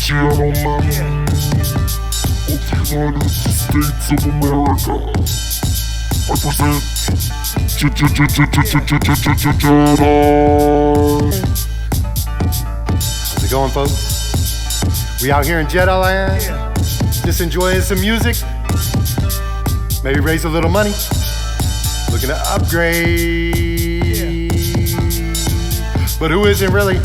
gentlemen of the United States of America, I present Jedi. How's it going, folks? We out here in Jedi land, just enjoying some music, maybe raise a little money, looking to upgrade, but who isn't really?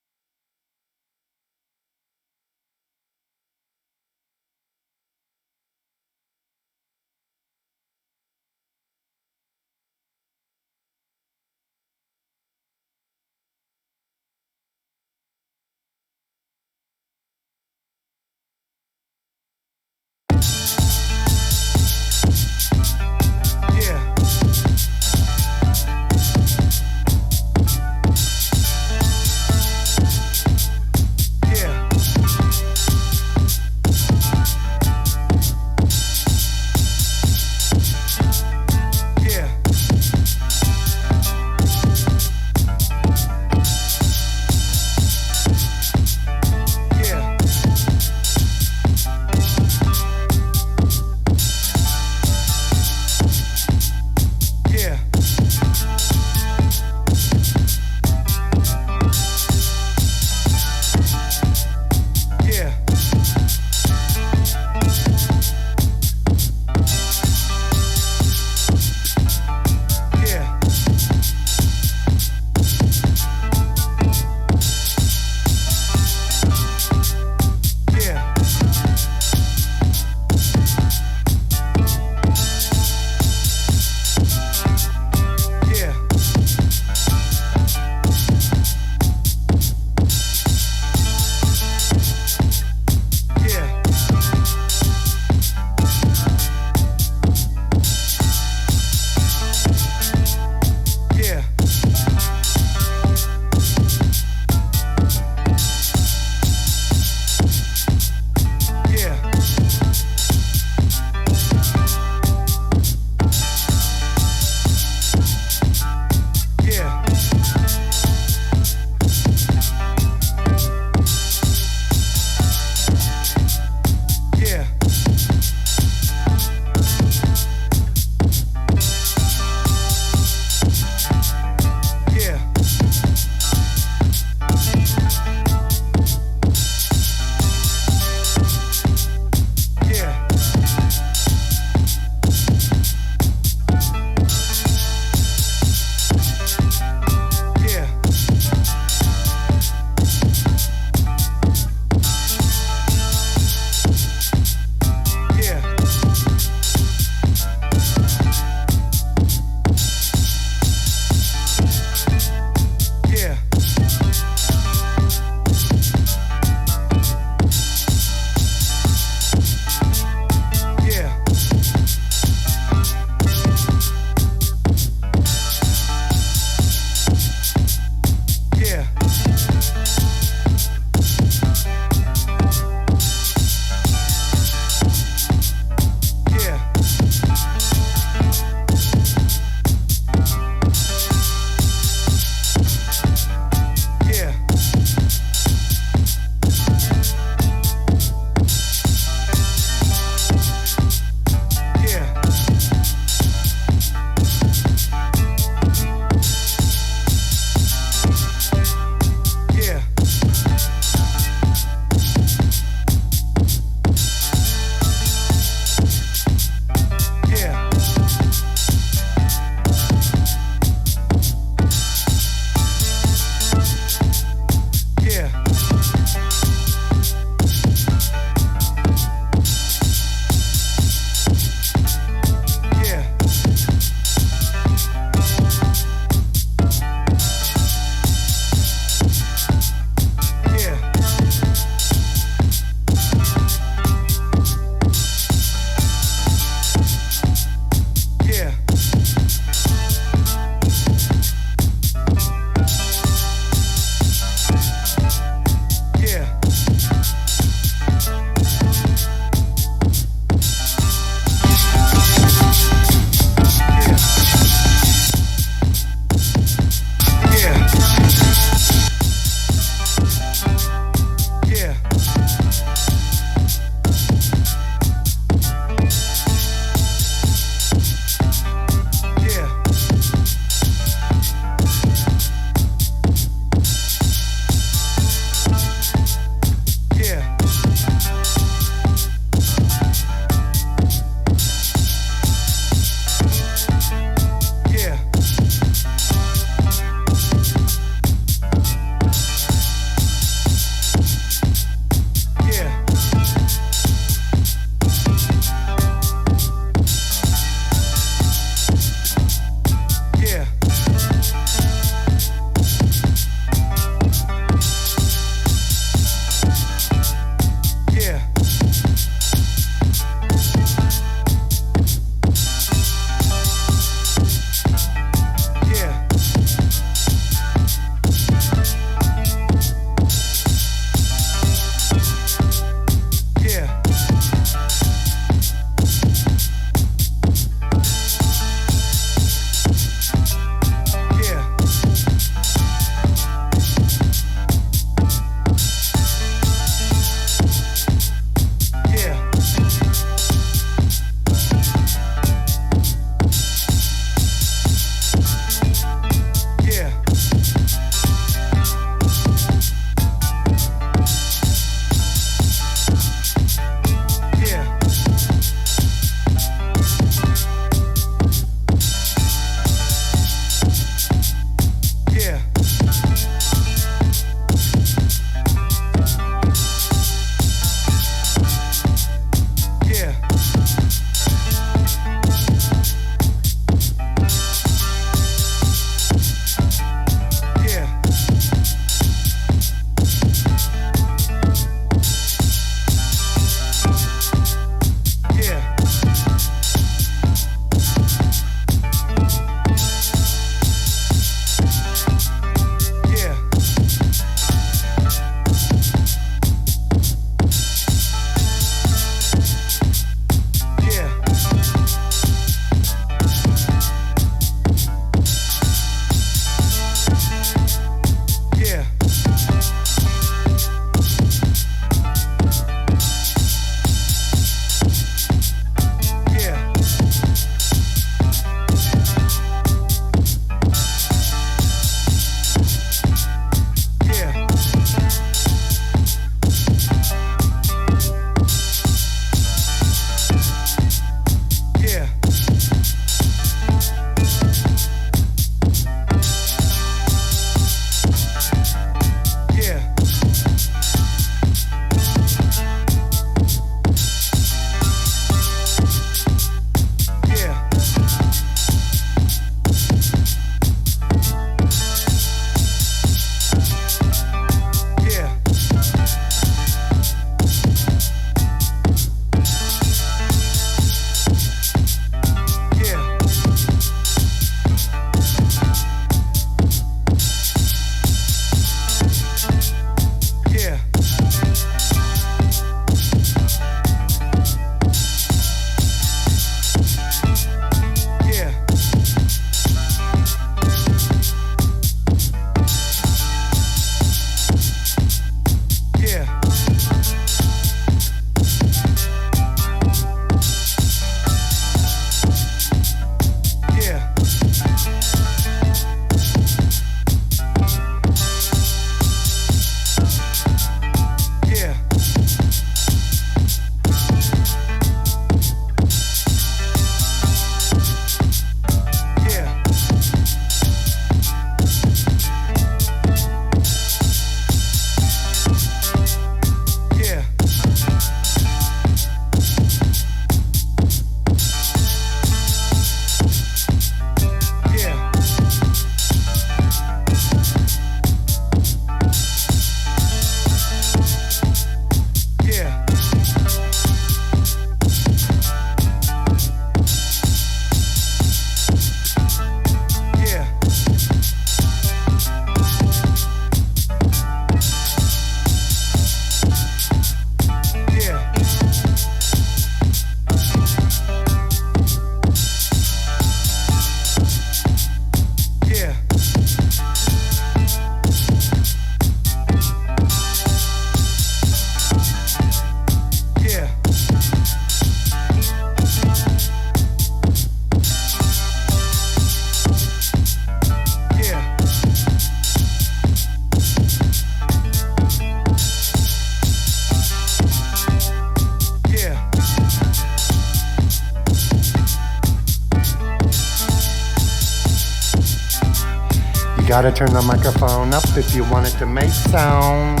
gotta turn the microphone up if you want it to make sound.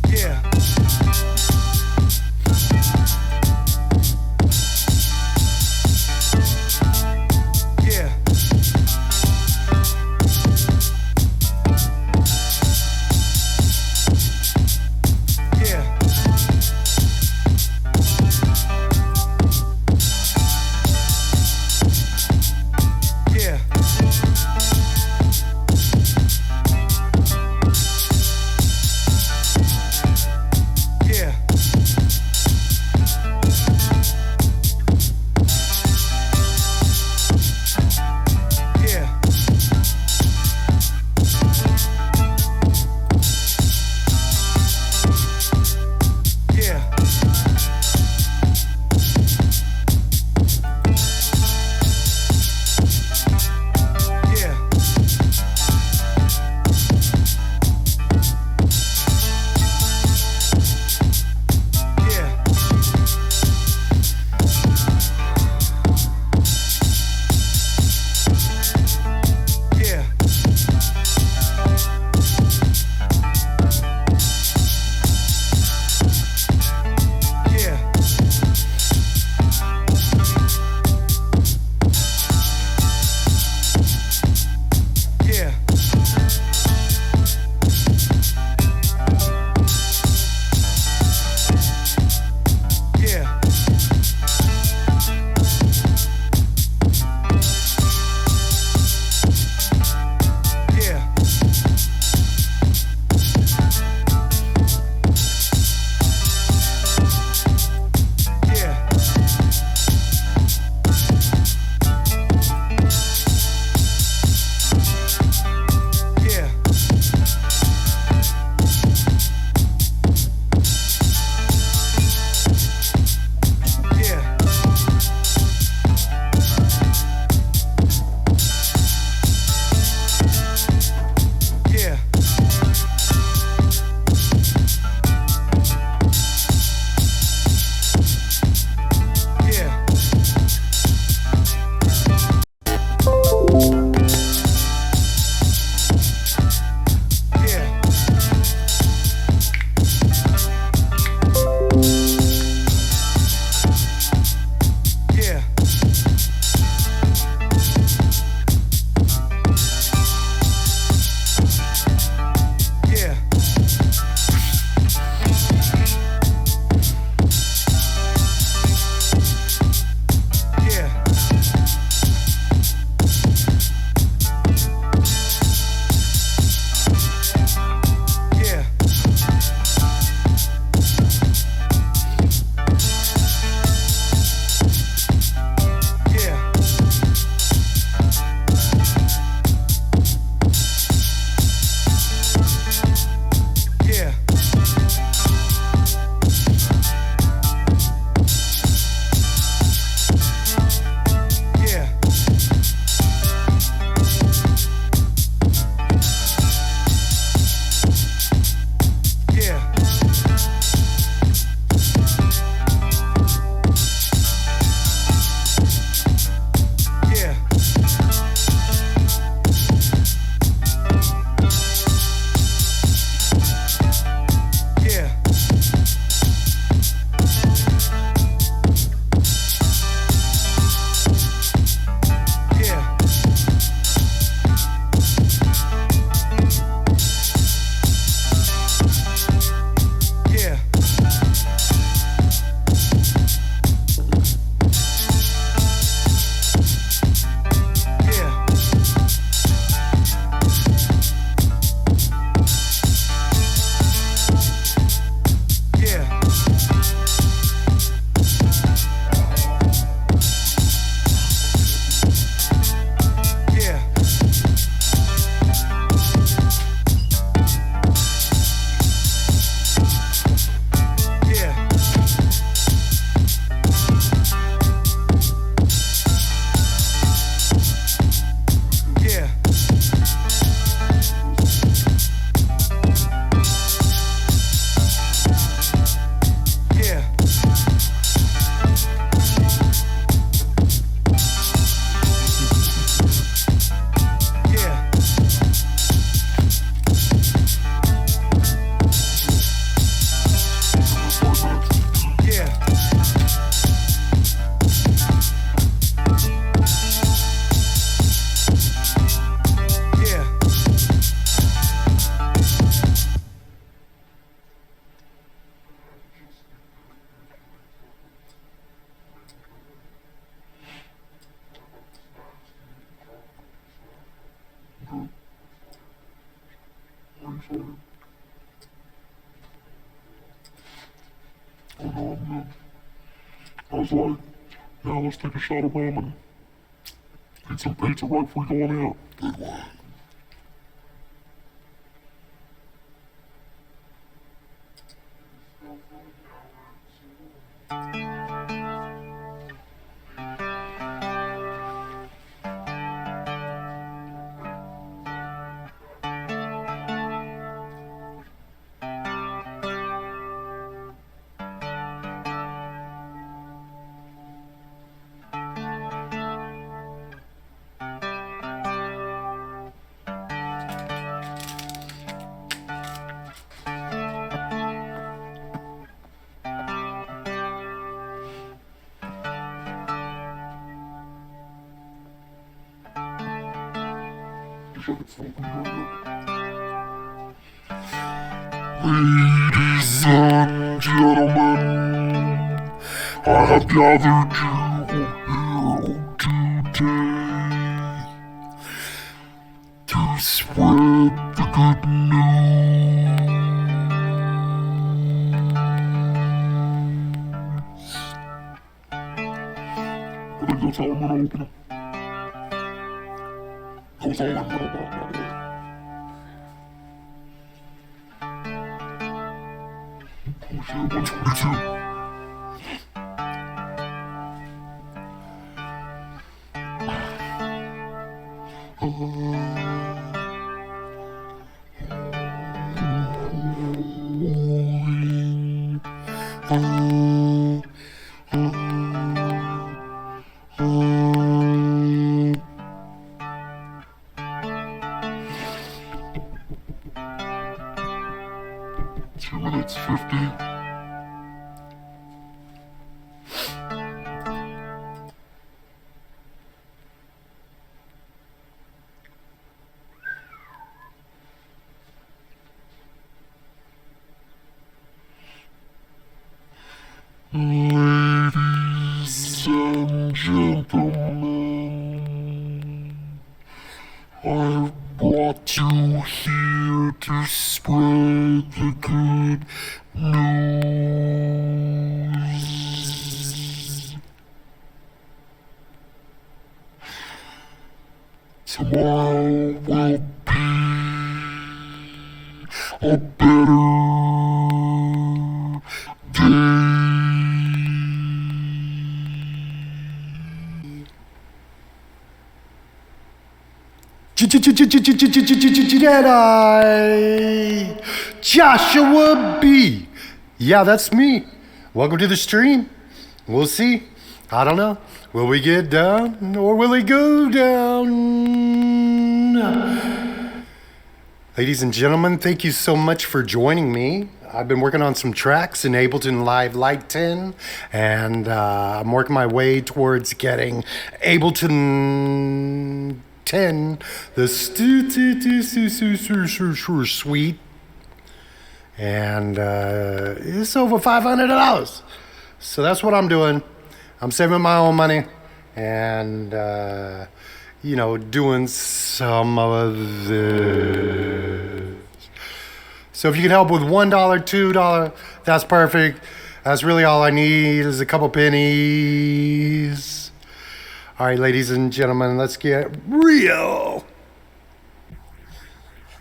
Yeah. Yeah. Yeah. Yeah. Oh no, I'm good. I was like, now let's take a shot of ramen. Eat some pizza right before we go on out. Good one. Ladies and gentlemen, I have gathered you here today to spread the good news. I think that's how I'm gonna open it. That's all I'm gonna open it. Oh shit, 122. Two minutes 50. Ladies and gentlemen, I've brought you here to spread the good news. Tomorrow will be a better day. Jedi Joshua Be. Yeah, that's me. Welcome to the stream. We'll see. I don't know. Will we get down or will we go down? Ladies and gentlemen, thank you so much for joining me. I've been working on some tracks in Ableton Live Lite 10, and I'm working my way towards getting Ableton 10, the suite, and it's over $500. So that's what I'm doing. I'm saving my own money and, doing some of this. So if you can help with $1, $2, that's perfect. That's really all I need is a couple pennies. All right, ladies and gentlemen, let's get real.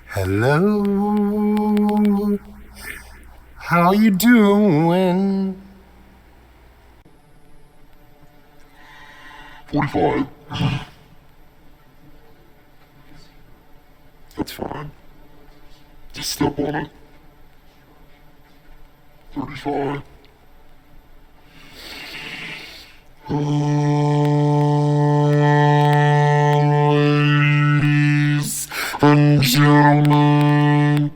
Hello. How you doing? 45. That's fine. Just step on it. 35. Ladies and gentlemen.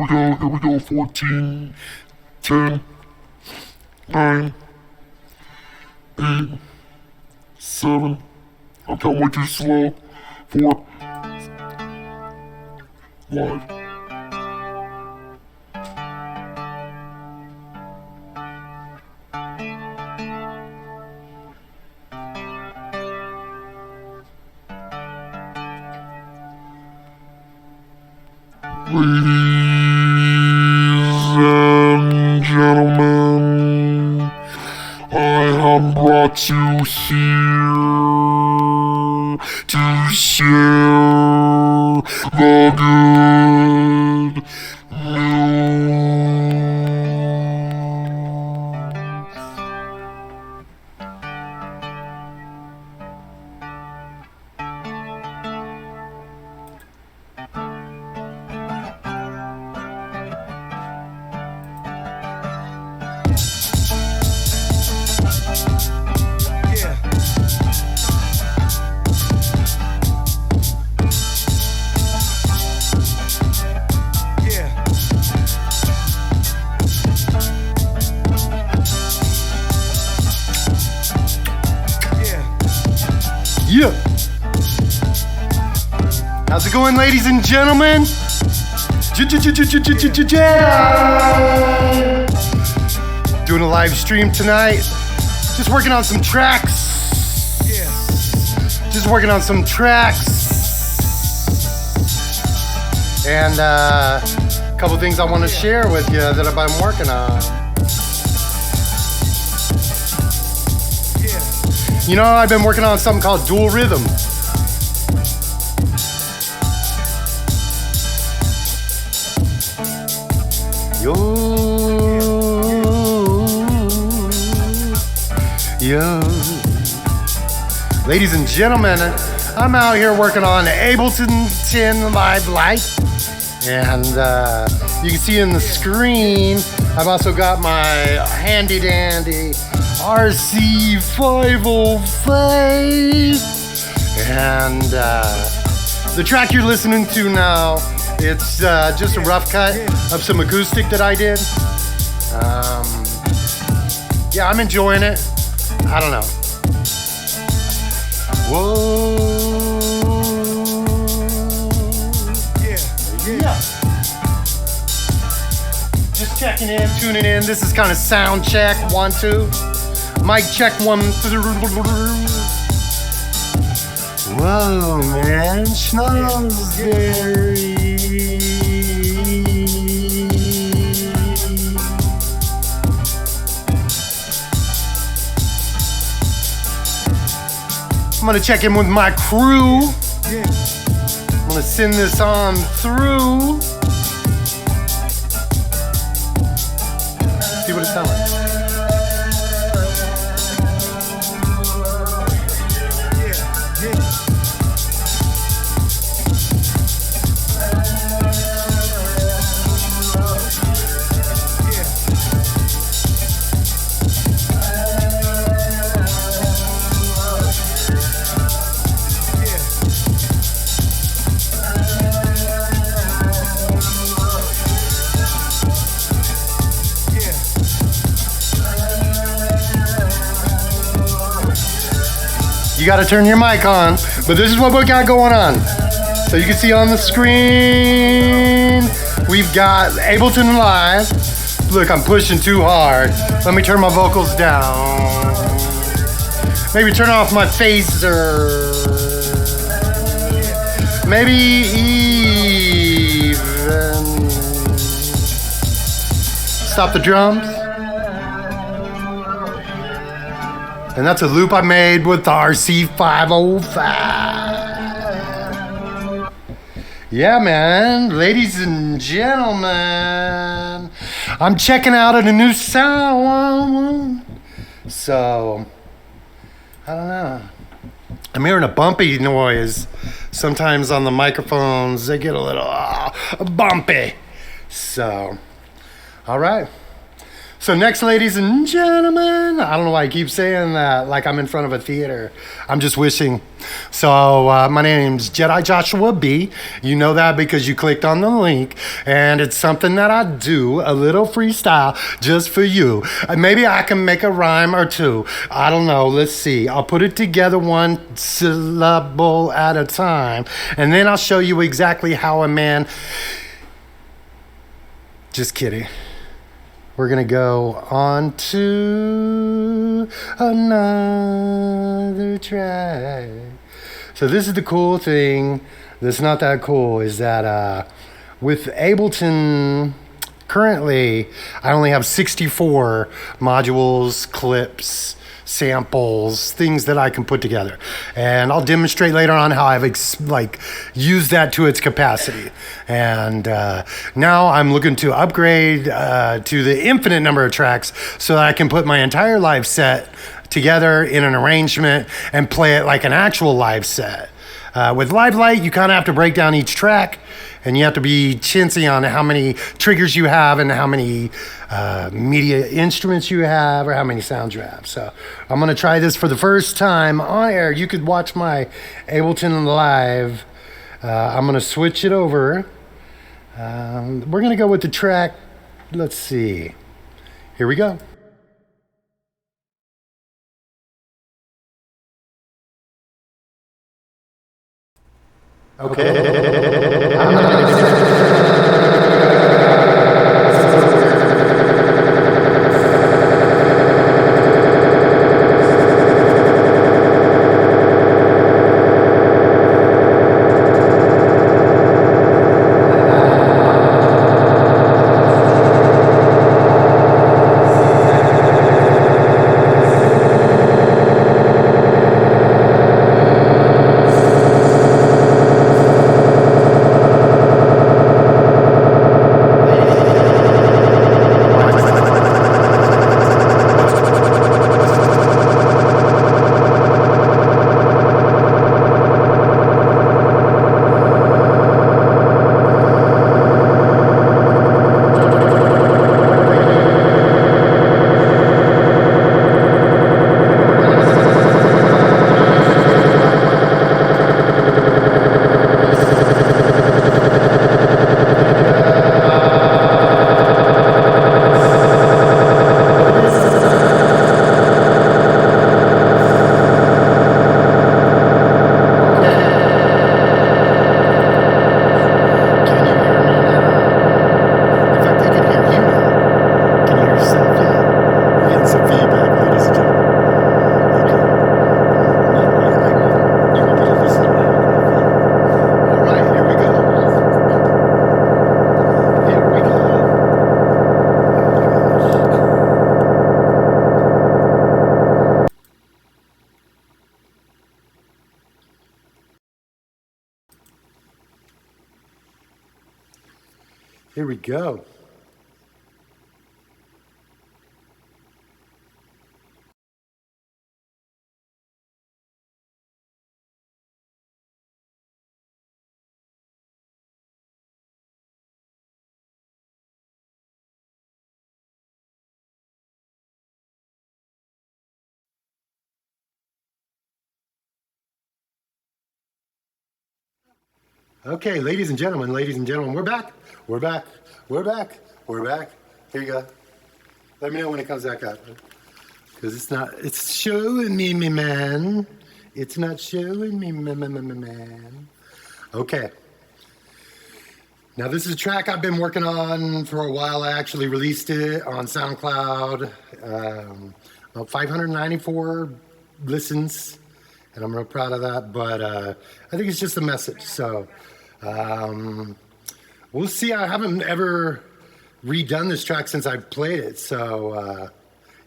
Here we go, 14, 10, 9, 8, 7, I'll count way too slow, 4, live. Ladies and gentlemen, I have brought you here to share the good news. Yeah. Yeah. Yeah. Yeah. How's it going, ladies and gentlemen? Doing a live stream tonight. Just working on some tracks. Yeah. Just working on some tracks. And a couple things I want to share with you that I've been working on. Yeah. You know, I've been working on something called dual rhythm. Yo. Ladies and gentlemen, I'm out here working on Ableton Live Lite. And you can see in the screen, I've also got my handy dandy RC505. And the track you're listening to now, it's just a rough cut of some acoustic that I did. Yeah, I'm enjoying it. I don't know. Whoa. Yeah. Yeah. Just checking in, tuning in. This is kind of sound check, 1, 2. Mic check, 1, 2. Whoa, man. Schnozberry. I'm gonna check in with my crew. Yeah. I'm gonna send this on through. See what it sounds like. Yeah. Yeah. You gotta turn your mic on, but this is what we got going on. So you can see on the screen, we've got Ableton Live. Look, I'm pushing too hard. Let me turn my vocals down. Maybe turn off my phaser. Maybe even stop the drums. And that's a loop I made with the RC505. Yeah, man. Ladies and gentlemen, I'm checking out a new sound. So, I don't know. I'm hearing a bumpy noise. Sometimes on the microphones, they get a little bumpy. So, all right. So next, ladies and gentlemen, I don't know why I keep saying that like I'm in front of a theater. I'm just wishing. So my name's Jedi Joshua Be. You know that because you clicked on the link. And it's something that I do, a little freestyle just for you. Maybe I can make a rhyme or two. I don't know. Let's see. I'll put it together one syllable at a time. And then I'll show you exactly how a man... Just kidding. We're gonna go on to another track. So this is the cool thing that's not that cool is that With Ableton, currently, I only have 64 modules, clips, samples, things that I can put together. And I'll demonstrate later on how I've used that to its capacity. And now I'm looking to upgrade to the infinite number of tracks so that I can put my entire live set together in an arrangement and play it like an actual live set. With Live Lite, you kind of have to break down each track, and you have to be chintzy on how many triggers you have and how many media instruments you have or how many sounds you have. So I'm going to try this for the first time on air. You could watch my Ableton Live. I'm going to switch it over. We're going to go with the track. Let's see. Here we go. Okay. Here we go. Okay, ladies and gentlemen, we're back. We're back. Here you go. Let me know when it comes back up. Because it's showing me, man. It's not showing me, man. Okay. Now this is a track I've been working on for a while. I actually released it on Soundcloud. About 594 listens. And I'm real proud of that, but I think it's just a message. So we'll see. I haven't ever redone this track since I played it. So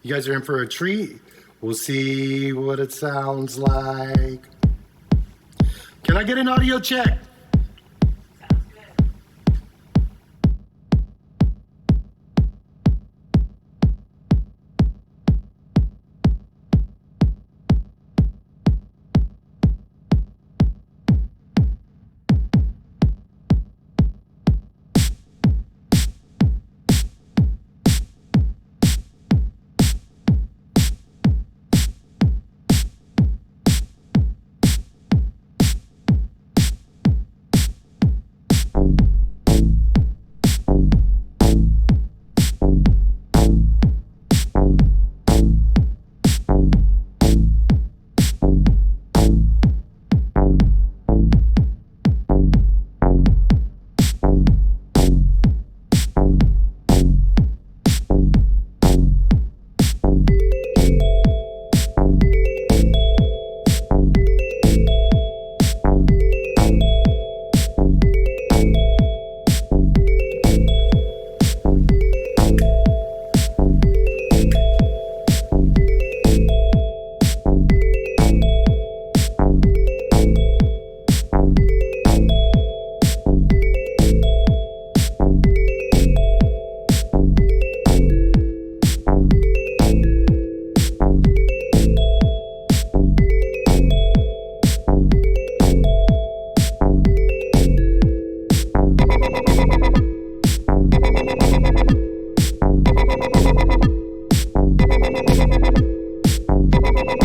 you guys are in for a treat. We'll see what it sounds like. Can I get an audio check?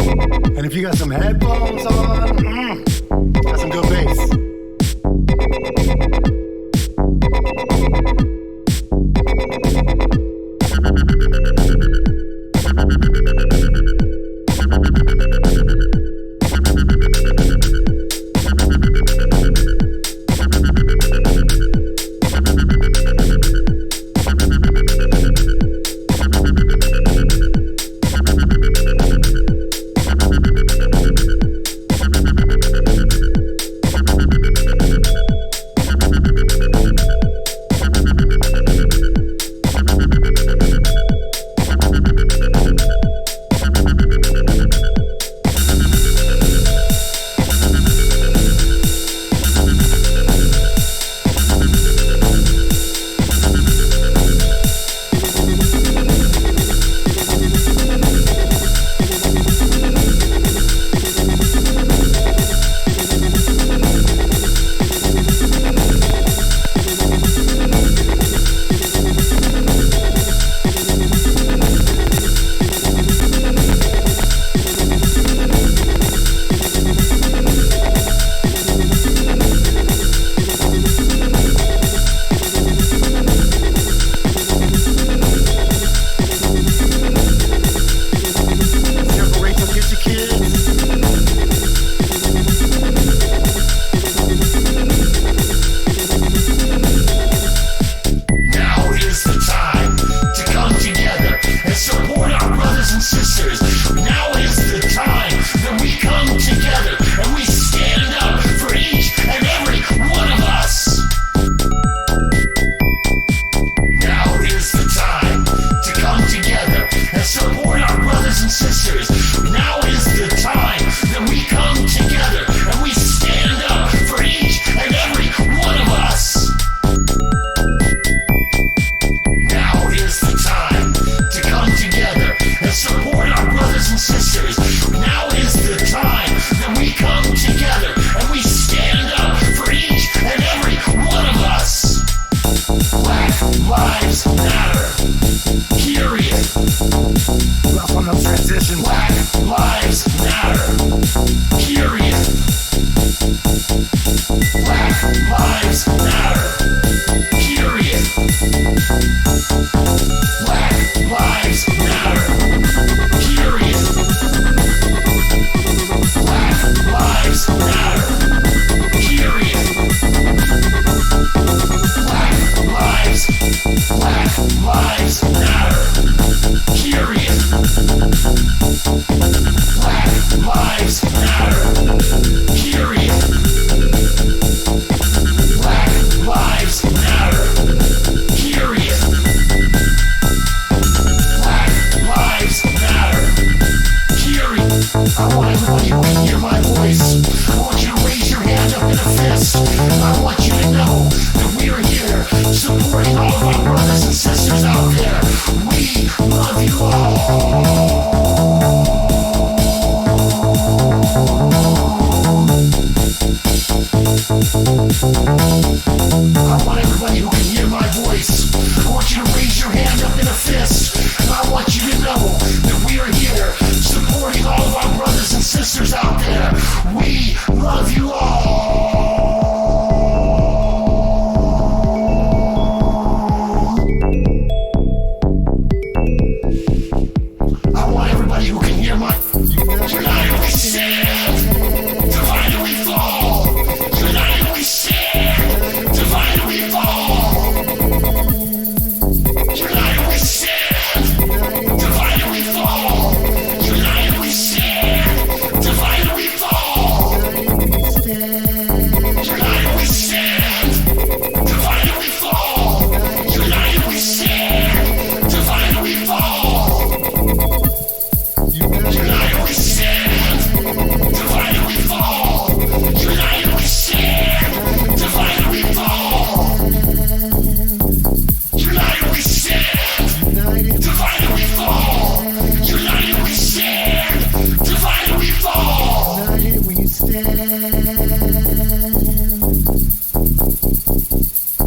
And if you got some headphones on, got some good bass.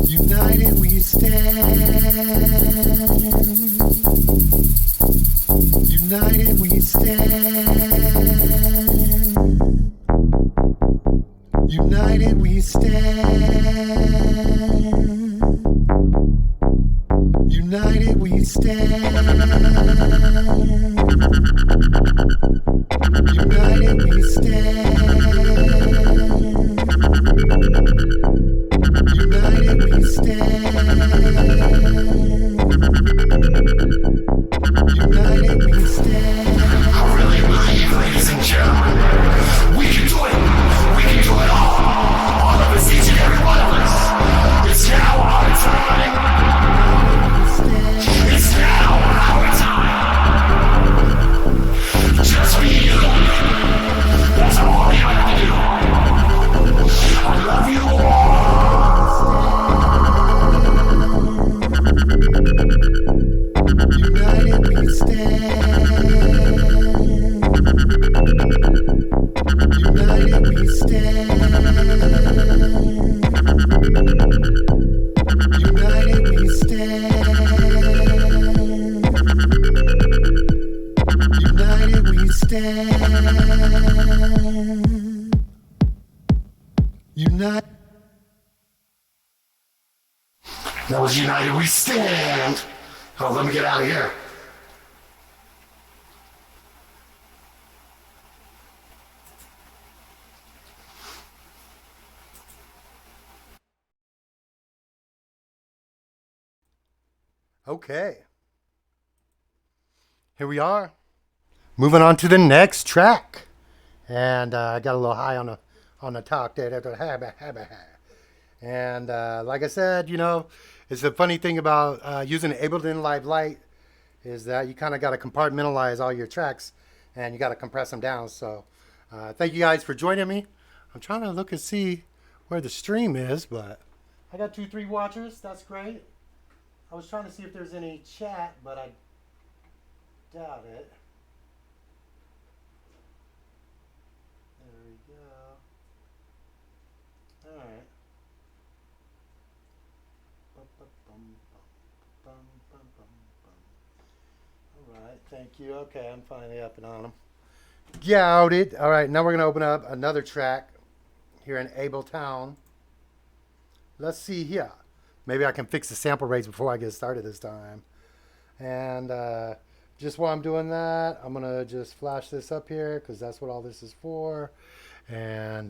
United we stand. United we stand. we stand. United we stand. United we stand. United we stand. United we stand. I really believe, ladies and gentlemen, we can do it. We can do it all. All of us, each and every one of us. It's now our time. It's now our time. Just for you. That's all you have to do. I love you all. United we stand. United we stand. United we stand. United we stand. United. That was United We Stand. Oh, let me get out of here. Okay. Here we are. Moving on to the next track. And I got a little high on the talk there. And like I said, you know, it's the funny thing about using Ableton Live Lite is that you kind of got to compartmentalize all your tracks and you got to compress them down. So thank you guys for joining me. I'm trying to look and see where the stream is, but I got 2-3 watchers. That's great. I was trying to see if there's any chat, but I doubt it. There we go. All right. All right, thank you. Okay, I'm finally up and on them. Got it. All right, now we're going to open up another track here in Ableton. Let's see here. Maybe I can fix the sample rates before I get started this time. And just while I'm doing that, I'm going to just flash this up here because that's what all this is for. And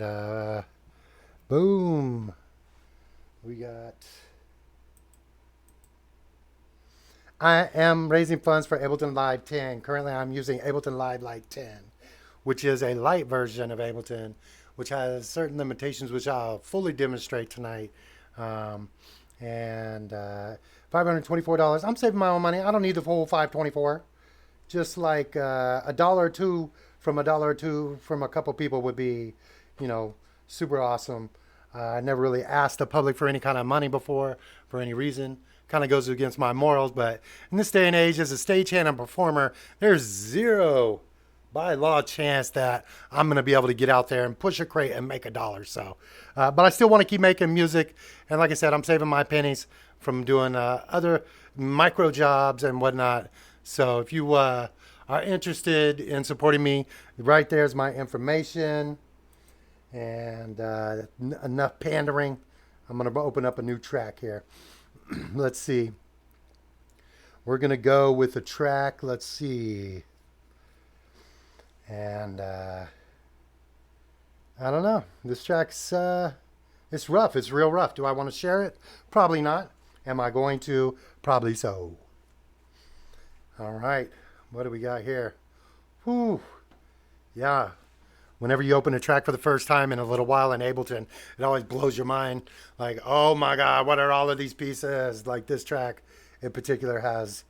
boom. We got... I am raising funds for Ableton Live 10. Currently, I'm using Ableton Live Lite 10, which is a light version of Ableton, which has certain limitations, which I'll fully demonstrate tonight. And $524. I'm saving my own money. I don't need the full $524. Just like $1 or $2 from a couple people would be, you know, super awesome. I never really asked the public for any kind of money before for any reason. Kind of goes against my morals, but in this day and age, as a stagehand and performer, there's zero by law chance that I'm going to be able to get out there and push a crate and make $1. So, but I still want to keep making music. And like I said, I'm saving my pennies from doing other micro jobs and whatnot. So if you are interested in supporting me, right there's my information. And enough pandering. I'm going to open up a new track here. Let's see. We're going to go with a track. Let's see. And I don't know. This track's it's rough. It's real rough. Do I want to share it? Probably not. Am I going to? Probably so. All right. What do we got here? Whew. Yeah. Whenever you open a track for the first time in a little while in Ableton, it always blows your mind. Like, oh my God, what are all of these pieces? Like this track in particular has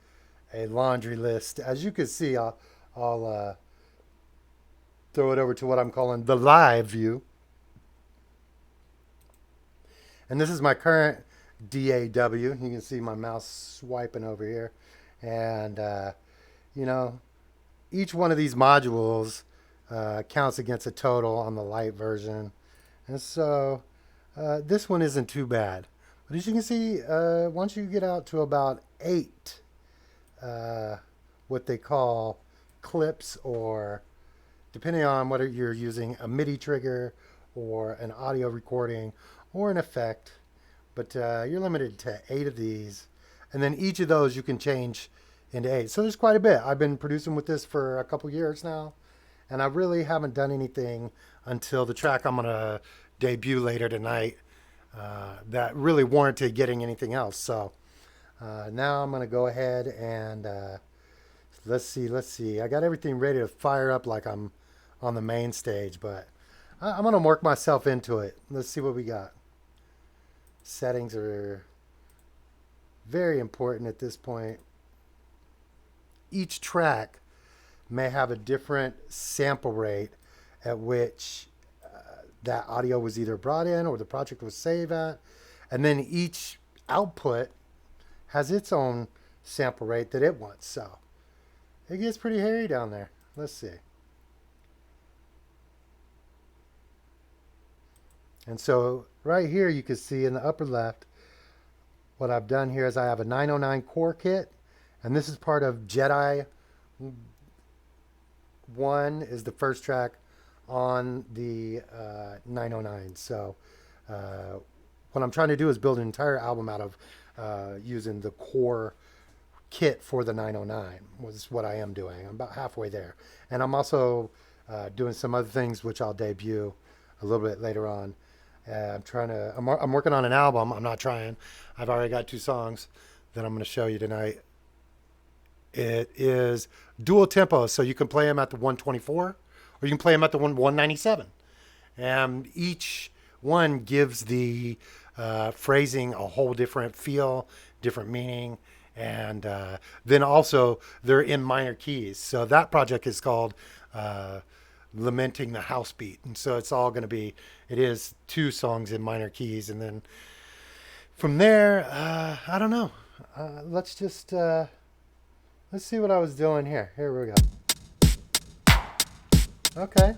a laundry list. As you can see, I'll throw it over to what I'm calling the live view. And this is my current DAW. You can see my mouse swiping over here. And, you know, each one of these modules counts against a total on the light version. And so this one isn't too bad. But as you can see, once you get out to about 8, what they call clips, or depending on whether you're using a MIDI trigger or an audio recording or an effect. But you're limited to 8 of these. And then each of those you can change into 8. So there's quite a bit. I've been producing with this for a couple years now. And I really haven't done anything until the track I'm going to debut later tonight that really warranted getting anything else. So now I'm going to go ahead and let's see. I got everything ready to fire up like I'm on the main stage, but I'm going to work myself into it. Let's see what we got. Settings are very important at this point. Each track may have a different sample rate at which that audio was either brought in or the project was saved at. And then each output has its own sample rate that it wants. So it gets pretty hairy down there. Let's see. And so right here you can see in the upper left, what I've done here is I have a 909 core kit. And this is part of Jedi 1 is the first track on the 909. So what I'm trying to do is build an entire album out of using the core kit for the 909 was what I am doing. I'm about halfway there. And I'm also doing some other things which I'll debut a little bit later on. I'm working on an album. I'm not trying. I've already got 2 songs that I'm going to show you tonight. It is dual tempo, so you can play them at the 124 or you can play them at the 197. And each one gives the phrasing a whole different feel, different meaning. And then also they're in minor keys. So that project is called Lamenting the House Beat. And so it's all going to be, it is 2 songs in minor keys. And then from there, I don't know. Let's just, let's see what I was doing here. Here we go. Okay.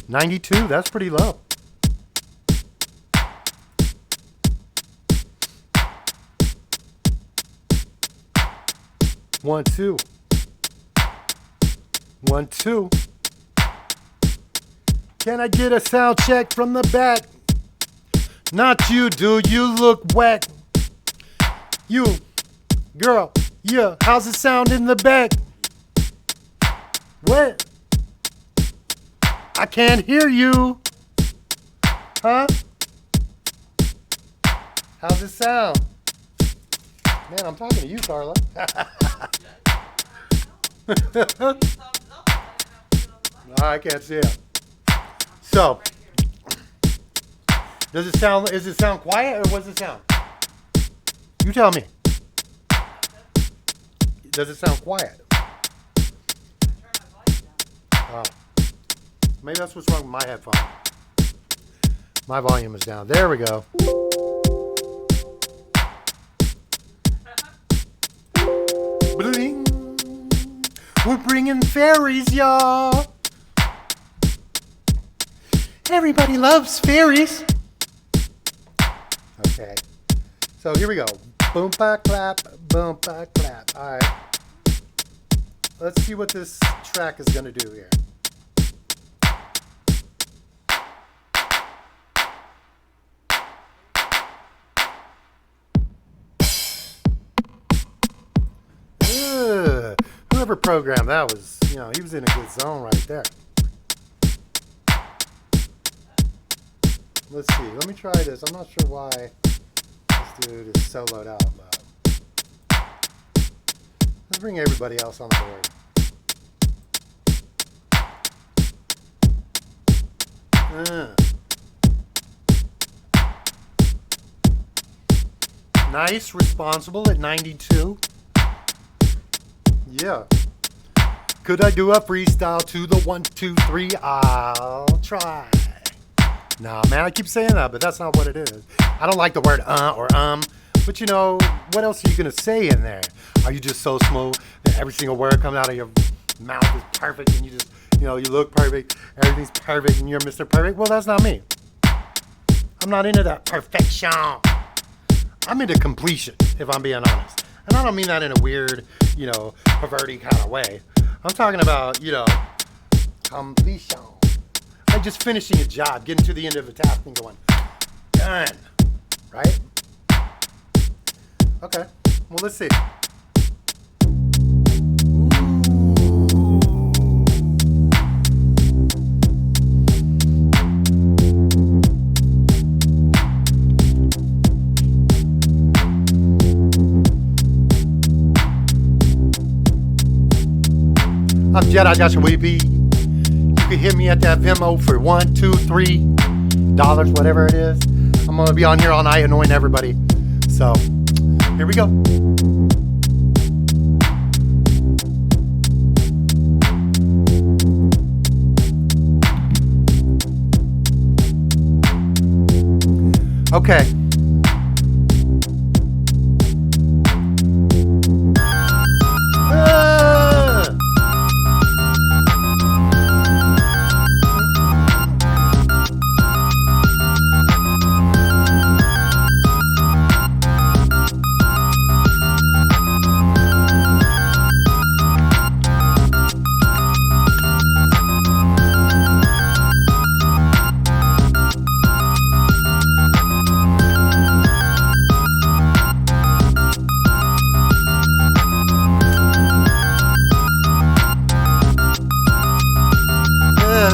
92, that's pretty low. One, two. 1, 2. Can I get a sound check from the back? Not you, dude. You look whack. You, girl, yeah. How's it sound in the back? What? I can't hear you. Huh? How's it sound? Man, I'm talking to you, Carla. I can't see it. So, does it sound quiet or what does it sound? You tell me. Does it sound quiet? Oh. Maybe that's what's wrong with my headphone. My volume is down. There we go. Bling. We're bringing fairies, y'all. Everybody loves fairies. Okay. So here we go. Boom, ba, clap. Boom, ba, clap. All right. Let's see what this track is going to do here. Whoever programmed that was, he was in a good zone right there. Let's see. Let me try this. I'm not sure why this dude is soloed out, but let's bring everybody else on the board. Nice, responsible at 92. Yeah. Could I do a freestyle to the 1, 2, 3? I'll try. Nah, man, I keep saying that, but that's not what it is. I don't like the word or but what else are you going to say in there? Are you just so smooth that every single word coming out of your mouth is perfect and you just, you look perfect, everything's perfect and you're Mr. Perfect? Well, that's not me. I'm not into that perfection. I'm into completion, if I'm being honest. And I don't mean that in a weird, perverty kind of way. I'm talking about, completion. Like just finishing a job, getting to the end of a task and going, done, right? Okay, well, let's see. I'm Jedi Joshua Be. You can hit me at that Venmo for $1, $2, $3, whatever it is. I'm gonna be on here all night annoying everybody. So, here we go. Okay.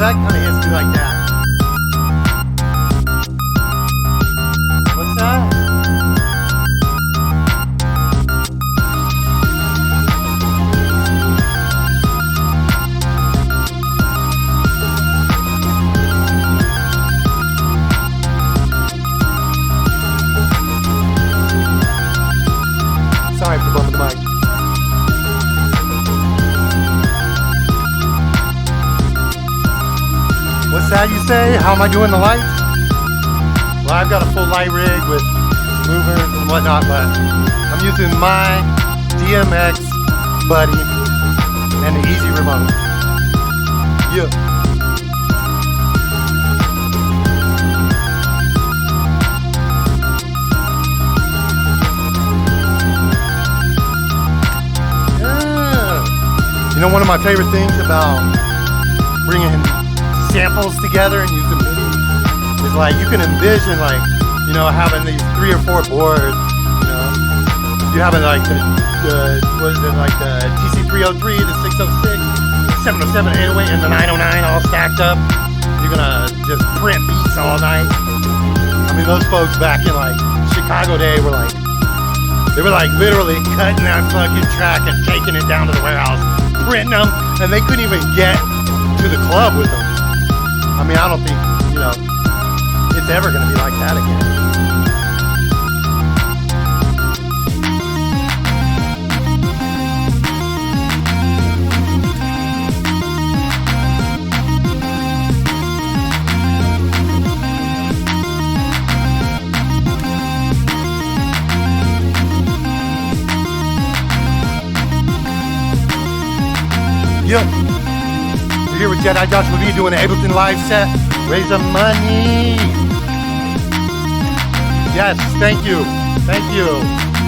That kind of hits me like that. What's that? Sorry for bumping the mic. What's that you say? How am I doing the lights? Well, I've got a full light rig with movers and whatnot, but I'm using my DMX Buddy and the Easy Remote. Yeah. You know, one of my favorite things about bringing samples together and using MIDI is like you can envision like, you know, having these 3 or 4 boards, you know, you having like the what is it, like the TC303, the 606, 707, 808, and the 909 all stacked up. You're gonna just print beats all night. I mean, those folks back in like Chicago day were like, they were like literally cutting that fucking track and taking it down to the warehouse, printing them, and they couldn't even get to the club with them. I mean, I don't think, you know, it's ever going to be like that again. Yep. Here with Jedi Joshua Be doing an Ableton Live set. Raise some money. Yes, thank you. Thank you.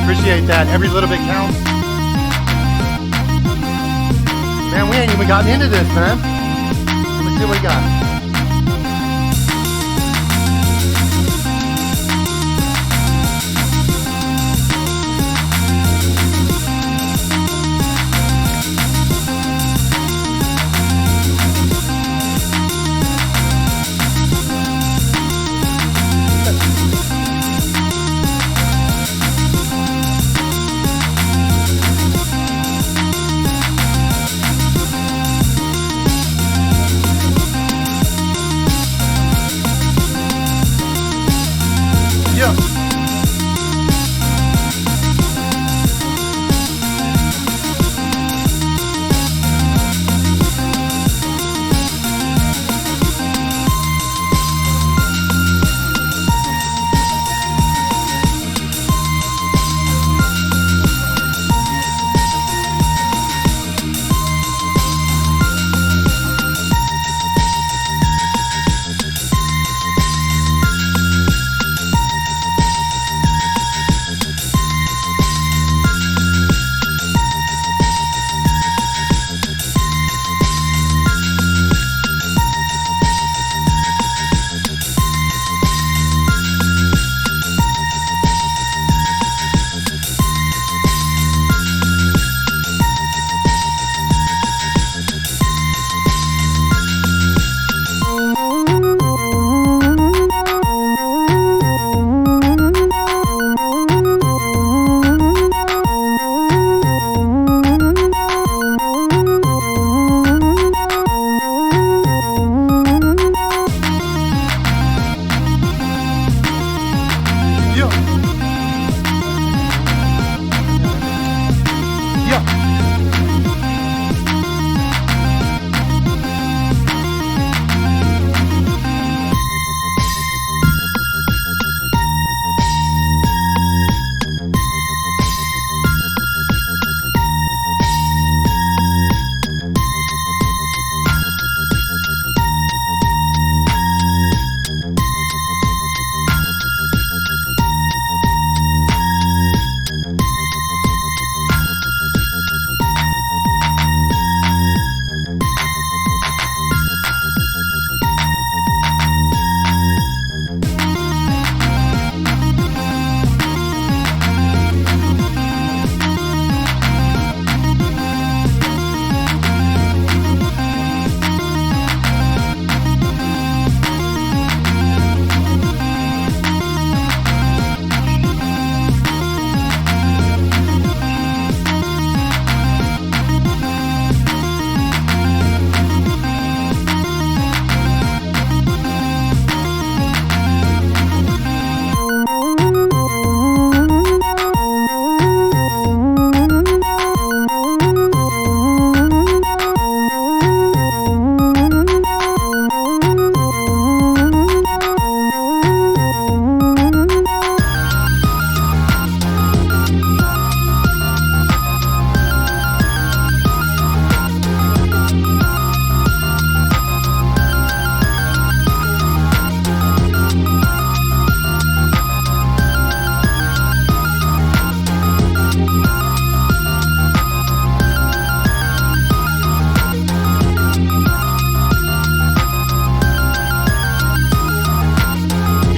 Appreciate that. Every little bit counts. Man, we ain't even gotten into this, man. Let me see what we got.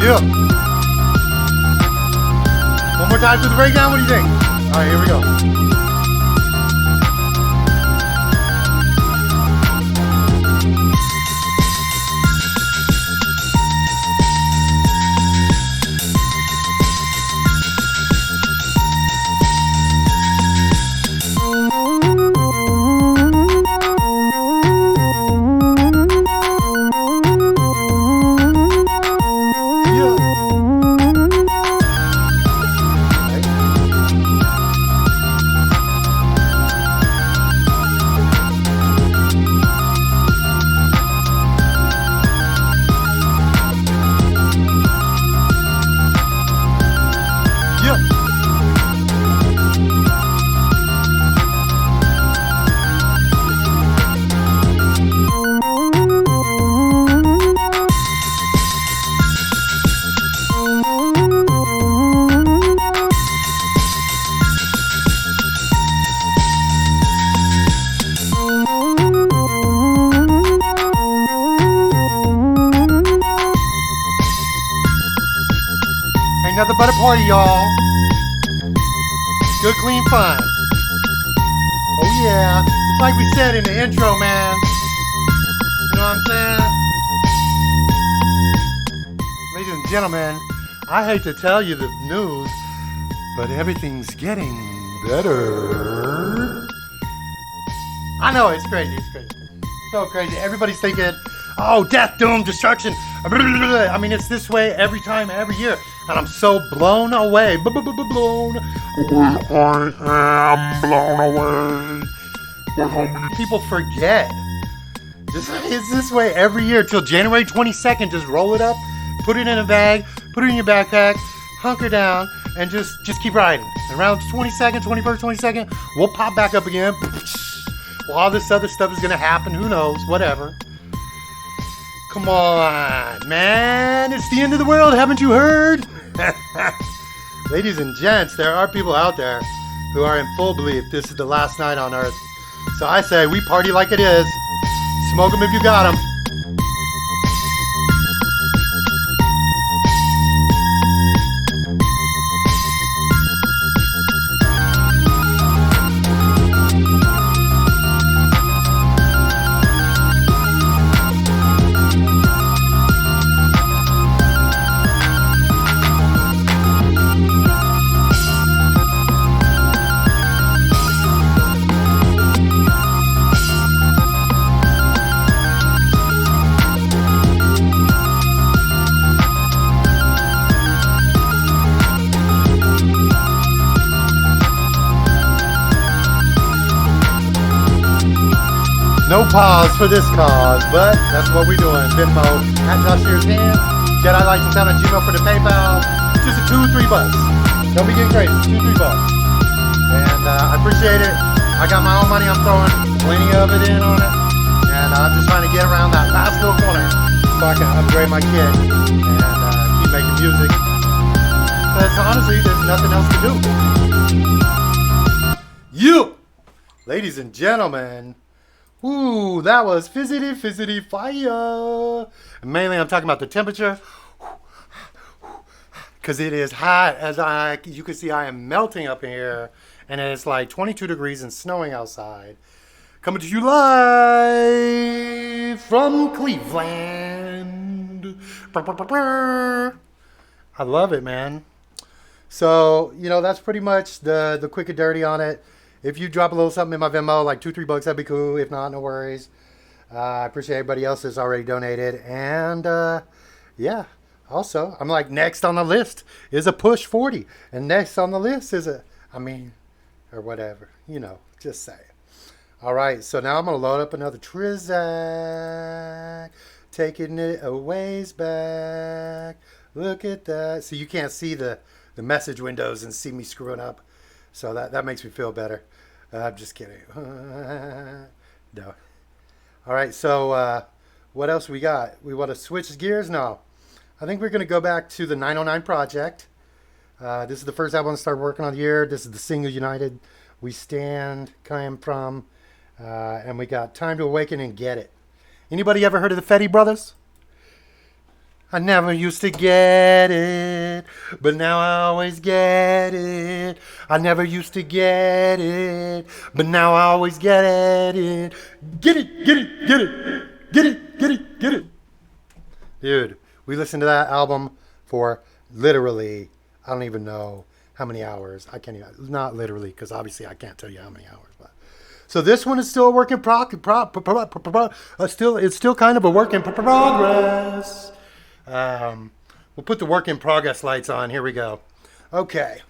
Yeah. One more time to the breakdown. What do you think? All right, here we go. Ain't nothing but a party, y'all. Good, clean fun. Oh, yeah. It's like we said in the intro, man. You know what I'm saying? Ladies and gentlemen, I hate to tell you the news, but everything's getting better. I know, it's crazy. It's crazy. So crazy. Everybody's thinking, oh, death, doom, destruction. I mean, it's this way every time, every year. And I'm so blown away. Blown. I am blown away. By how many People forget. It's this way every year till January 22nd. Just roll it up, put it in a bag, put it in your backpack, hunker down, and just keep riding. Around 22nd, 21st, 22nd, we'll pop back up again. Well, all this other stuff is going to happen. Who knows? Whatever. Come on, man. It's the end of the world. Haven't you heard? Ladies and gents, there are people out there who are in full belief this is the last night on Earth. So I say we party like it is. Smoke them if you got them. No pause for this cause, but that's what we're doing. Venmo at Joshua's hand. Jedi Light and Sound on Gmail for the PayPal. Just a $2-3. Don't be getting crazy. $2-3. And I appreciate it. I got my own money. I'm throwing plenty of it in on it. And I'm just trying to get around that last little corner so I can upgrade my kit and keep making music. Because honestly, there's nothing else to do. You, ladies and gentlemen. Ooh, that was fizzity fire. Mainly, I'm talking about the temperature. Because it is hot. You can see I am melting up here. And it's like 22 degrees and snowing outside. Coming to you live from Cleveland. I love it, man. So, that's pretty much the quick and dirty on it. If you drop a little something in my Venmo, like $2-3, that'd be cool. If not, no worries. I appreciate everybody else that's already donated. And, yeah. Also, I'm like, next on the list is a Push 40. And next on the list is or whatever. Just say it. All right, so now I'm going to load up another Trizak. Taking it a ways back. Look at that. So you can't see the message windows and see me screwing up. So that makes me feel better. I'm just kidding. No. All right, so what else we got? We want to switch gears? No. I think we're going to go back to the 909 Project. This is the first album I started working on the year. This is the single United We Stand came from. And we got Time to Awaken and Get It. Anybody ever heard of the Fetty Brothers? I never used to get it, but now I always get it. I never used to get it, but now I always get it. Get it, get it, get it, get it, get it, get it. Dude, we listened to that album for literally, I don't even know how many hours. I can't even, not literally, because obviously I can't tell you how many hours. But so this one is still a work in it's still kind of a work in progress. We'll put the work in progress lights on. Here we go. Okay.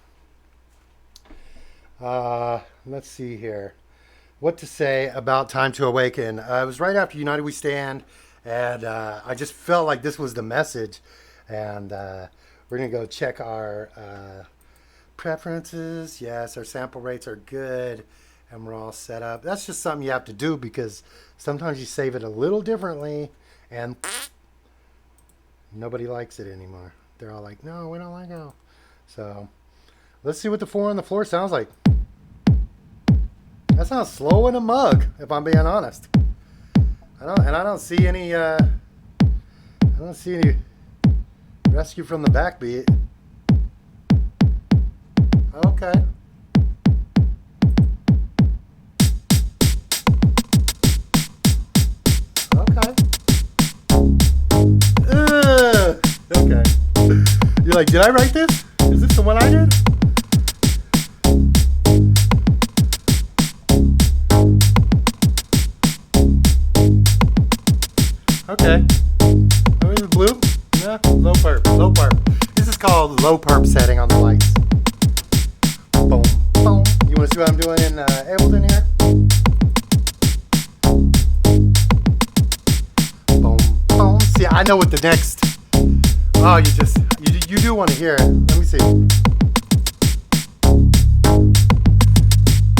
Let's see here. What to say about Time to Awaken. It was right after United We Stand, and I just felt like this was the message. And we're going to go check our preferences. Yes, our sample rates are good, and we're all set up. That's just something you have to do because sometimes you save it a little differently, and nobody likes it anymore. They're all like, no, we don't like it. So let's see what the 4 on the floor sounds like. That sounds slow in a mug, if I'm being honest. I don't see any rescue from the backbeat. Okay. Okay. You're like, did I write this? Is this the one I did? Okay. Oh, is it blue? Yeah, low perp. Low perp. This is called low perp setting on the lights. Boom, boom. You want to see what I'm doing in Ableton here? Boom, boom. See, I know what the next. Oh, you do want to hear it. Let me see.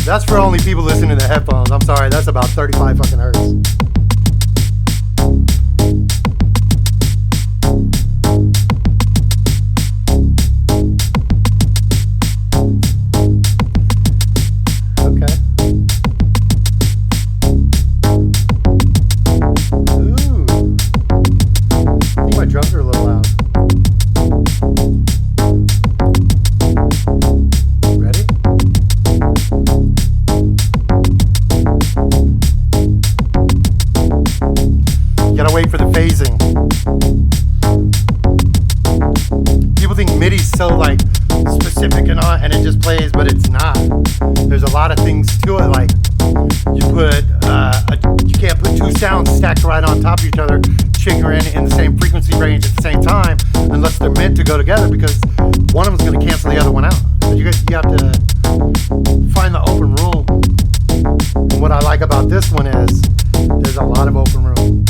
That's for only people listening to the headphones. I'm sorry, that's about 35 fucking hertz. Okay. Ooh. I think my drums are a little loud. Ready? You gotta wait for the phasing. People think MIDI's so like specific and it just plays, but it's not. There's a lot of things to it. Like you can't put two sounds stacked right on top of each other, triggering in the same frequency range at the same time, unless they're meant to go together, because one of them's going to cancel the other one out. So you have to find the open room. And what I like about this one is there's a lot of open room.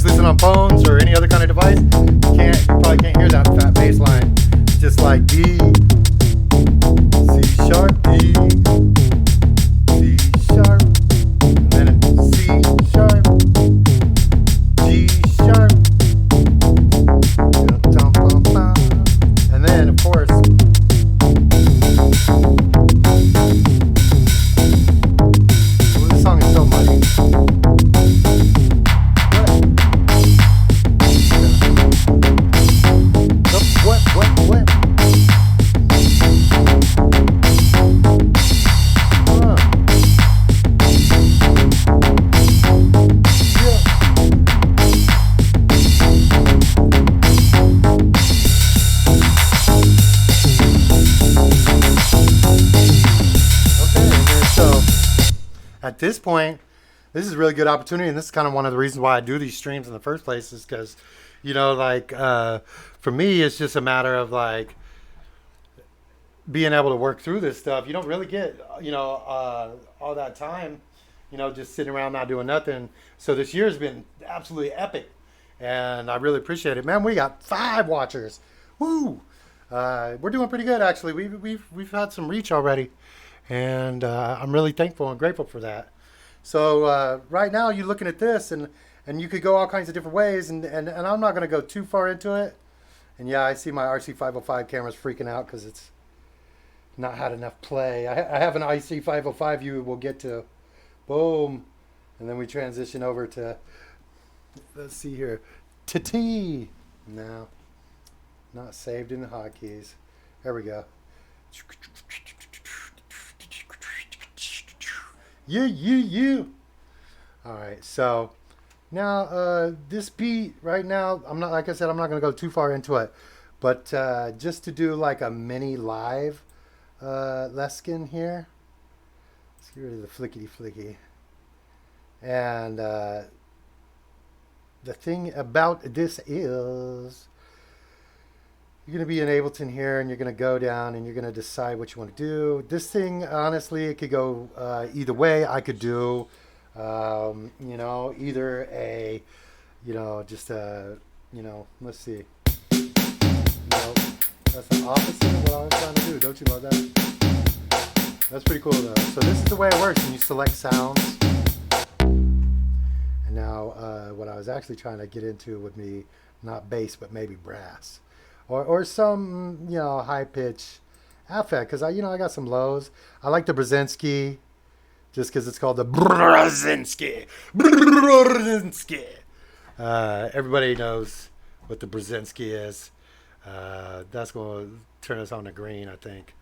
Listen on phones or any other kind of device, you probably can't hear that fat bass line. It's just like D, C sharp, D, C sharp, and then C sharp, G sharp, and then of course, this song is so muddy. What? At this point, this is a really good opportunity, and this is kind of one of the reasons why I do these streams in the first place, is because, you know, like, for me, it's just a matter of, like, being able to work through this stuff. You don't really get, you know, all that time, you know, just sitting around not doing nothing. So this year's been absolutely epic, and I really appreciate it. Man, we got 5 watchers. Woo! We're doing pretty good, actually. We've had some reach already, and I'm really thankful and grateful for that. So right now you're looking at this, and you could go all kinds of different ways, and I'm not going to go too far into it. And yeah, I see my RC505 camera's freaking out because it's not had enough play. I have an IC505 you will get to. Boom. And then we transition over to, let's see here, T. No, not saved in the hotkeys. There we go. Yeah. All right, so now this beat right now, I'm not, like I said, I'm not going to go too far into it, but just to do like a mini live lesson here. Let's get rid of the flickety. And the thing about this is, you're going to be in Ableton here, and you're going to go down and you're going to decide what you want to do. This thing, honestly, it could go either way. I could do, you know, either a, you know, just a, you know, let's see. No, that's the opposite of what I was trying to do. Don't you love that? That's pretty cool, though. So this is the way it works, and you select sounds. And now what I was actually trying to get into would be not bass, but maybe brass. Or some, you know, high pitch affect, because I got some lows. I like the Brzezinski, just because it's called the Brzezinski. Everybody knows what the Brzezinski is. That's going to turn us on to green, I think.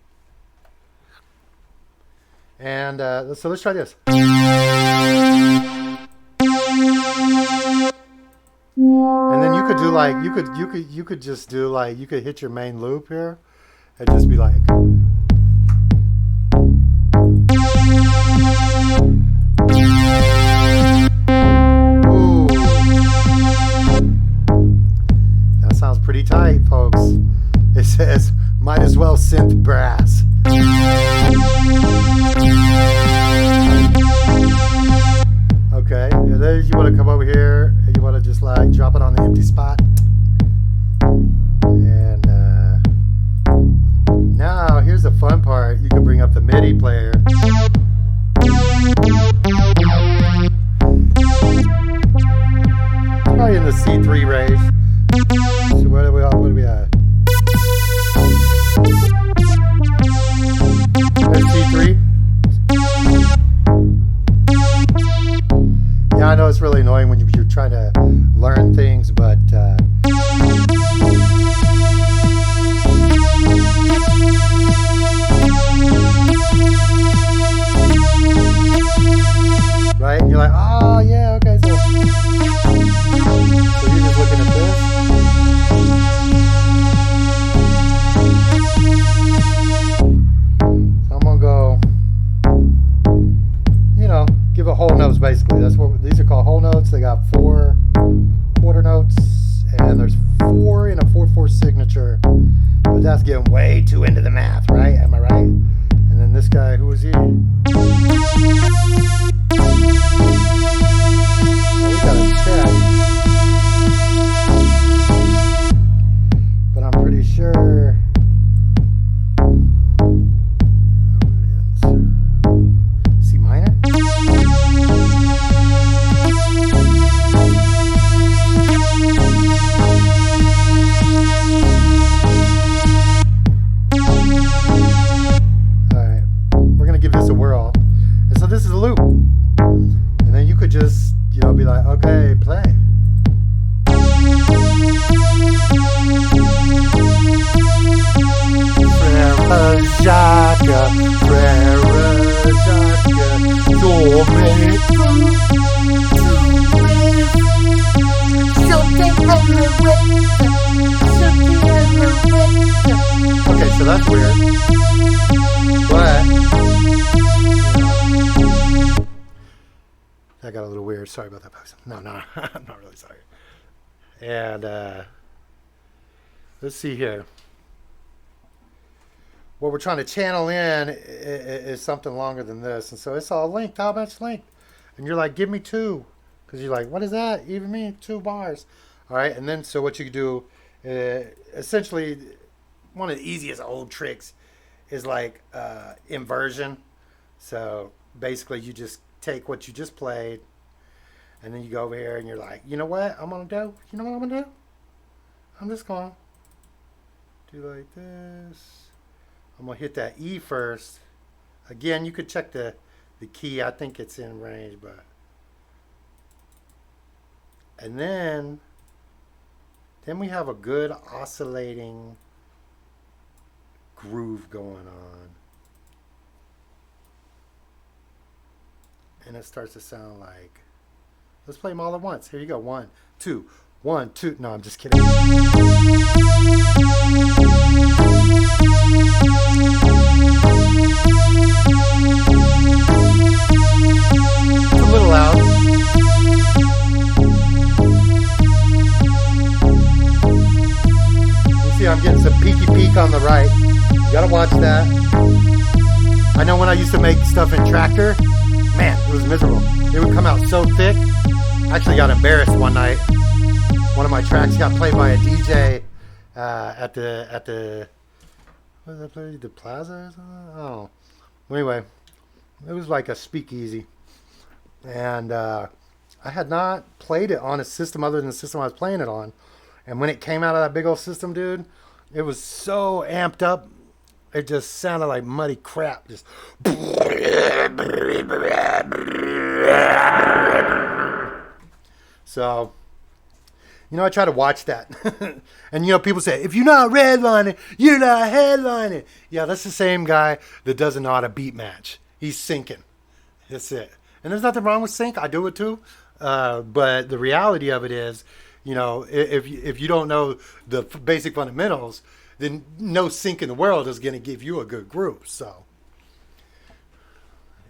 And so let's try this. And then you could do like you could just do like, you could hit your main loop here and just be like, ooh, that sounds pretty tight, folks. It says might as well synth brass. Okay, and then you want to come over here and you want to just like drop it on the empty spot. And now here's the fun part. You can bring up the MIDI player. It's probably in the C3 range. So what do we at? There's C3. Yeah, I know it's really annoying when you're trying to learn things, but right? And you're like, oh yeah, okay, so you're just looking at this. So I'm gonna go, you know, give it whole notes basically. That's what these are called, whole notes. They got 4 quarter notes, and there's 4 in a 4/4 signature. But that's getting way too into the math, right? Am I right? And then this guy, who is he? Now we gotta check. But I'm pretty sure. C minor? Alright, we're gonna give this a whirl. And so this is a loop. And then you could just, you know, be like, okay, play. Frère Jacques, do okay, so that's weird. But That got a little weird. Sorry about that, folks. No, I'm not really sorry. And let's see here. What we're trying to channel in is something longer than this. And so it's all linked. How much linked? And you're like, give me 2. Because you're like, what is that? Even me, 2 bars. All right. And then so what you do, essentially, one of the easiest old tricks is like inversion. So basically you just take what you just played and then you go over here and you're like, you know what I'm going to do? You know what I'm going to do? I'm just going to do like this. I'm going to hit that E first. Again, you could check the key. I think it's in range, but. And then we have a good oscillating groove going on. And it starts to sound like, let's play them all at once. Here you go. 1, 2, 1, 2. No, I'm just kidding. It's a little loud. You see, I'm getting some peeky peek on the right. You gotta watch that. I know when I used to make stuff in Tractor, man, it was miserable. It would come out so thick. I actually got embarrassed one night. One of my tracks got played by a DJ at the what did I play? The Plaza or something? Oh. Anyway, it was like a speakeasy. And I had not played it on a system other than the system I was playing it on. And when it came out of that big old system, dude, it was so amped up. It just sounded like muddy crap. Just. So, you know, I try to watch that. And, you know, people say, if you're not redlining, you're not headlining. Yeah, that's the same guy that doesn't know how to beat match. He's syncing. That's it. And there's nothing wrong with sync. I do it too. But the reality of it is, you know, if you don't know the basic fundamentals, then no sync in the world is going to give you a good group. So,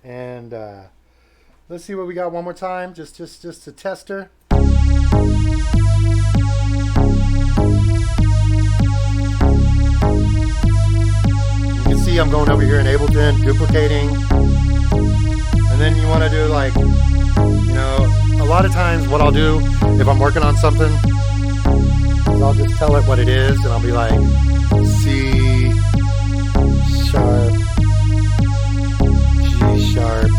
and let's see what we got one more time. Just a tester. You can see I'm going over here in Ableton, duplicating. And then you want to do like, you know, a lot of times what I'll do if I'm working on something is I'll just tell it what it is and I'll be like C sharp, G sharp, E,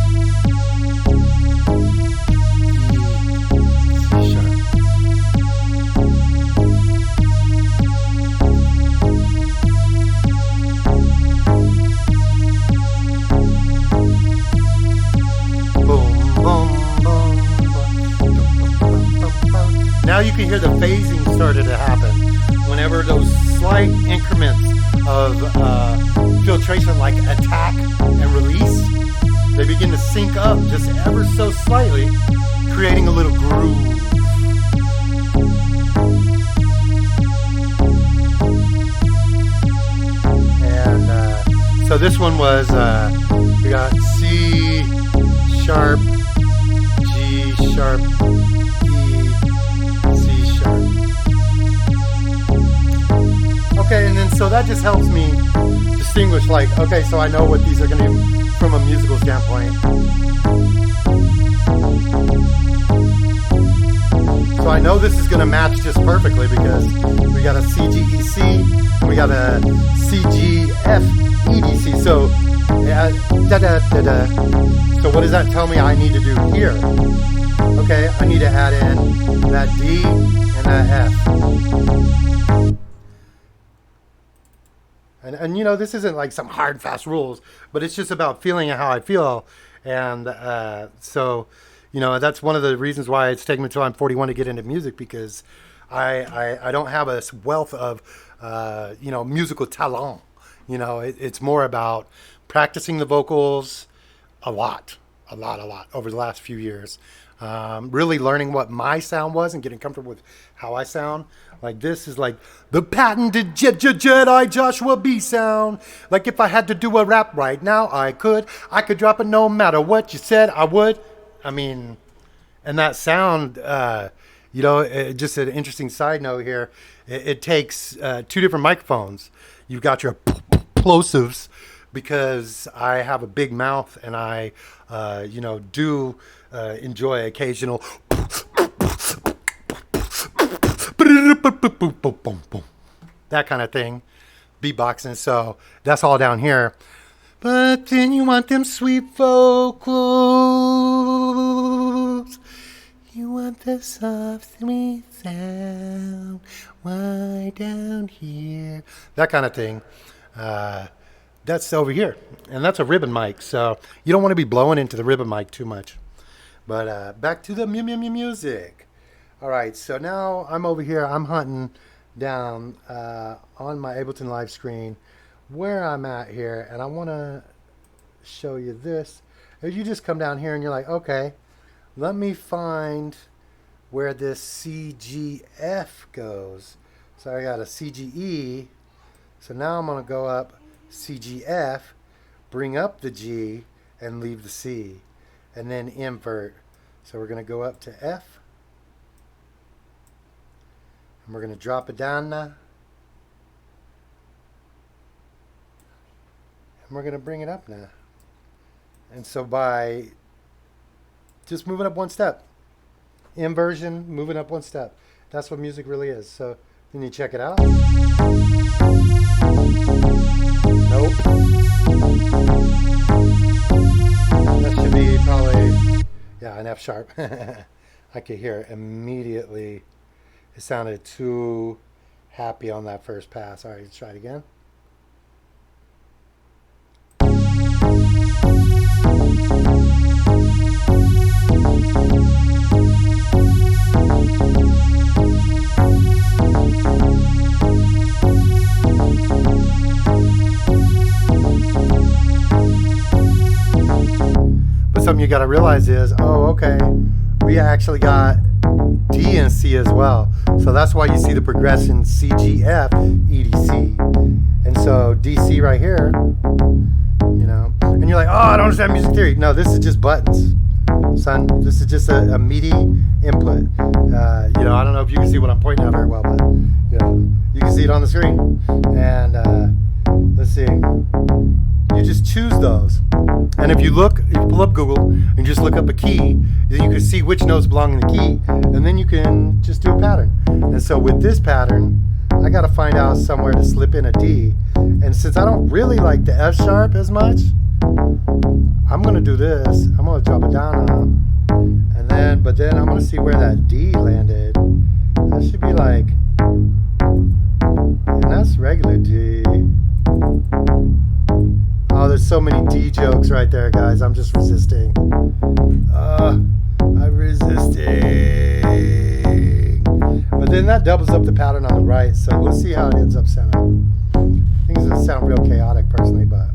C sharp. Now you can hear the phasing started to happen whenever those slight increments of filtration like attack and release, they begin to sync up just ever so slightly, creating a little groove. And so this one was, we got C sharp, G sharp, okay, and then so that just helps me distinguish, like, okay, so I know what these are going to do from a musical standpoint. So I know this is going to match just perfectly because we got a CGEC and we got a CGF EDC. So, so what does that tell me I need to do here? Okay, I need to add in that D and that F. And you know, this isn't like some hard, fast rules, but it's just about feeling how I feel. And so, you know, that's one of the reasons why it's taken me until I'm 41 to get into music, because I don't have a wealth of, you know, musical talent. You know, it's more about practicing the vocals a lot over the last few years. Really learning what my sound was and getting comfortable with how I sound. Like this is like the patented Jedi Joshua Be sound. Like if I had to do a rap right now, I could drop it no matter what you said I would. I mean, And that sound, just an interesting side note here. It takes 2 different microphones. You've got your plosives, because I have a big mouth and I, do enjoy occasional that kind of thing, beatboxing. So that's all down here. But then you want them sweet vocals. You want the soft, sweet sound. Why down here? That kind of thing. That's over here. And that's a ribbon mic. So you don't want to be blowing into the ribbon mic too much. But back to the music. All right. So now I'm over here. I'm hunting down on my Ableton Live screen where I'm at here. And I want to show you this. If you just come down here and you're like, okay, let me find where this CGF goes. So I got a CGE. So now I'm going to go up CGF, bring up the G, and leave the C, and then invert. So we're going to go up to F, and we're going to drop it down now, and we're going to bring it up now. And so by just moving up one step, inversion, moving up one step, that's what music really is. So then you check it out. Nope. That should be probably, an F sharp. I could hear it immediately. It sounded too happy on that first pass. All right, let's try it again. Something you got to realize is, okay, we actually got D and C as well. So that's why you see the progression CGF, EDC. And so DC right here, and you're like, I don't understand music theory. No, this is just buttons, son. This is just a MIDI input. I don't know if you can see what I'm pointing at very well, but you can see it on the screen. And let's see. You just choose those. And if you pull up Google and just look up a key, then you can see which notes belong in the key, and then you can just do a pattern. And so with this pattern, I got to find out somewhere to slip in a D. And since I don't really like the F sharp as much, I'm going to do this. I'm going to drop it down now. But then I'm going to see where that D landed. That should be like, and that's regular D. Oh, there's so many D jokes right there, guys. I'm just resisting. I'm resisting. But then that doubles up the pattern on the right, so we'll see how it ends up sounding. I think it's going to sound real chaotic, personally, but...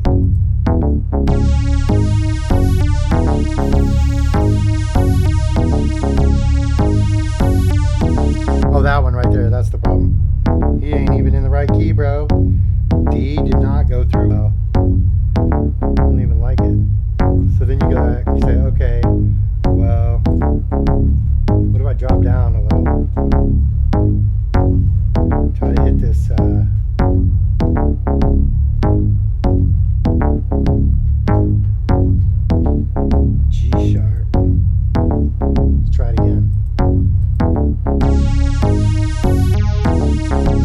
Oh, that one right there, that's the problem. He ain't even in the right key, bro. D did not go through well. I don't even like it. So then you go back and you say, okay, well, what if I drop down a little? Try to hit this, G sharp. Let's try it again.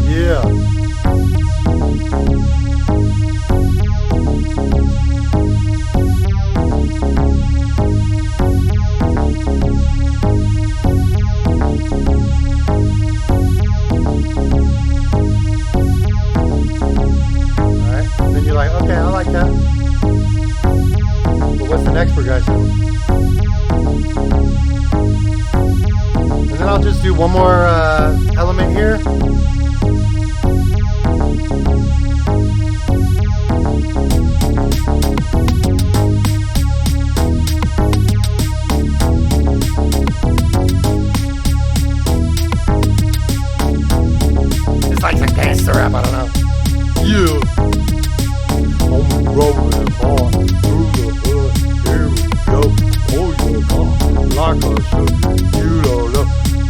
Yeah. Next progression. And then I'll just do one more element here. It's like some gangster rap, I don't know. Yeah. I'm rolling hard through the hood. Here we go. Oh, yeah, God. Marco show. You don't know.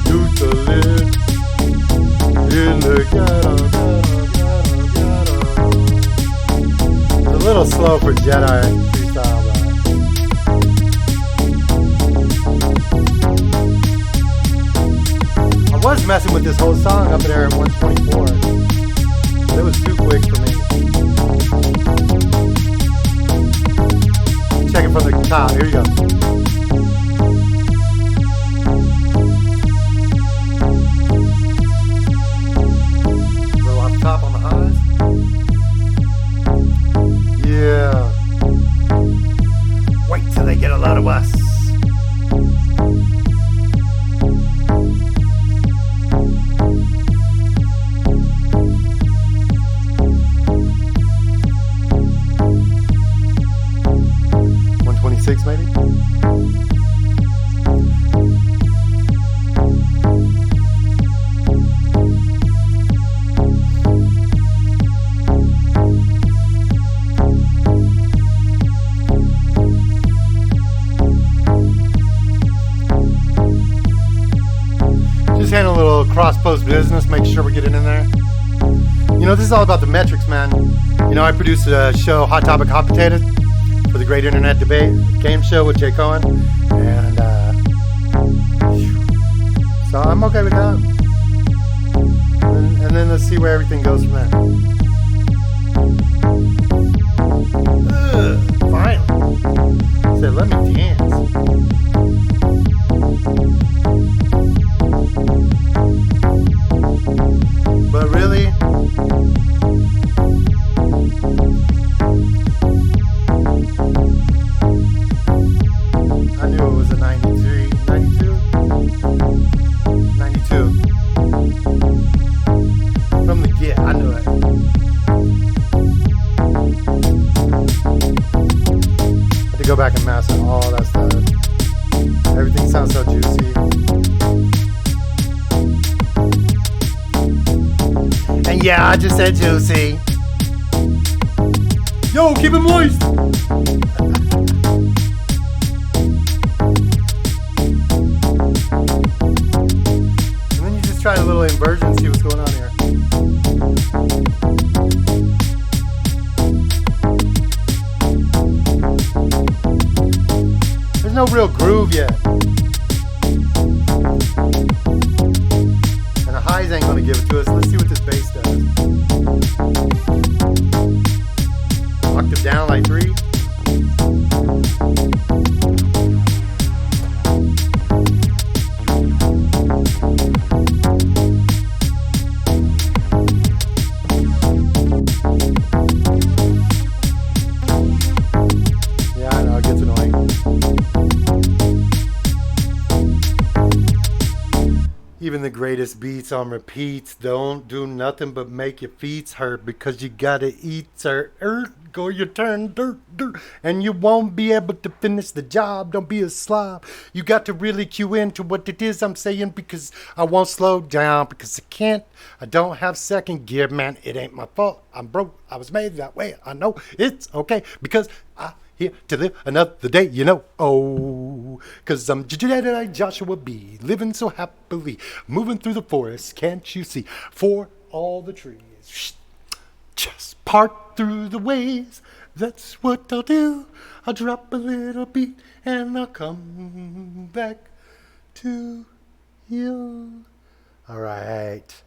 Used to live in the ghetto, ghetto, ghetto. It's a little slow for Jedi freestyle, but I was messing with this whole song up there at 124. But it was too quick for me. Check it from the top. Here you go. Roll off the top on the highs. Yeah. Wait till they get a lot of us. Maybe. Just handle a little cross-post business, make sure we're getting in there. You know, this is all about the metrics, man. You know, I produced a show, Hot Topic Hot Potatoes, for the Great Internet Debate game show with Jay Cohen, and so I'm okay with that. And then let's see where everything goes from there. Finally, said let me dance. But really. I knew it was a 93, 92? 92. From the get, I knew it. I had to go back and master all that stuff. Everything sounds so juicy. And yeah, I just said juicy. Yo, keep it moist. Try a little inversion, see what's going on here. There's no real groove yet. And the highs ain't gonna give it to us. Let's see what this bass does. Octave down like 3. Even the greatest beats on repeats don't do nothing but make your feet hurt because you gotta eat, sir. Go your turn, dirt, and you won't be able to finish the job. Don't be a slob. You got to really cue into what it is I'm saying because I won't slow down because I can't. I don't have second gear, man. It ain't my fault. I'm broke. I was made that way. I know it's okay because I here to live another day, you know. Oh, cause I'm Jedi Joshua Be, living so happily, moving through the forest. Can't you see? For all the trees, just part through the ways. That's what I'll do. I'll drop a little beat and I'll come back to you. All right,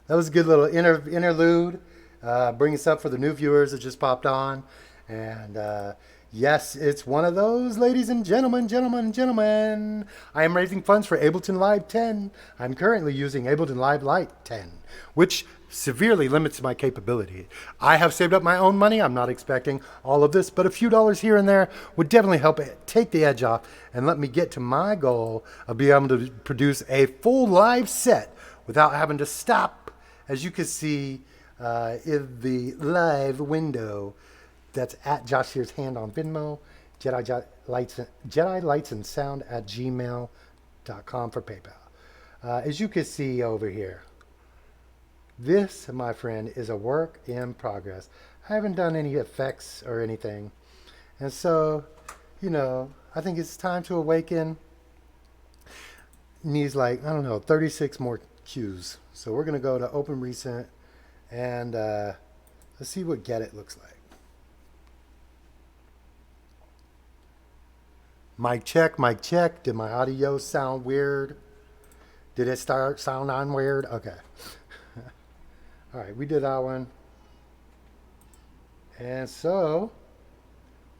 that was a good little interlude. Bring us up for the new viewers that just popped on, and. Yes, it's one of those, ladies and gentlemen. I am raising funds for Ableton Live 10. I'm currently using Ableton Live Lite 10, which severely limits my capability. I have saved up my own money. I'm not expecting all of this, but a few dollars here and there would definitely help take the edge off and let me get to my goal of being able to produce a full live set without having to stop, as you can see in the live window. That's at Josh Here's Hand on Venmo, Jedi Lights and Sound at gmail.com for PayPal. As you can see over here, this, my friend, is a work in progress. I haven't done any effects or anything. And so, you know, I think it's time to awaken needs like, I don't know, 36 more cues. So we're going to go to Open Recent and let's see what Get It looks like. Mic check, mic check. Did my audio sound weird? Did it sound on weird? Okay. All right, we did that one. And so,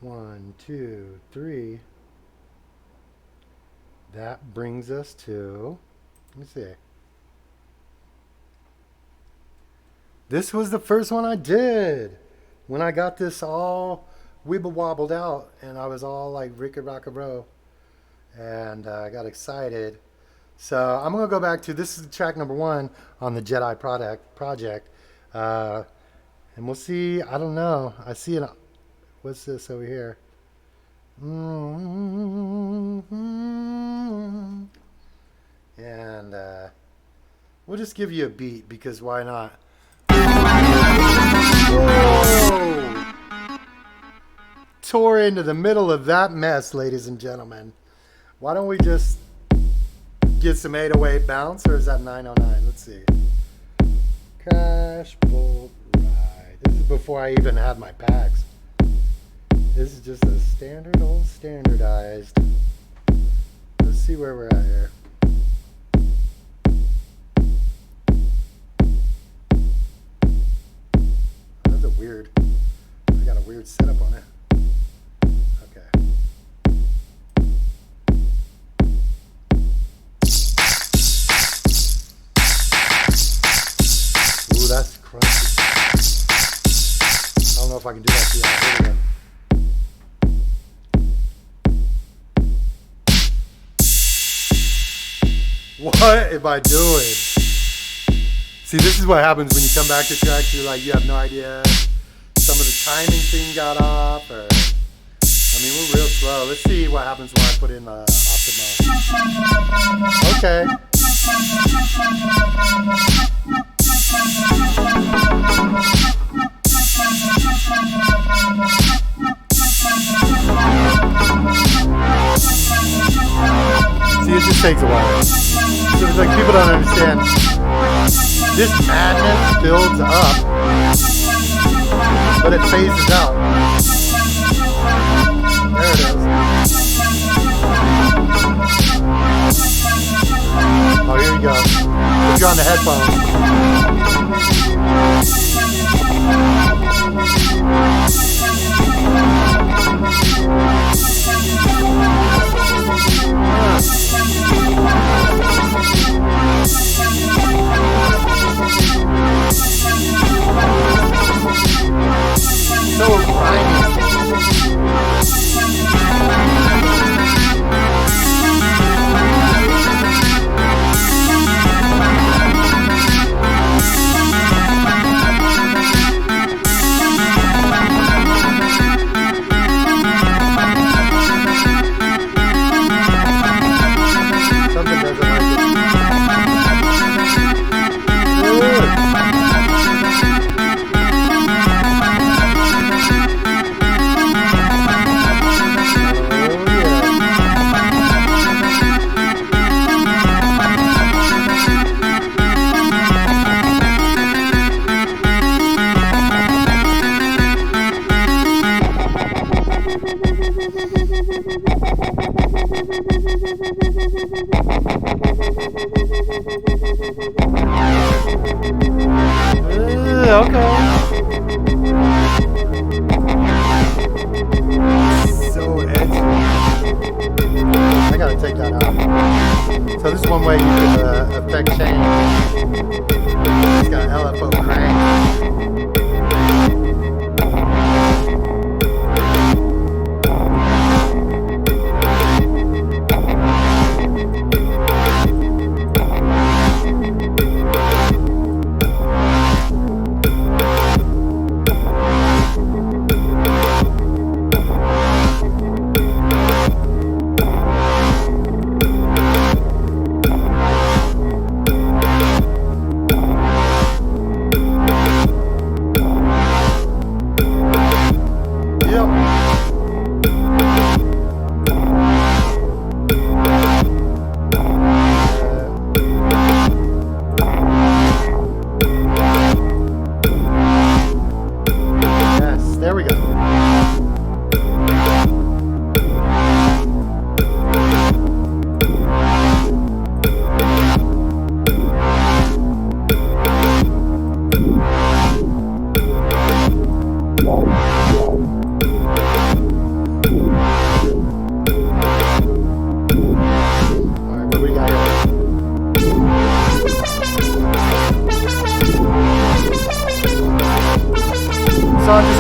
1, 2, 3. That brings us to, let me see. This was the first one I did. When I got this all wibble wobbled out and I was all like Ricka Rocka Bro. And I got excited. So I'm going to go back to, this is track number 1 on the Jedi project. And we'll see, I don't know. I see an, what's this over here? And we'll just give you a beat because why not? Whoa! Tore into the middle of that mess, ladies and gentlemen. Why don't we just get some 808 bounce, or is that 909? Let's see. Crash Bolt Ride. This is before I even had my packs. This is just a standard old standardized. Let's see where we're at here. That's a weird, I got a weird setup on it. Okay. Ooh, that's crunchy. I don't know if I can do that to you. Here we go. What am I doing? See, this is what happens when you come back to tracks. You're like, you have no idea. Some of the timing thing got off, or I mean, we're real slow. Let's see what happens when I put in Optimo. Okay. See, it just takes a while. So it's like people don't understand. This madness builds up, but it phases out. There it is. Oh, here you go. If you're on the headphones. So grimy. Something doesn't like it. Okay. So edgy. I gotta take that out. So this is one way you can affect change. It's got LFO crank.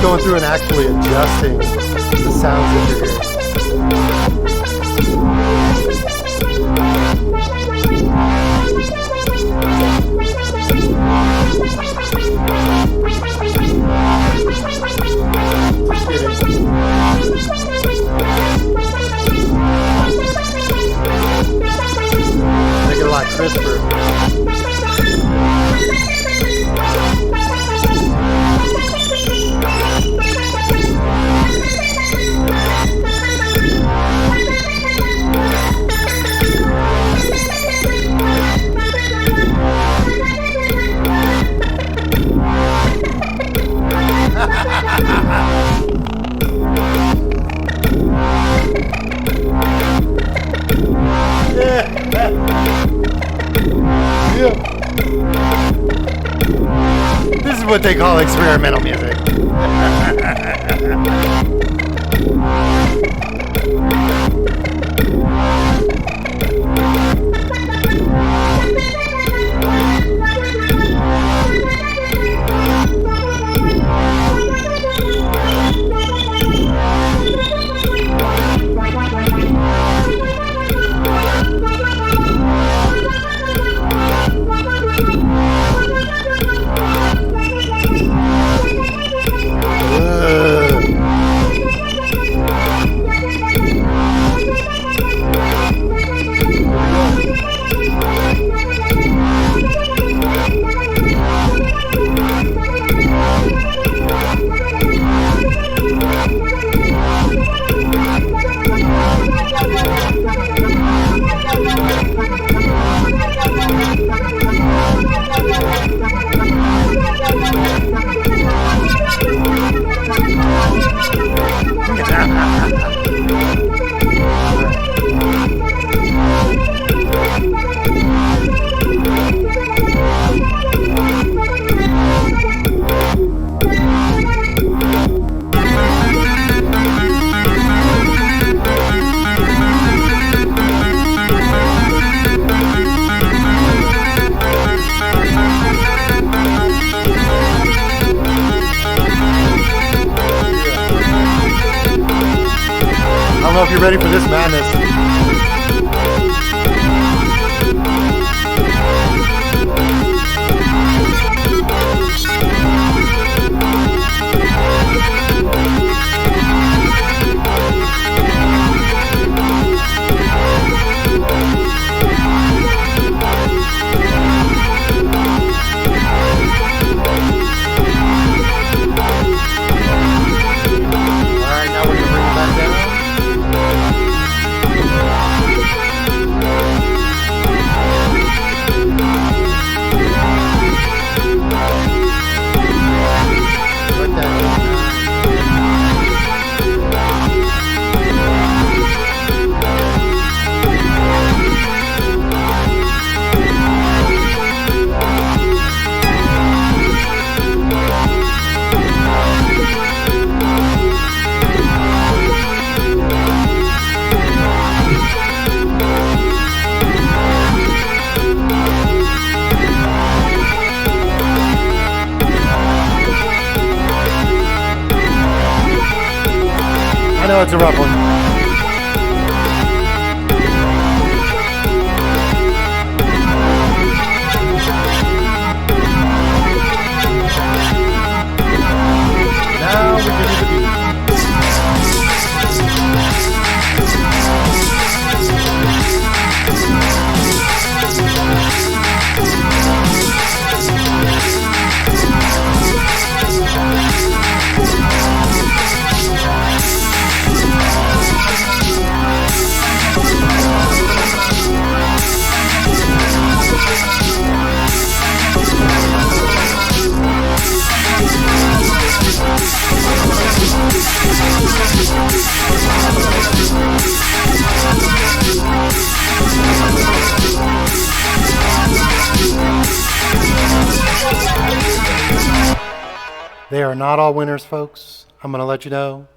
going through and actually adjusting the sounds that you're hearing. Make it a lot crisper. This is what they call experimental music. I don't know if you're ready for this madness. Alright, now we're gonna bring it back down. I know it's a rough one. Now we can do the beat. They are not all winners, folks. I'm going to let you know.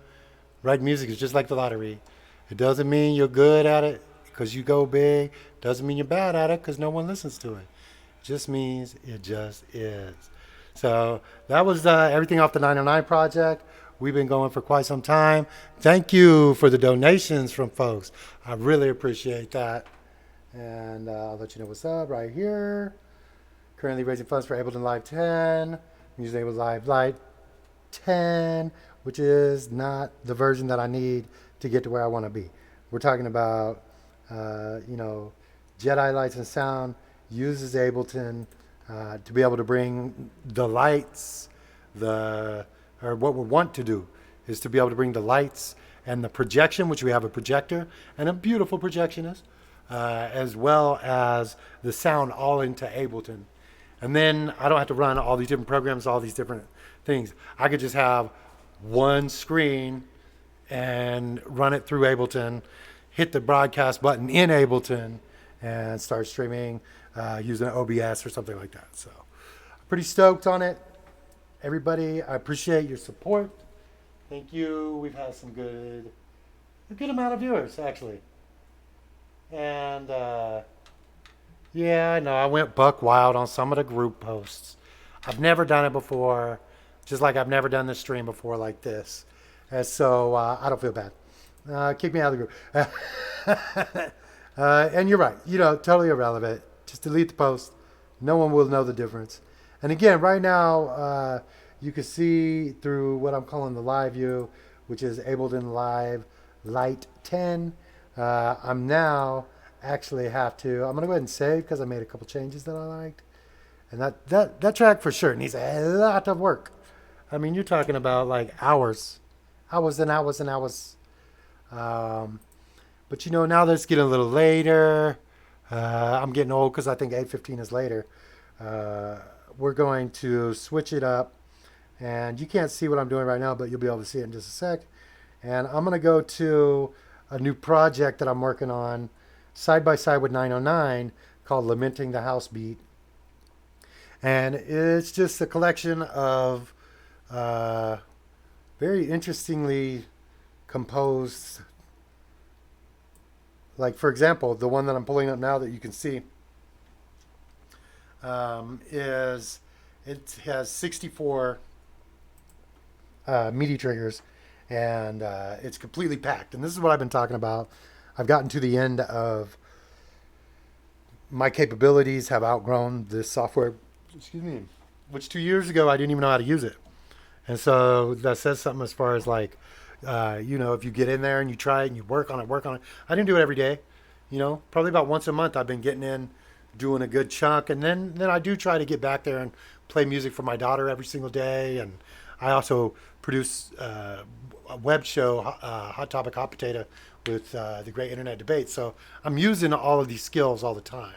Right music is just like the lottery. It doesn't mean you're good at it because you go big. Doesn't mean you're bad at it because no one listens to it. It just means it just is. So that was everything off the 909 project. We've been going for quite some time. Thank you for the donations from folks. I really appreciate that. And I'll let you know what's up right here. Currently raising funds for Ableton Live 10. I'm using Ableton Live Lite 10, which is not the version that I need to get to where I want to be. We're talking about, Jedi Lights and Sound uses Ableton to be able to bring the lights, or what we want to do is to be able to bring the lights and the projection, which we have a projector and a beautiful projectionist, as well as the sound all into Ableton. And then I don't have to run all these different programs, all these different things. I could just have one screen and run it through Ableton, hit the broadcast button in Ableton, and start streaming using OBS or something like that. So pretty stoked on it. Everybody, I appreciate your support. Thank you. We've had a good amount of viewers, actually. And yeah, I know I went buck wild on some of the group posts. I've never done it before, just like I've never done this stream before like this. And so I don't feel bad. Kick me out of the group. And you're right, totally irrelevant. Just delete the post. No one will know the difference. And again, right now, you can see through what I'm calling the live view, which is Ableton Live Lite 10. I'm now actually I'm going to go ahead and save because I made a couple changes that I liked. And that track for sure needs a lot of work. I mean, you're talking about like hours and hours and hours. But now that it's getting a little later. I'm getting old because I think 8:15 is later. We're going to switch it up. And you can't see what I'm doing right now, but you'll be able to see it in just a sec. And I'm going to go to a new project that I'm working on side by side with 909 called Lamenting the House Beat. And it's just a collection of very interestingly composed, like for example, the one that I'm pulling up now that you can see it has 64 MIDI triggers, and it's completely packed. And this is what I've been talking about. I've gotten to the end of my capabilities, have outgrown this software, which 2 years ago I didn't even know how to use it. And so that says something as far as like, if you get in there and you try it and you work on it. I didn't do it every day, probably about once a month I've been getting in, doing a good chunk. And then I do try to get back there and play music for my daughter every single day. And I also produce a web show, Hot Topic Hot Potato, with the Great Internet Debate. So I'm using all of these skills all the time.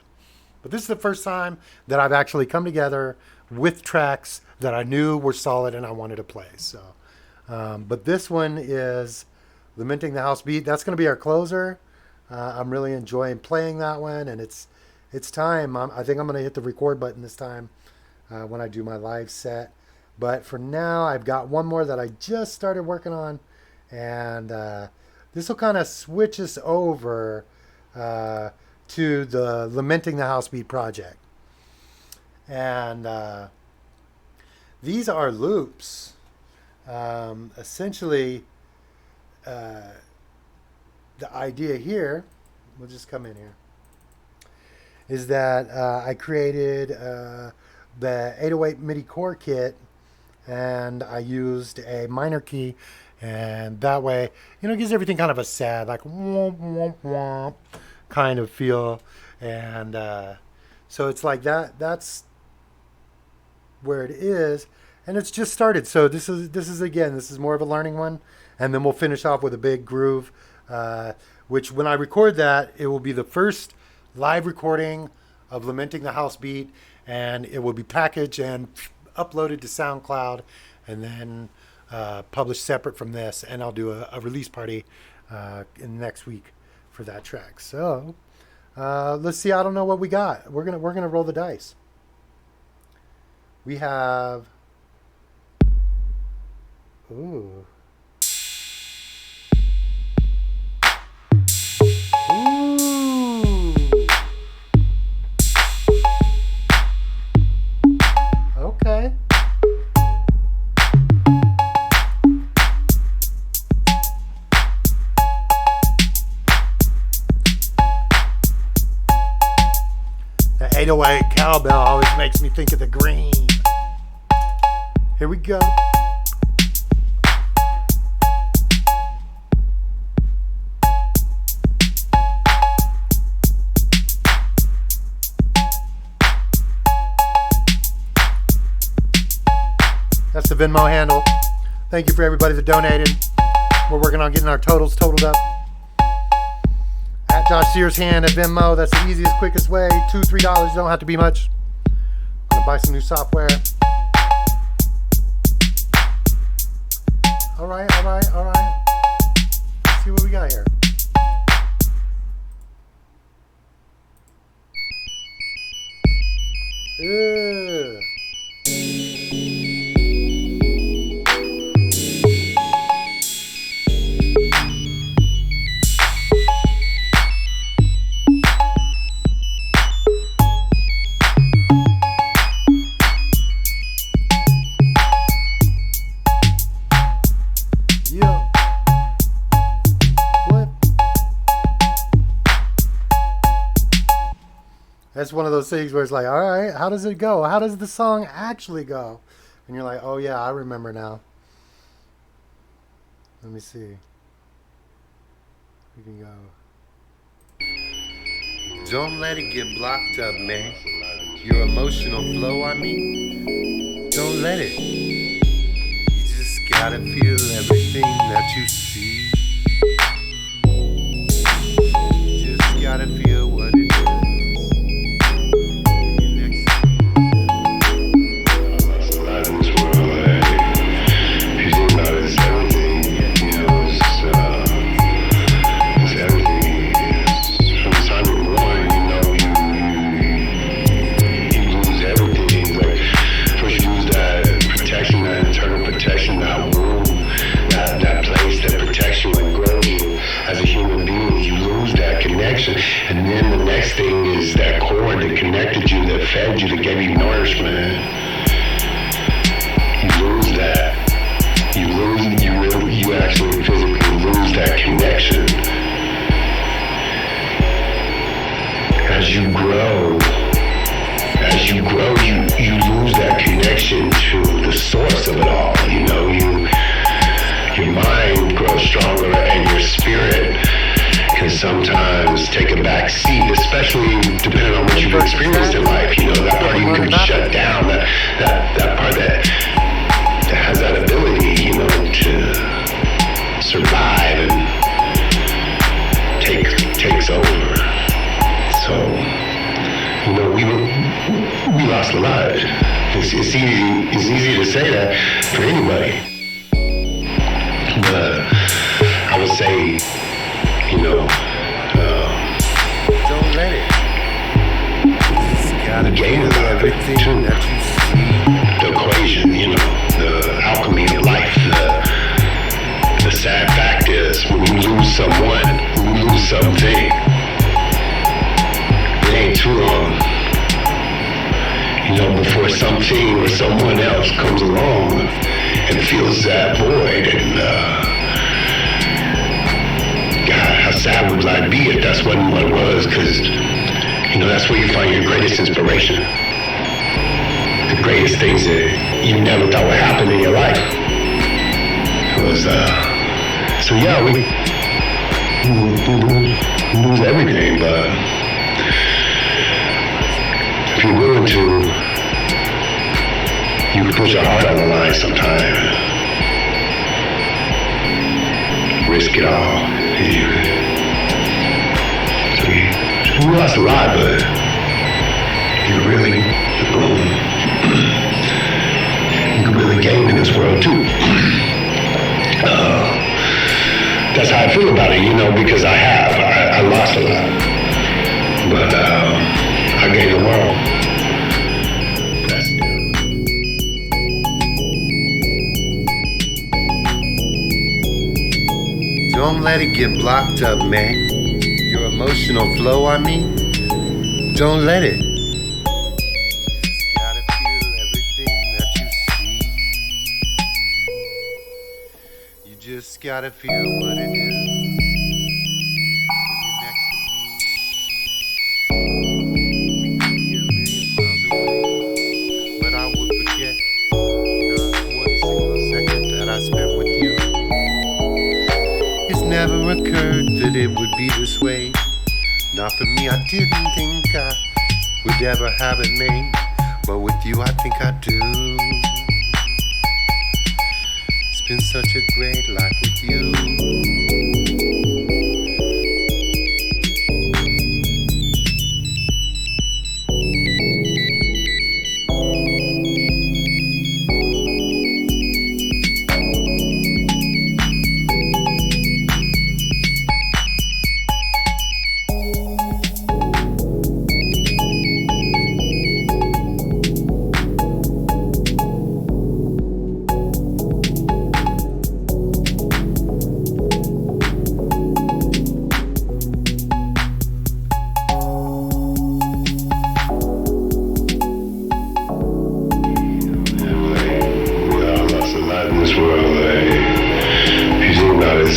But this is the first time that I've actually come together with tracks that I knew were solid and I wanted to play. So, but this one is Lamenting the House Beat. That's going to be our closer. I'm really enjoying playing that one, and it's time. I think I'm going to hit the record button this time when I do my live set. But for now, I've got one more that I just started working on, and this will kind of switch us over to the Lamenting the House Beat project. And these are loops. Essentially, the idea here, we'll just come in here, is that I created the 808 MIDI core kit, and I used a minor key, and that way, it gives everything kind of a sad, like womp womp womp kind of feel. And so it's like that. That's where it is, and it's just started. So this is more of a learning one, and then we'll finish off with a big groove, which when I record that, it will be the first live recording of Lamenting the House Beat, and it will be packaged and uploaded to SoundCloud, and then published separate from this. And I'll do a release party in next week for that track. So let's see. I don't know what we got. We're gonna roll the dice. We have. Ooh. Ooh. Okay. 808 cowbell always makes me think of the green. Here we go. That's the Venmo handle. Thank you for everybody that donated. We're working on getting our totals totaled up. At Josh Sears Hand at Venmo. That's the easiest, quickest way. $2, $3. Don't have to be much. I'm gonna buy some new software. All right. Let's see what we got here. Ugh. That's one of those things where it's like, all right, how does it go? How does the song actually go? And you're like, oh yeah, I remember now. Let me see. We can go. Don't let it get blocked up, man. Your emotional flow, I mean. Don't let it. You just gotta feel everything that you see. You just gotta feel what it is. And then the next thing is that cord that connected you, that fed you, that gave you nourishment. You lose that. You actually physically lose that connection. As you grow, you lose that connection to the source of it all. You know, your mind grows stronger and your spirit can sometimes take a back seat, especially depending on what you've experienced in life. You know, that part you can shut down, that part that has that ability, you know, to survive and takes over. So, you know, we lost a lot. It's easy to say that for anybody. But I would say, you know, don't let it. You gotta gain feel everything that you see. The equation, you know, the alchemy of life. The sad fact is, when you lose someone, when you lose something, it ain't too long, you know, before something or someone else comes along and fills that void. And God, how sad would life be if that's what it was? Because, you know, that's where you find your greatest inspiration. The greatest things that you never thought would happen in your life. It was, so yeah, we lose everything, but if you're willing to, you can put your heart on the line sometime. Risk it all. So we lost a lot, but you can really gain in this world too. That's how I feel about it, you know, because I lost a lot, but I gained the world. Don't let it get blocked up, man. Your emotional flow, I mean. Don't let it. You just gotta feel everything that you see. You just gotta feel what it is when you're next to me. We can Not for me, I didn't think I would ever have it made, but with you I think I do. It's been such a great life with you.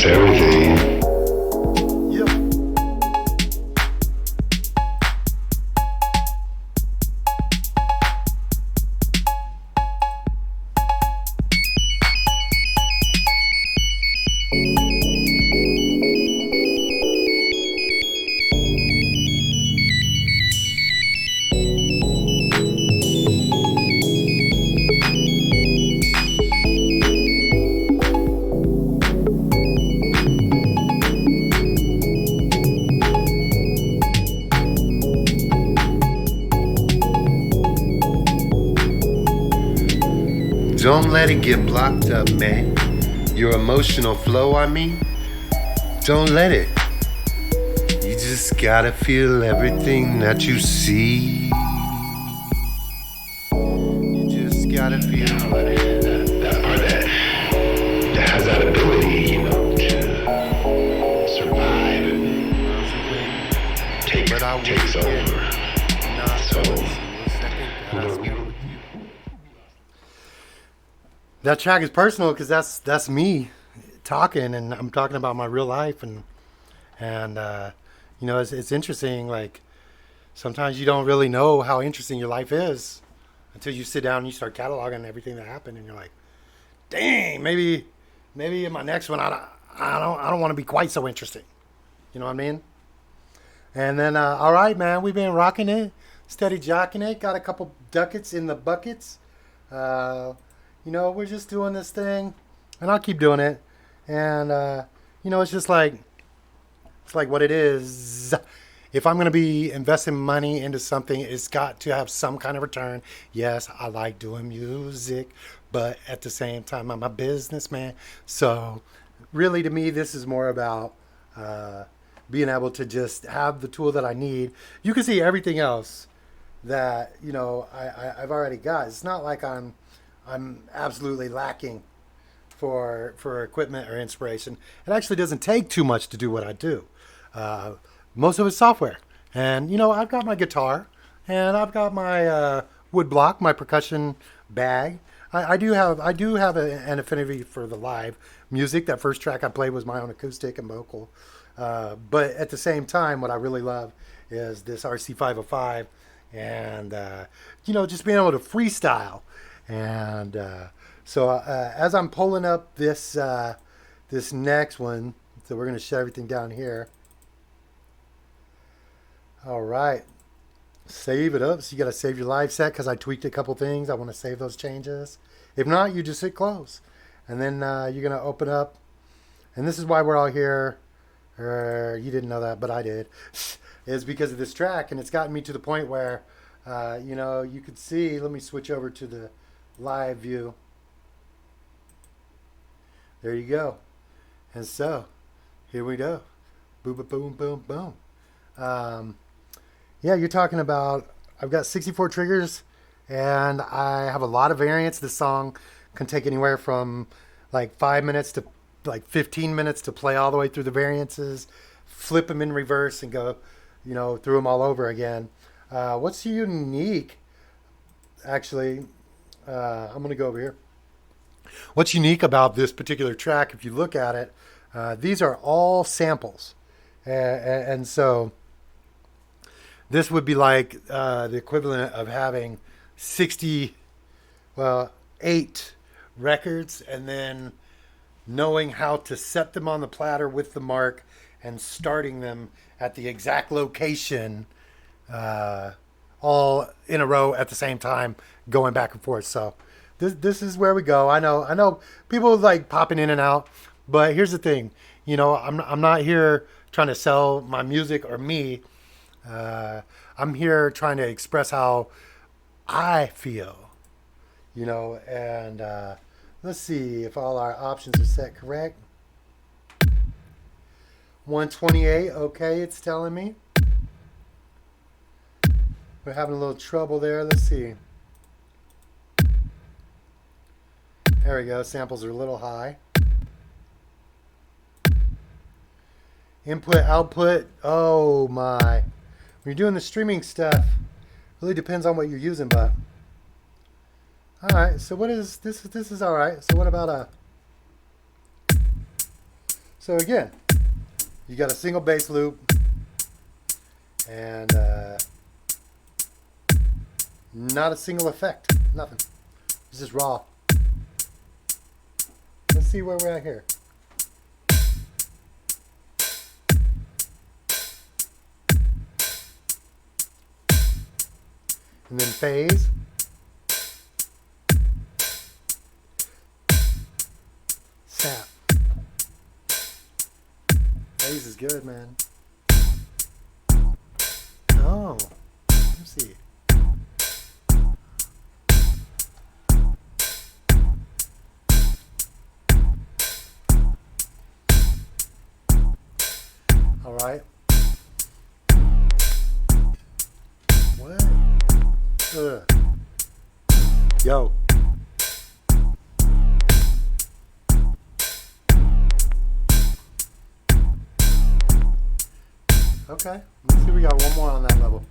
Everything. Yep. Don't let it get blocked up, man. Your emotional flow, I mean. Don't let it. You just gotta feel everything that you see. You just gotta feel that has that ability, you know, to survive and takes over. That track is personal because that's me talking, and I'm talking about my real life, and you know, it's interesting. Like sometimes you don't really know how interesting your life is until you sit down and you start cataloging everything that happened, and you're like, dang, maybe in my next one I don't want to be quite so interesting. You know what I mean? And then all right, man, we've been rocking it, steady jocking it, got a couple ducats in the buckets. You know, we're just doing this thing, and I'll keep doing it. And, you know, it's like what it is. If I'm going to be investing money into something, it's got to have some kind of return. Yes, I like doing music, but at the same time, I'm a businessman. So really, to me, this is more about being able to just have the tool that I need. You can see everything else that, you know, I've already got. It's not like I'm absolutely lacking for equipment or inspiration. It actually doesn't take too much to do what I do. Most of it's software. And, you know, I've got my guitar, and I've got my wood block, my percussion bag. I do have an affinity for the live music. That first track I played was my own acoustic and vocal. But at the same time, what I really love is this RC505, and, you know, just being able to freestyle. And so as I'm pulling up this next one, so we're going to shut everything down here. All right. Save it up. So you got to save your live set because I tweaked a couple things. I want to save those changes. If not, you just hit close. And then you're going to open up. And this is why we're all here. You didn't know that, but I did. Is because of this track. And it's gotten me to the point where, you know, you could see. Let me switch over to the live view. There you go. And so here we go. Boom, boom, boom, boom, boom. Yeah, you're talking about, I've got 64 triggers, and I have a lot of variants. This song can take anywhere from like 5 minutes to like 15 minutes to play all the way through the variances, flip them in reverse and go, you know, through them all over again. What's unique, actually, I'm going to go over here. What's unique about this particular track, if you look at it, these are all samples. And so this would be like the equivalent of having 8 records and then knowing how to set them on the platter with the mark and starting them at the exact location, all in a row at the same time, going back and forth. So this is where we go. I know people like popping in and out, but here's the thing. I'm not here trying to sell my music or me. I'm here trying to express how I feel, and let's see if all our options are set correct. 128, okay, it's telling me. We're having a little trouble there. Let's see. There we go. Samples are a little high. Input, output. Oh my. When you're doing the streaming stuff, really depends on what you're using, but. Alright, so what is this? This is alright. So what about so again, you got a single bass loop and not a single effect. Nothing. It's just raw. Let's see where we're at here. And then phase. Sap. Phase is good, man. Oh, let's see. All right. What? Yo. Okay, let's see. We got one more on that level.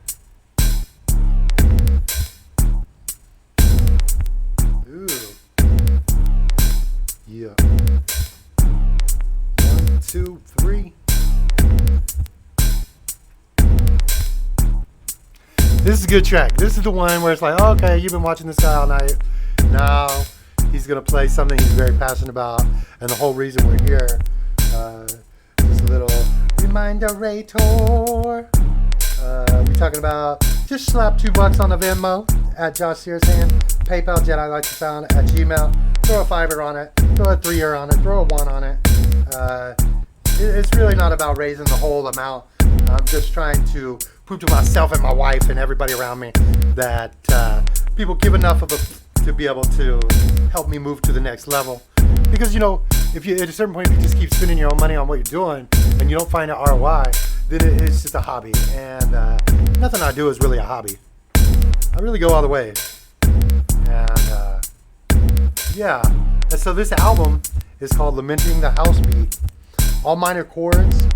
Ooh. Yeah. 1, 2, 3. This is a good track. This is the one where it's like, oh, okay, you've been watching this guy all night. Now he's going to play something he's very passionate about. And the whole reason we're here, just a little reminder-rator. We're talking about just slap $2 on the Venmo at Josh Sears hand. PayPal, Jedi Like the Sound at Gmail. Throw a $5 on it. Throw a $3 on it. Throw a $1 on it. It's really not about raising the whole amount. I'm just trying to prove to myself and my wife and everybody around me that people give enough of to be able to help me move to the next level. Because if you at a certain point you just keep spending your own money on what you're doing and you don't find an ROI, then it's just a hobby. And nothing I do is really a hobby. I really go all the way. And yeah. And so this album is called Lamenting the House Beat. All minor chords.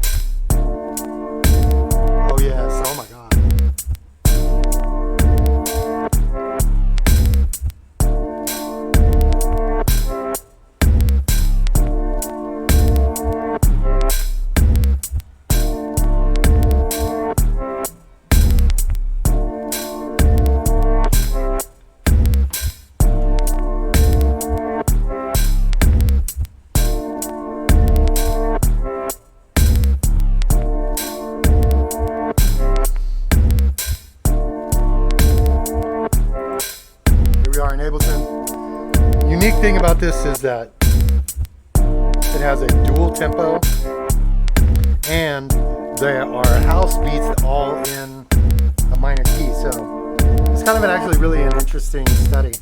Oh yes, oh my god. Ableton. Unique thing about this is that it has a dual tempo and there are house beats all in a minor key, so it's kind of actually really an interesting study.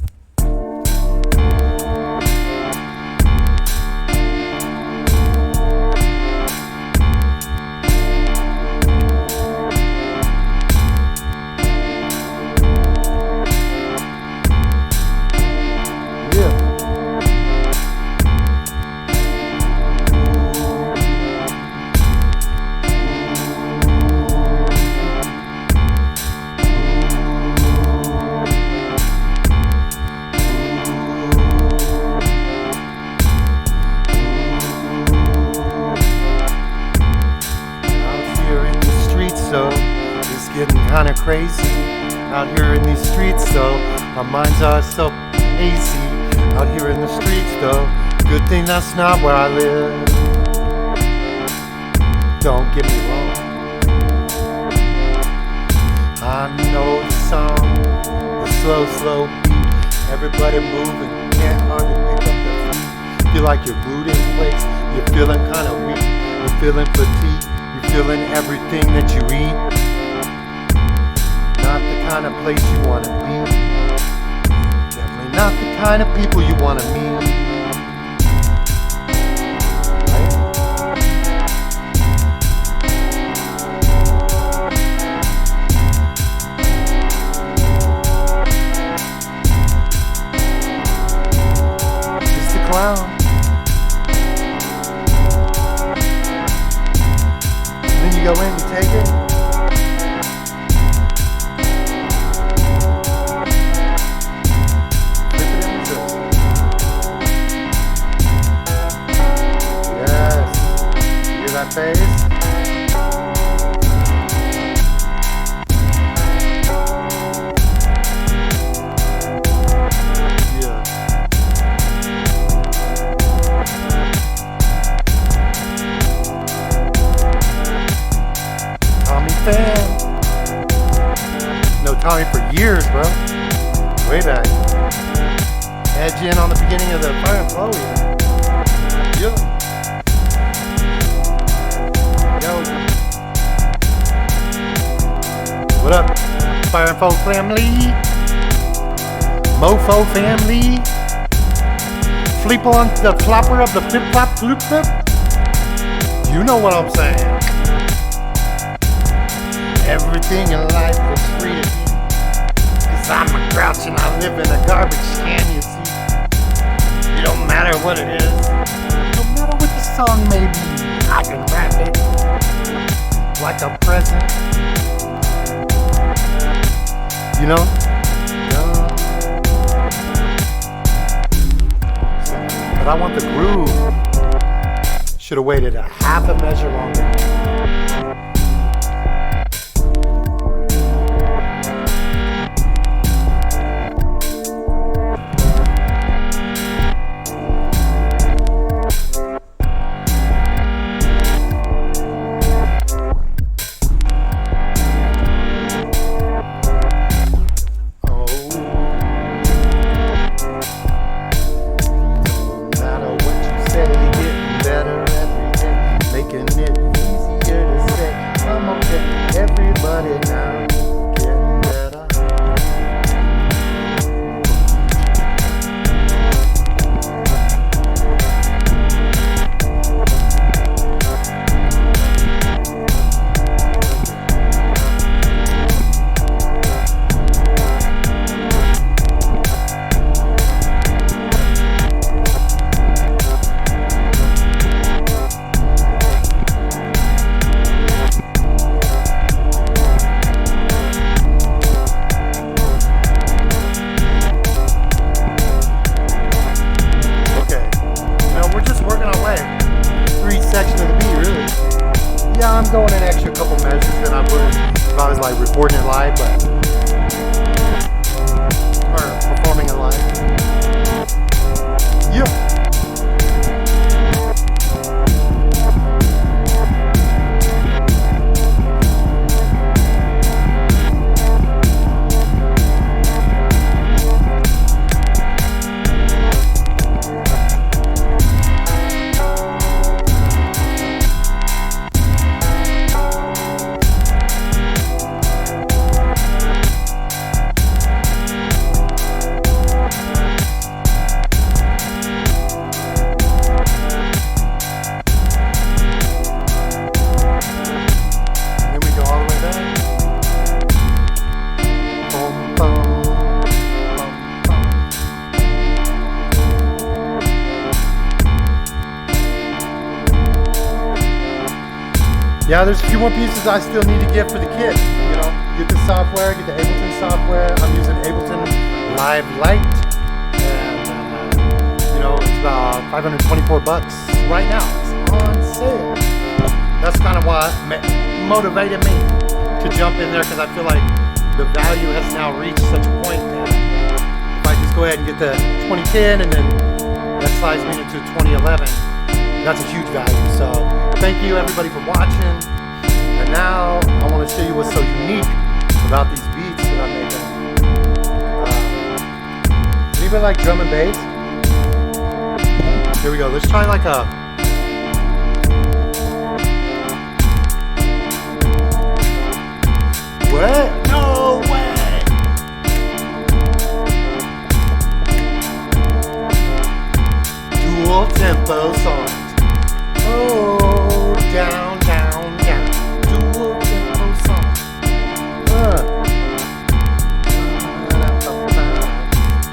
Kind of crazy out here in these streets, though. Our minds are so hazy out here in the streets, though. Good thing that's not where I live. don't get me wrong. I know the song, the slow beat. Everybody moving, can't hardly pick up their feet. Feel like you're glued in place. You're feeling kind of weak. You're feeling fatigued. You're feeling everything that you eat. Not the kind of place you want to be. Definitely not the kind of people you want to meet. Clown. Then you go in, you take it. Flip it in reverse. Yes. You hear that bass? Fan. No Tommy for years, bro. Way back. Edge in on the beginning of the Fire and Flow even. Yeah. Yo. What up, Fire and Flow family? Mofo family? Flip on the flopper of the flip-flop flip-flip? You know what I'm saying. Everything in life is free to me. Cause I'm a grouch and I live in a garbage can, you see. It don't matter what it is. No matter what the song may be, I can rap it like a present. You know? But I want the groove. Should've waited a half a measure longer. I'm going an extra couple measures than I would if I was like recording it live, or performing it live. Yeah. Yeah, there's a few more pieces I still need to get for the kit. You know, get the software, get the Ableton software. I'm using Ableton Live Lite, and you know, it's about $524 right now. It's on sale. That's kind of what motivated me to jump in there, because I feel like the value has now reached such a point that if I just go ahead and get the 2010 and then that slides me into 2011, that's a huge value. So Thank you everybody for watching. And now I want to show you what's so unique about these beats that I'm making. Anybody like drum and bass? Here we go. Let's try like a. What? No way! Dual tempo songs. Oh, down, down, down. Dual tempo songs.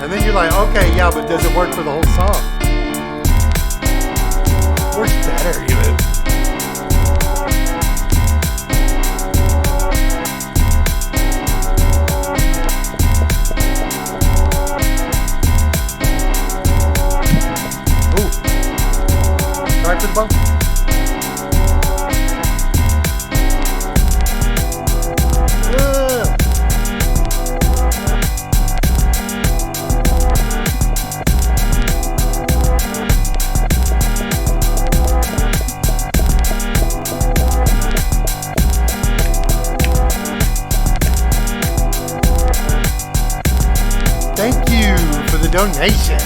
And then you're like, okay, yeah, but does it work for the whole song? Works better, even. Right for the bump. Thank you for the donation.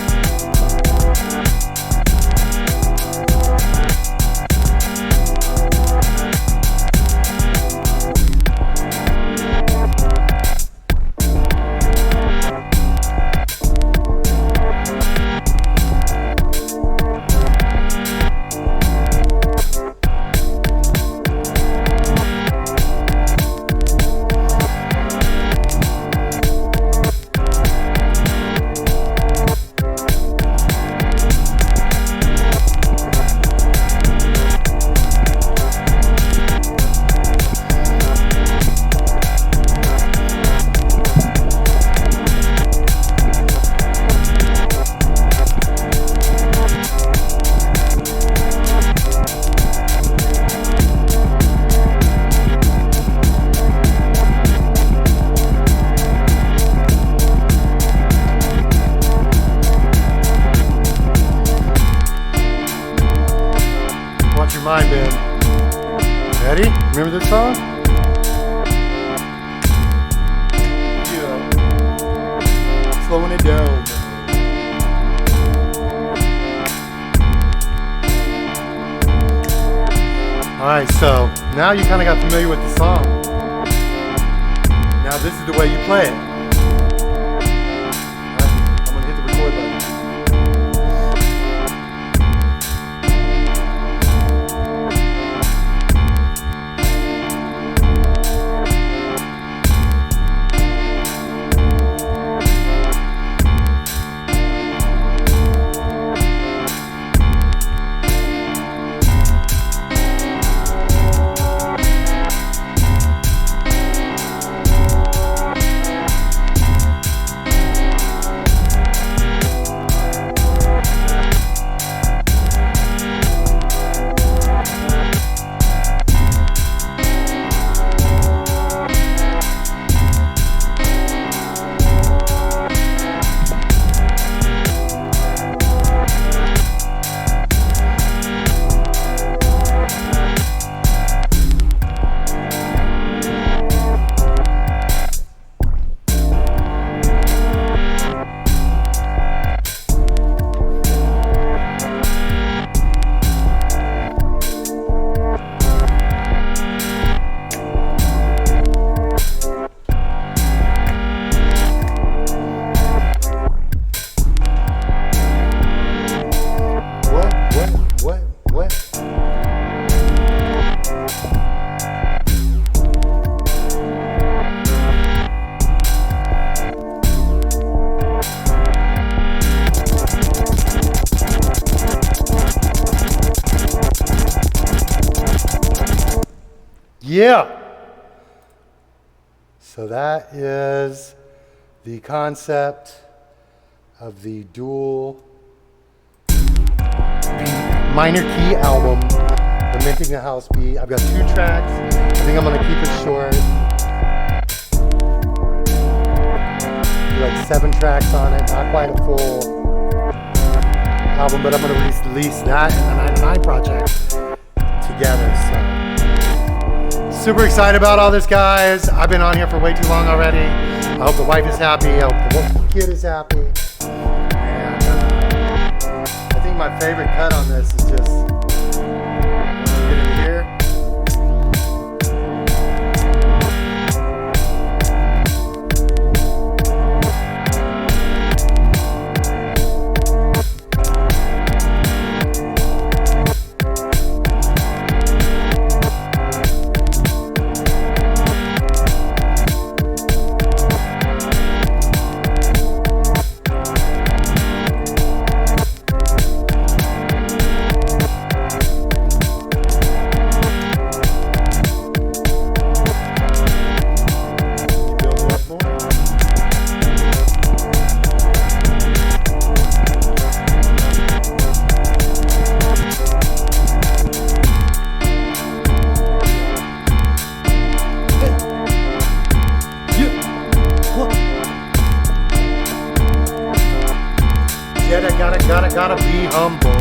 Mind band. Ready? Remember this song? Yeah. Slowing it down. Alright, so now you kind of got familiar with the song. Now this is the way you play it. Right, I'm going to hit the record button. Yeah. So that is the concept of the dual minor key album, Lamenting the House beat. I've got 2 tracks. I think I'm gonna keep it short. Do like 7 tracks on it, not quite a full album, but I'm gonna release that in the 99 project to together. So super excited about all this, guys. I've been on here for way too long already. I hope the wife is happy. I hope the kid is happy. And I think my favorite cut on this is just get in here. Gotta be humble.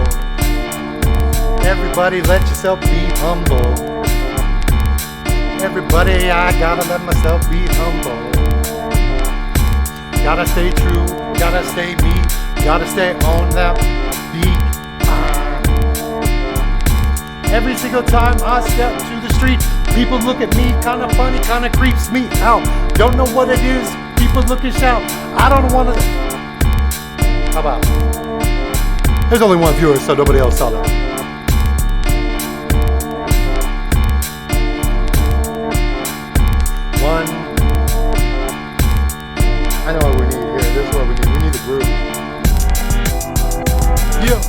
Everybody let yourself be humble. Everybody, I gotta let myself be humble. Gotta stay true, gotta stay me, gotta stay on that beat. Every single time I step to the street, people look at me kinda funny, kinda creeps me out. Don't know what it is, people look and shout. I don't wanna. How about? There's only one viewer, so nobody else saw that. One. I know what we need here. This is what we need. We need the groove. Yeah.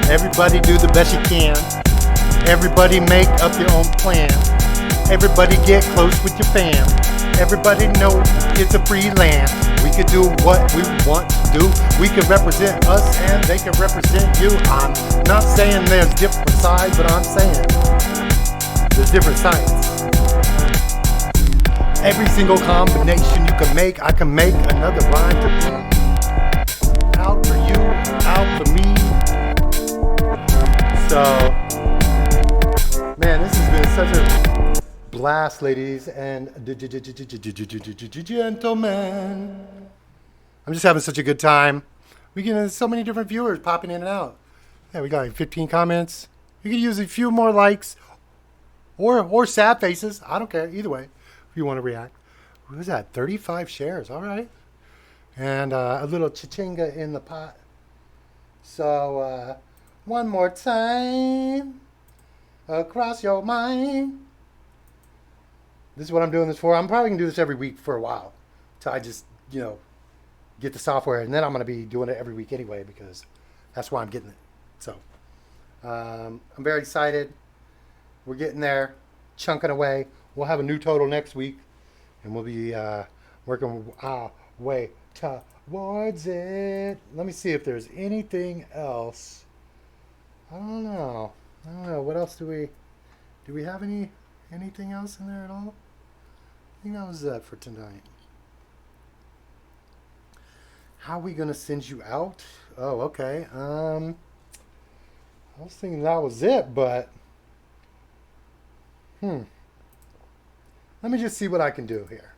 Everybody do the best you can. Everybody make up your own plan. Everybody get close with your fam. Everybody know it's a free land. We could do what we want to do. We can represent us and they can represent you. I'm not saying there's different sides, but I'm saying there's different sides. Every single combination you can make, I can make another rhyme to be. Out for you, out for me. So, man, this has been such a blast, ladies and gentlemen. I'm just having such a good time. We get so many different viewers popping in and out. Yeah, we got like 15 comments. You can use a few more likes or sad faces. I don't care. Either way, if you want to react. Who's that? 35 shares. All right. And a little cha-chinga in the pot. So, one more time. Across your mind. This is what I'm doing this for. I'm probably going to do this every week for a while. Till I just, get the software. And then I'm going to be doing it every week anyway because that's why I'm getting it. So, I'm very excited. We're getting there. Chunking away. We'll have a new total next week. And we'll be working our way towards it. Let me see if there's anything else. I don't know. What else do we have anything else in there at all? I think that was it for tonight. How are we gonna send you out? Oh, okay. I was thinking that was it, but let me just see what I can do here.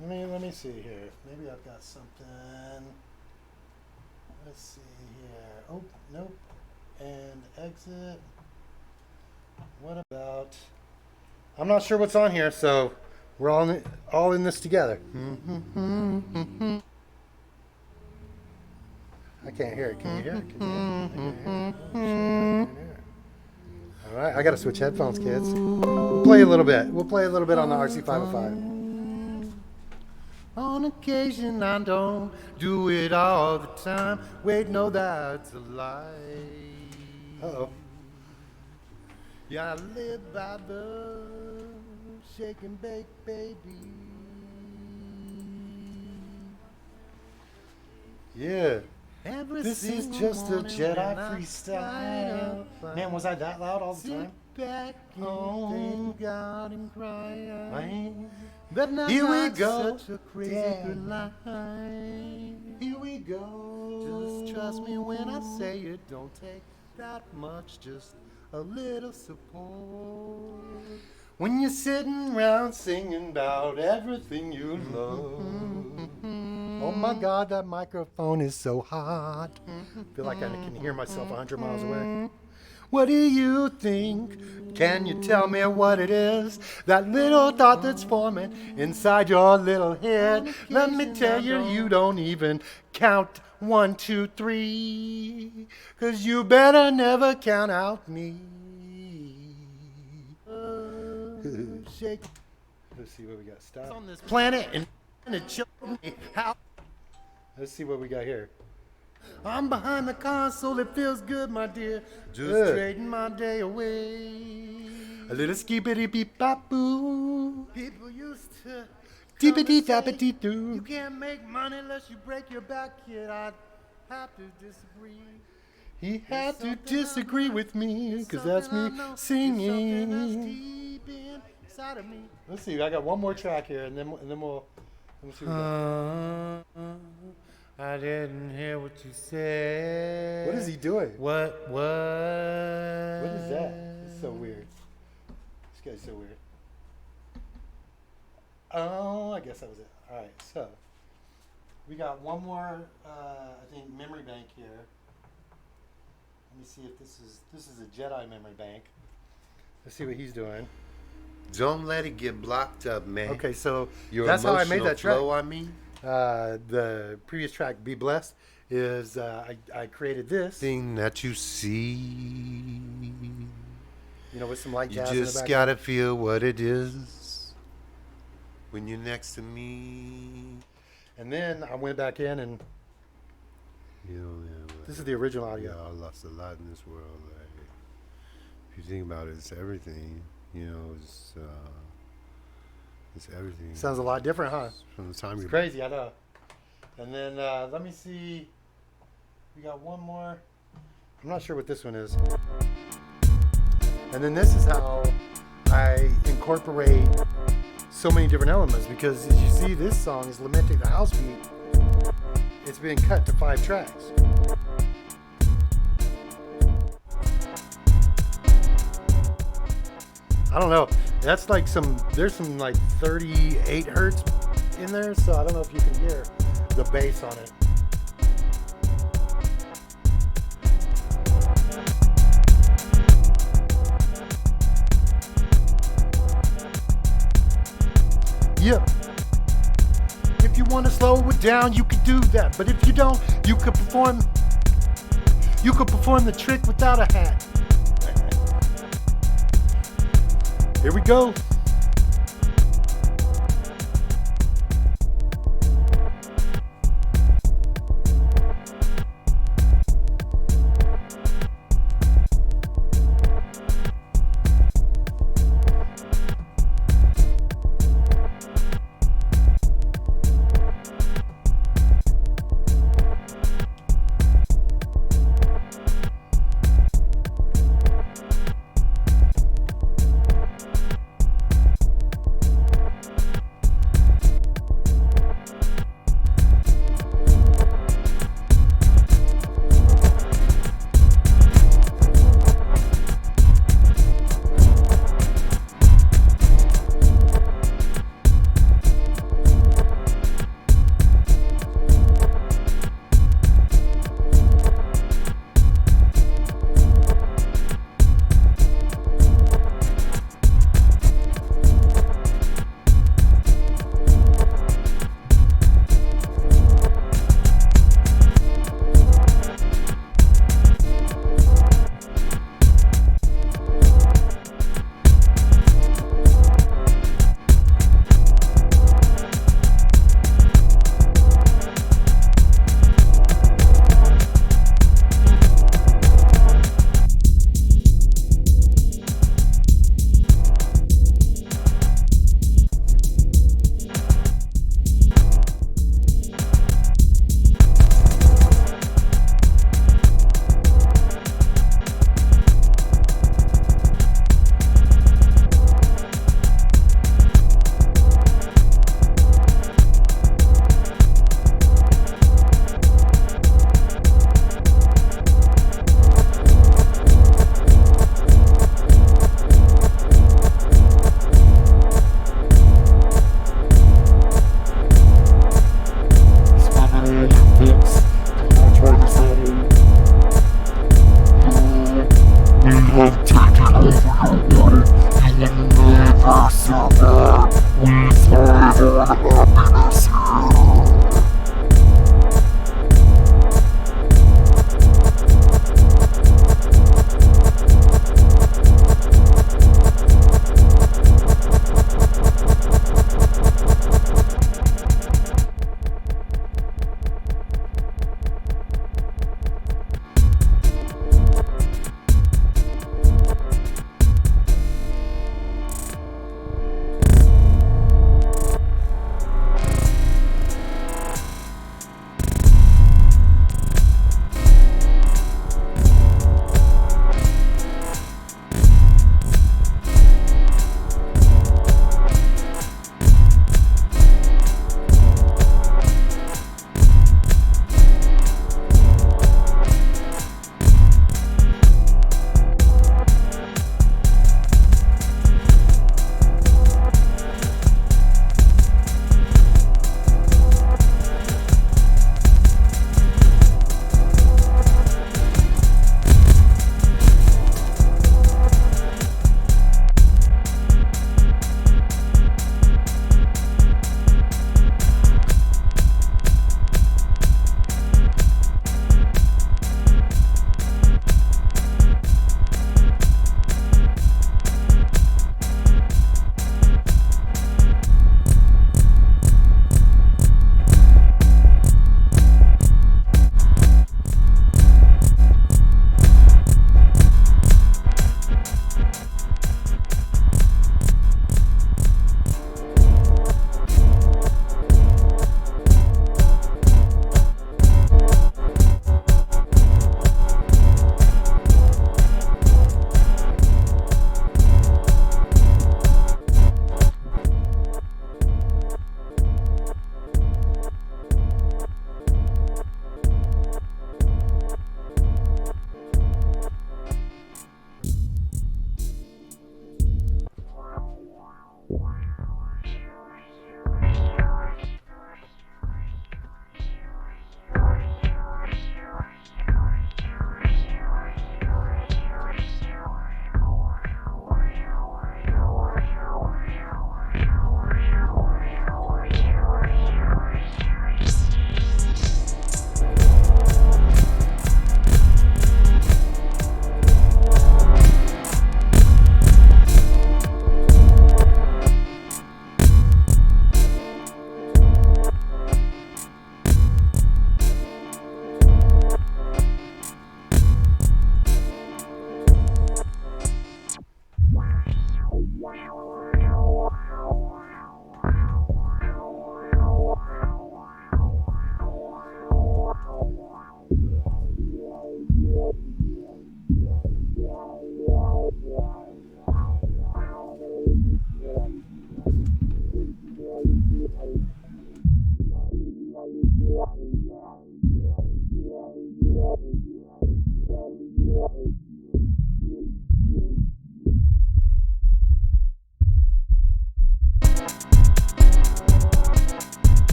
Let me see here. Maybe I've got something. Let's see here. Oh, nope. And exit. What about? I'm not sure what's on here, so we're all in this together. I can't hear it. Can you hear it? All right, I got to switch headphones, kids. We'll play a little bit. We'll play a little bit on the RC505. On occasion, I don't do it all the time. Wait, no, that's a lie. Uh-oh. Yeah, I live by the shake and bake, baby. Yeah. This is just a Jedi freestyle. Man, was I that loud all the time? Back home, God and cry. But now here we go. Such a crazy good life. here we go. Just trust me when I say it don't take that much, just a little support. When you're sitting around singing about everything you love. Oh my God, that microphone is so hot. I feel like I can hear myself 100 miles away. What do you think? Can you tell me what it is? That little thought that's forming inside your little head. Let me tell you, you don't even count 1, 2, 3. 'Cause you better never count out me. Shake. Let's see what we got. Stop on this planet and it showed me how. Let's see what we got here. I'm behind the console, it feels good, my dear. Just trading my day away. A little skibbity beep bop boo. People used to deepity tappity doo. You can't make money unless you break your back, kid. I'd have to disagree. He had to disagree with me, 'cause that's me singing. Inside of me. Let's see, I got one more track here, and then we'll. Let me see what we got. I didn't hear what you said. What is he doing? What? What is that? It's so weird. This guy's so weird. Oh, I guess that was it. All right, so we got one more, I think, memory bank here. Let me see if this is a Jedi memory bank. Let's see what he's doing. Don't let it get blocked up, man. Okay, so Your that's how I made that track. flow, I mean. The previous track, Be Blessed, is I created this. Thing that you see. You know, with some light You jazz in the just background. gotta feel what it is when you're next to me. And then I went back in and You know, this is the original yeah, audio. I lost a lot in this world. Like, if you think about it, it's everything. You know, it's everything. Sounds a lot different, huh? From the time It's you crazy, I know. And then let me see. We got one more. I'm not sure what this one is. And then this is how I incorporate so many different elements, because as you see, this song is lamenting the house beat. It's been cut to 5 tracks. I don't know. That's like there's some like 38 hertz in there, so I don't know if you can hear the bass on it. Yeah. If you want to slow it down, you could do that. But if you don't, you could perform the trick without a hat. Here we go. with live all the happiness here.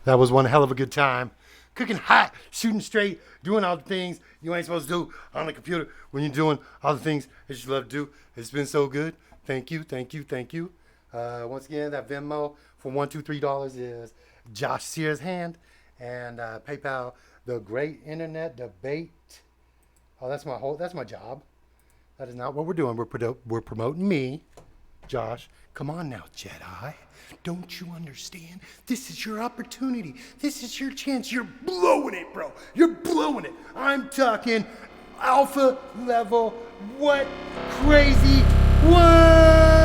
That was one hell of a good time. Cooking hot, shooting straight, doing all the things you ain't supposed to do on the computer when you're doing all the things that you love to do. It's been so good. Thank you, thank you, thank you. Once again, that Venmo for $1, $2, $3 is Josh Sears' hand. And PayPal, the Great Internet Debate. Oh, that's my job. That is not what we're doing. We're promoting me, Josh. Come on now, Jedi. Don't you understand? This is your opportunity. This is your chance. You're blowing it, bro. You're blowing it. I'm talking alpha level. What crazy words?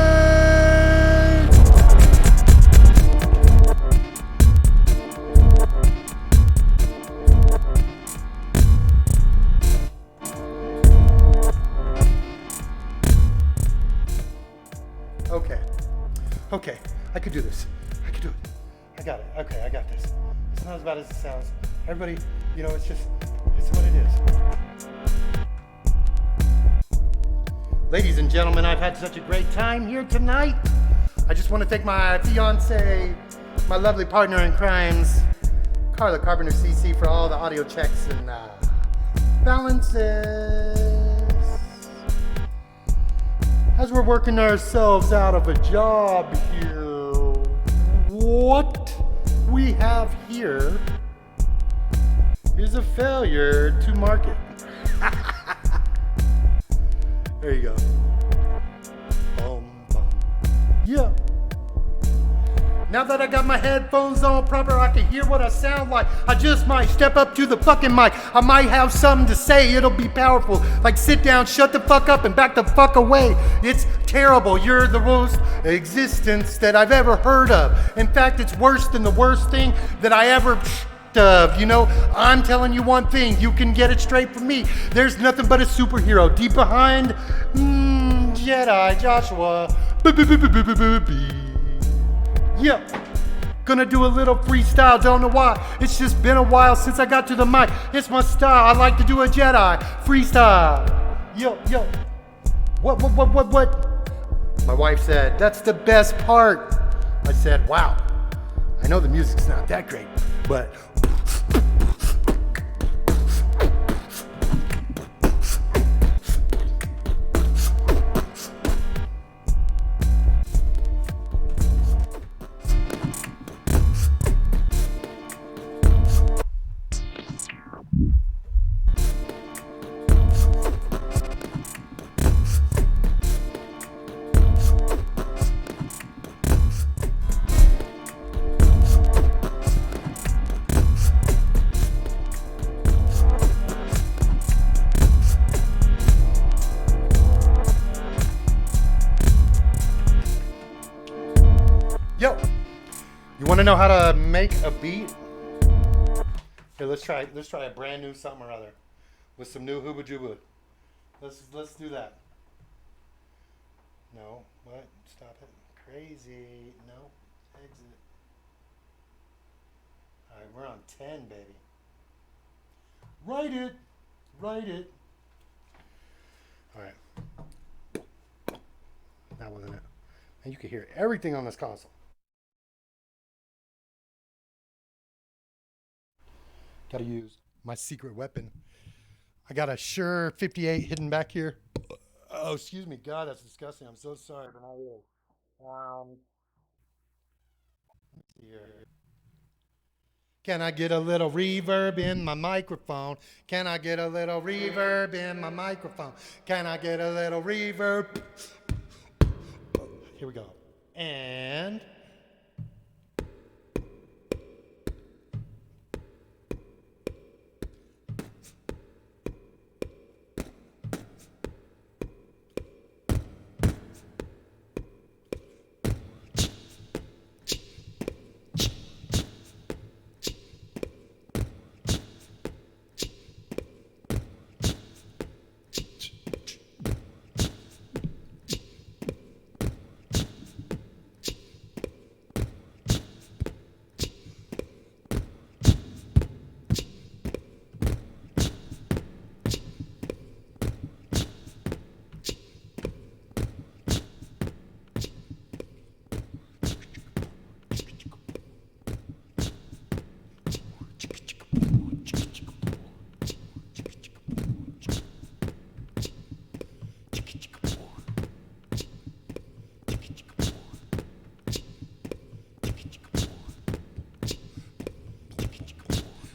Okay, I could do this. I could do it. I got it. Okay, I got this. It's not as bad as it sounds. Everybody, it's what it is. Ladies and gentlemen, I've had such a great time here tonight. I just want to thank my fiance, my lovely partner in crimes, Carla Carpenter CC, for all the audio checks and balances. As we're working ourselves out of a job here, what we have here is a failure to market. There you go. Yeah. Now that I got my headphones on proper, I can hear what I sound like. I just might step up to the fucking mic. I might have something to say. It'll be powerful. Like sit down, shut the fuck up, and back the fuck away. It's terrible. You're the worst existence that I've ever heard of. In fact, it's worse than the worst thing that I ever of. You know, I'm telling you one thing, you can get it straight from me. There's nothing but a superhero deep behind Jedi Joshua Be. Yeah, gonna do a little freestyle, don't know why. It's just been a while since I got to the mic. It's my style, I like to do a Jedi freestyle. Yo. What? My wife said, that's the best part. I said, wow, I know the music's not that great, but yo, you want to know how to make a beat? Here, let's try a brand new something or other with some new hooba jooba. Let's do that. No, what? Stop it. Crazy. No, exit. All right, we're on 10, baby. Write it. All right. That wasn't it. And you can hear everything on this console. Gotta use my secret weapon. I got a Shure 58 hidden back here. Oh, excuse me. God, that's disgusting. I'm so sorry, but I will. Let's see here. Can I get a little reverb in my microphone? Can I get a little reverb in my microphone? Can I get a little reverb? Here we go. And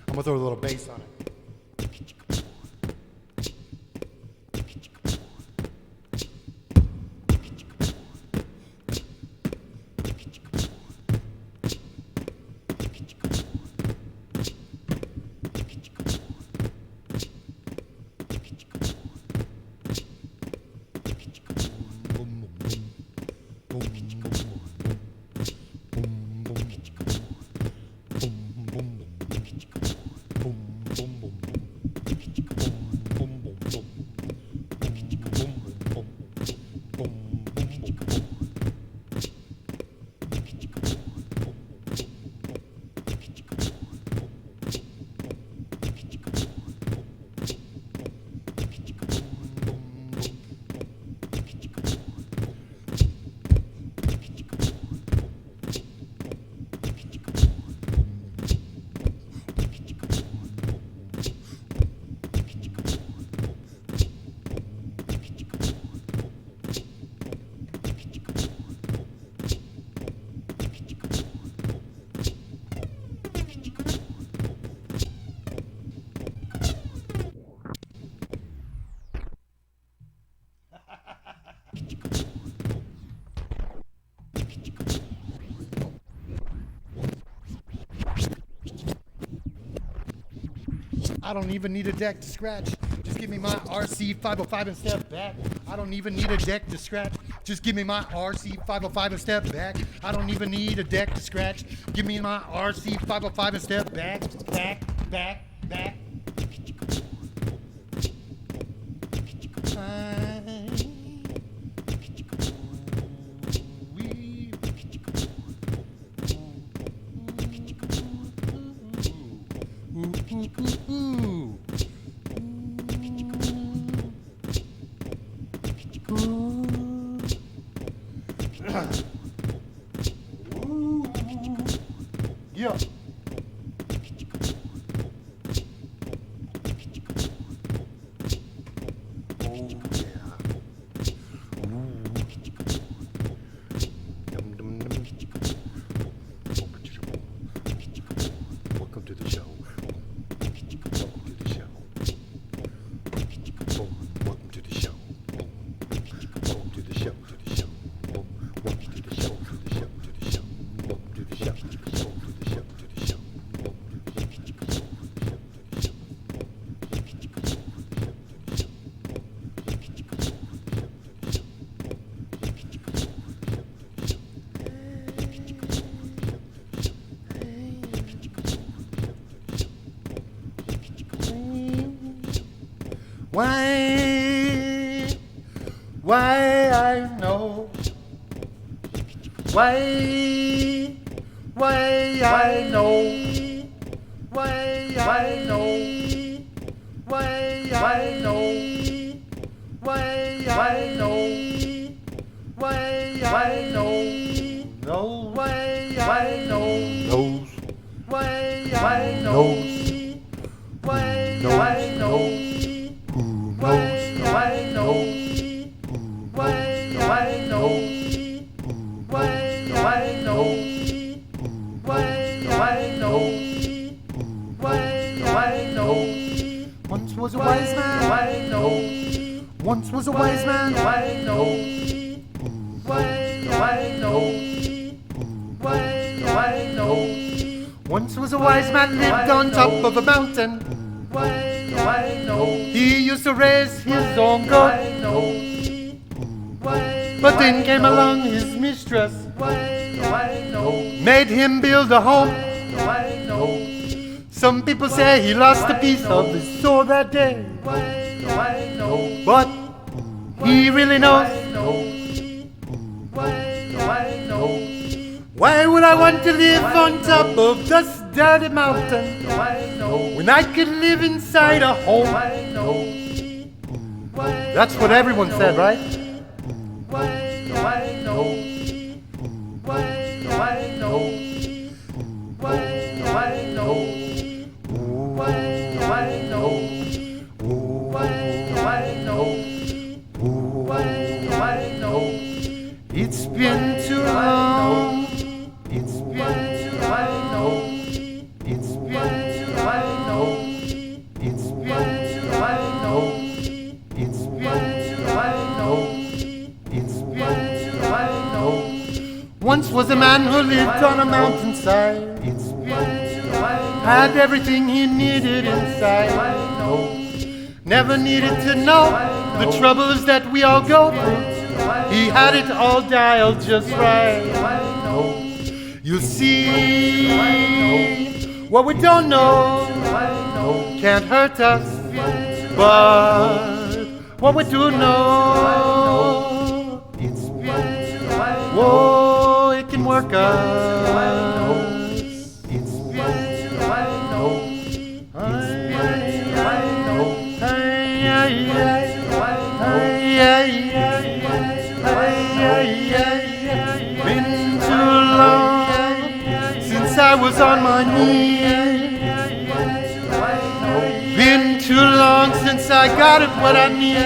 I'm gonna throw a little bass on it. Boom, I don't even need a deck to scratch. Just give me my RC 505 and step back. I don't even need a deck to scratch. Just give me my RC 505 and step back. I don't even need a deck to scratch. Give me my RC 505 and step back, back, back, back. Yeah. Welcome to the show. Welcome to the show. Boom. Welcome to the show. Boom. Welcome to the show. To the show. Boom. Welcome to the show. To the show. To the show. Welcome to the show. To the show. To the show. To the show. Why I know? Why I know? Why I know? Why I know? Why I know? Why I know? No. Why I know? Knows. Why I know? Why I know? Who Why knows? I know? Why I know? Why I know? Why I know? Why I know? Once was a wise man. I know. Once was a wise man. I know. Why I know? Why I know? Once was a wise man lived on top of a mountain. Why I know? He used to raise his own goat. I know. But then came along his mistress. I know. Made him build a home. I know. Some people say he lost a piece of his soul that day. I know. But he really knows. I know. Why would I want to live on top of this dirty mountain when I could live inside a home? That's what everyone said, right? I know. I know. I know. I know. I know. I know. It's been too long. It's been too long. It's been too long. It's been too long. It's been too long. It's been too long. Once was a man who lived on a mountainside. It's been too long. Had everything he needed inside. Never needed to know the troubles that we all go through. He had it all dialed just right. You see, what we don't know can't hurt us, but what we do know, whoa, it can work us. Been too long since I was on my knees. Been too long since I got it what I need.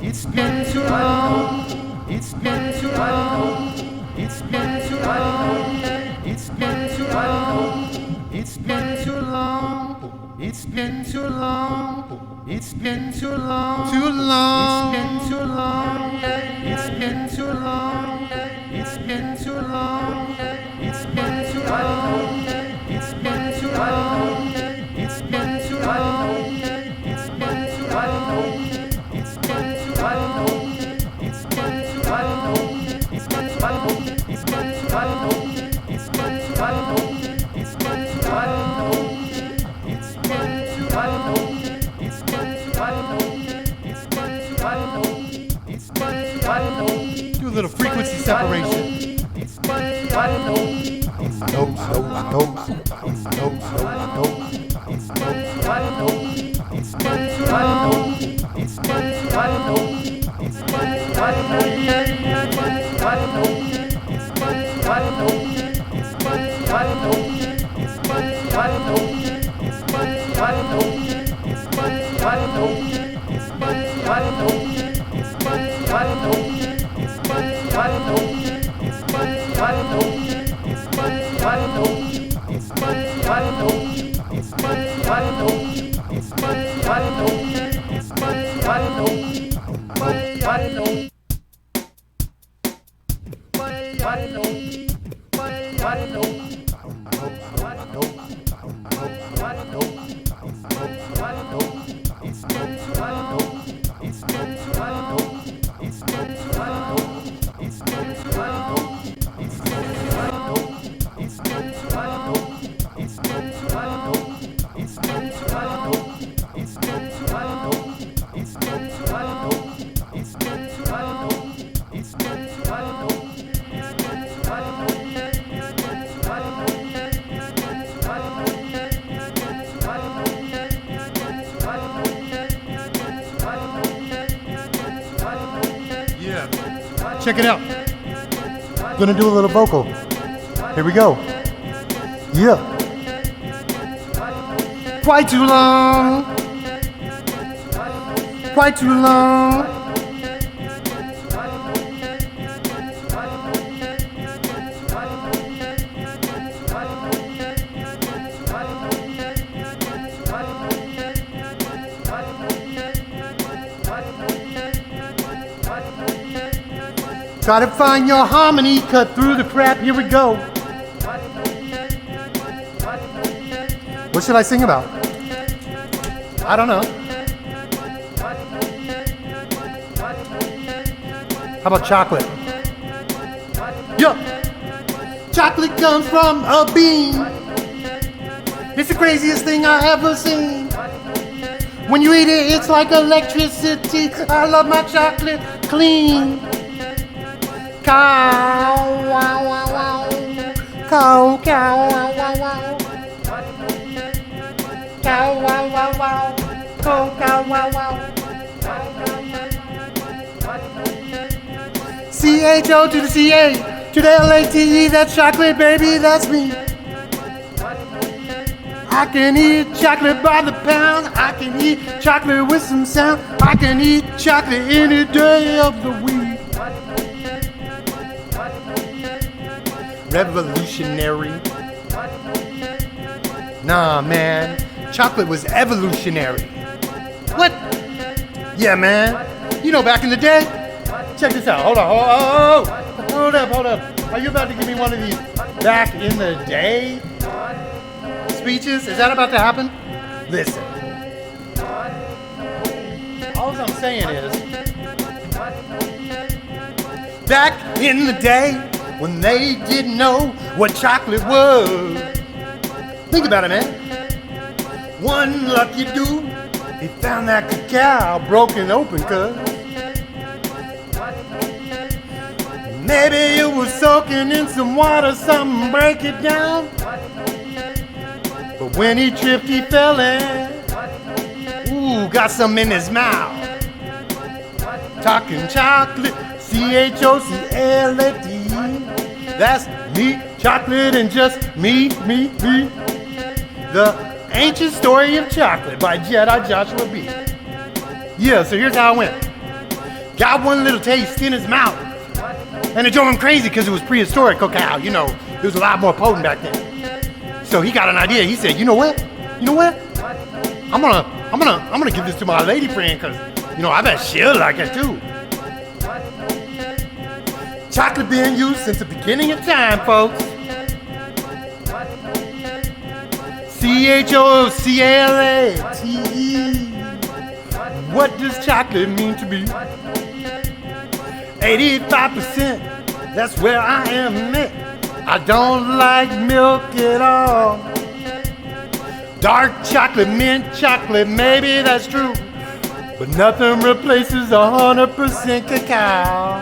It's been too long. It's been too long. It's been too long. It's been too long. It's been too long. It's been too long. It's been too long. Too long. It's been too long. It's been too long. It's been too long. It's been too long. It's been too long. It's been too long. It's been too long. It's been too long. It's been too long. It's been too long. It's been too long. It's been too long. It's been too long. It's been too long. It's been too long. It's been too long. It's been too long. Do a little frequency separation. It's been too long. It's Nope, nope, nope, nope, nope. It's been too long. It's been too long. It's been too long. It's been too long. It's been too long. It's been too long. It's been too long. It's been too long. It's been too long. It's been too long. It's been too long. It's been too long. It's been too long. It's been too long. It's been too long. It's been too long. It's been too long. It's been too long. Check it out. Gonna do a little vocal. Here we go. Yeah. Quite too long. Quite too long. Try to find your harmony, cut through the crap, here we go. What should I sing about? I don't know. How about chocolate? Yeah. Chocolate comes from a bean. It's the craziest thing I ever seen. When you eat it, it's like electricity. I love my chocolate clean. Cow, wow, wow, wow. Cow, cow, wow, wow, wow. Cow, wow, wow, wow. Cow, cow, wow, wow. CHO to the CA, to the LATE, that's chocolate, baby, that's me. I can eat chocolate by the pound. I can eat chocolate with some sound. I can eat chocolate any day of the week. Revolutionary. Nah, man. Chocolate was evolutionary. What? Yeah, man. You know, back in the day. Check this out. Hold on. Hold up. Are you about to give me one of these back in the day speeches? Is that about to happen? Listen. All I'm saying is, back in the day when they didn't know what chocolate was. Think about it, man. One lucky dude, he found that cacao broken open, cuz. Maybe it was soaking in some water, something break it down. But when he tripped, he fell in. Ooh, got some in his mouth. Talking chocolate, CHOCLATE. That's me, chocolate, and just me. The Ancient Story of Chocolate by Jedi Joshua Be. Yeah, so here's how it went. Got one little taste in his mouth. And it drove him crazy because it was prehistoric cacao. You know, it was a lot more potent back then. So he got an idea. He said, you know what? I'm gonna give this to my lady friend because, you know, I bet she'll like it too. Chocolate being used since the beginning of time, folks. CHOCLATE. What does chocolate mean to be? 85%, that's where I am at. I don't like milk at all. Dark chocolate, mint chocolate, maybe that's true. But nothing replaces 100% cacao.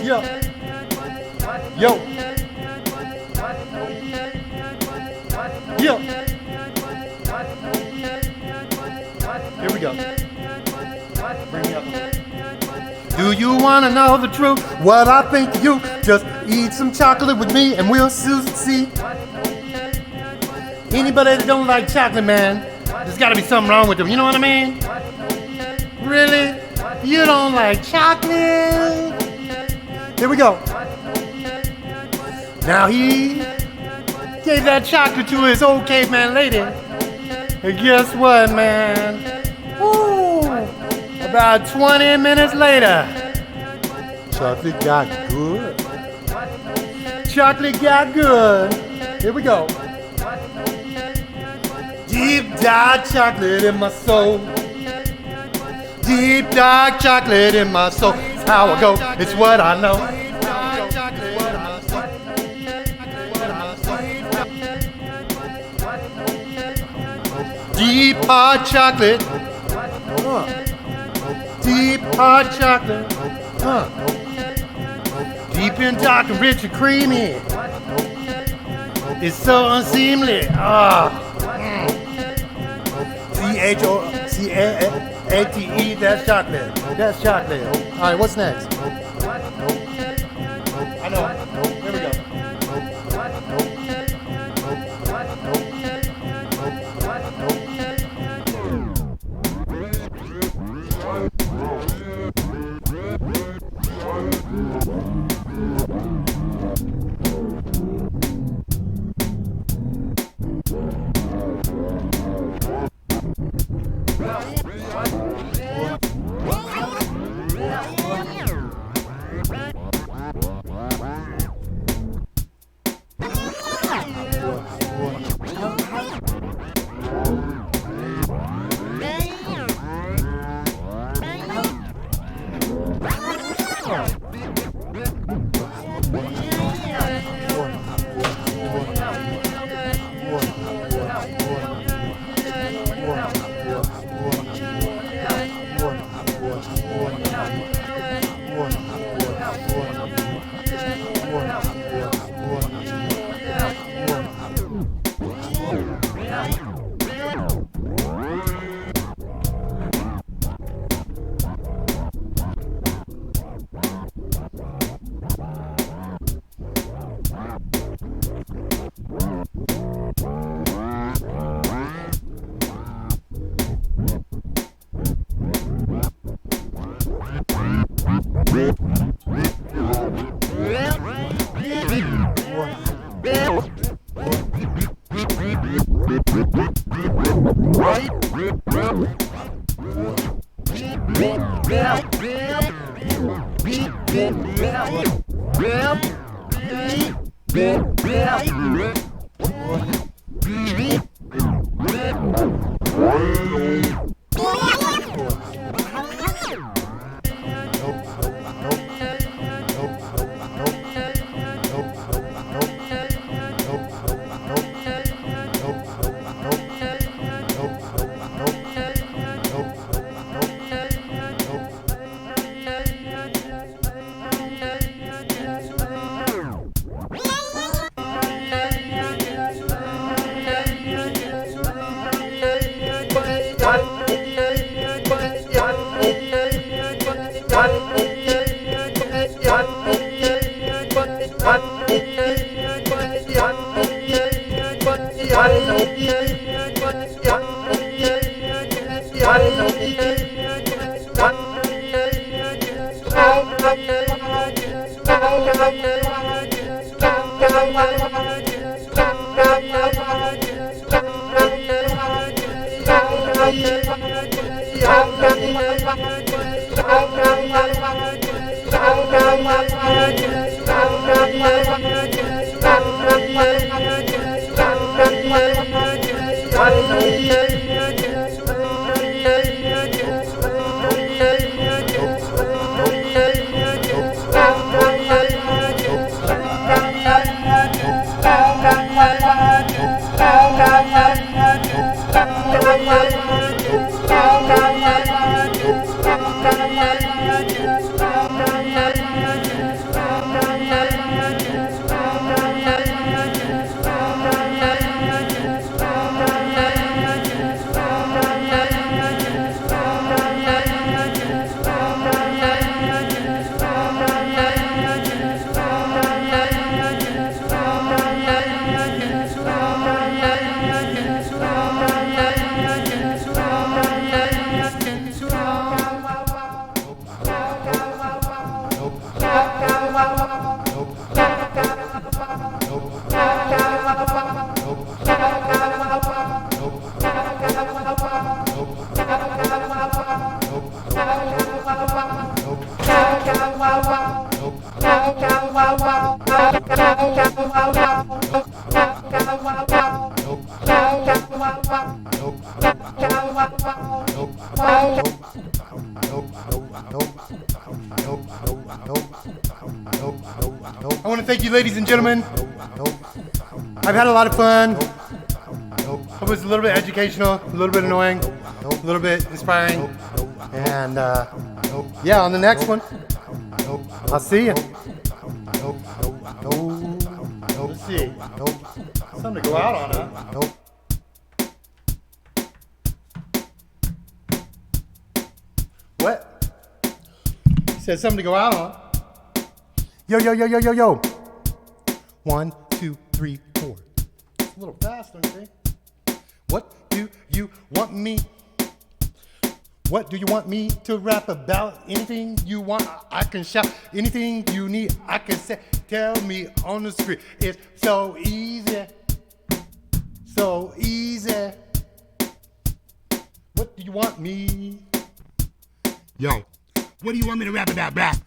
Yo. Here we go. Bring me up a little. Do you want to know the truth? What I think of you? Just eat some chocolate with me and we'll see. Anybody that don't like chocolate, man, there's got to be something wrong with them. You know what I mean? Really? You don't like chocolate? Here we go. Now he gave that chocolate to his old caveman lady. And guess what, man? Woo! About 20 minutes later, chocolate got good. Chocolate got good. Here we go. Deep dark chocolate in my soul. Deep dark chocolate in my soul. It's how I go. It's what I know. Deep hot chocolate. Deep hot chocolate. Deep and dark and rich and creamy. It's so unseemly. CHOCLATE, that's chocolate. That's chocolate. All right, what's next? I know. Here we go. I want to thank you, ladies and gentlemen. I've had a lot of fun. It was a little bit educational, a little bit annoying, a little bit inspiring. And yeah, on the next one, I'll see you. Let's see. Something to go out on, huh? What? He said something to go out on. Yo, yo, yo, yo, yo, yo. 1, 2, 3, 4. It's a little fast, don't you think? What do you want me? What do you want me to rap about? Anything you want, I can shout. Anything you need, I can say. Tell me on the street. It's so easy. So easy. What do you want me? Yo, what do you want me to rap about, bruh?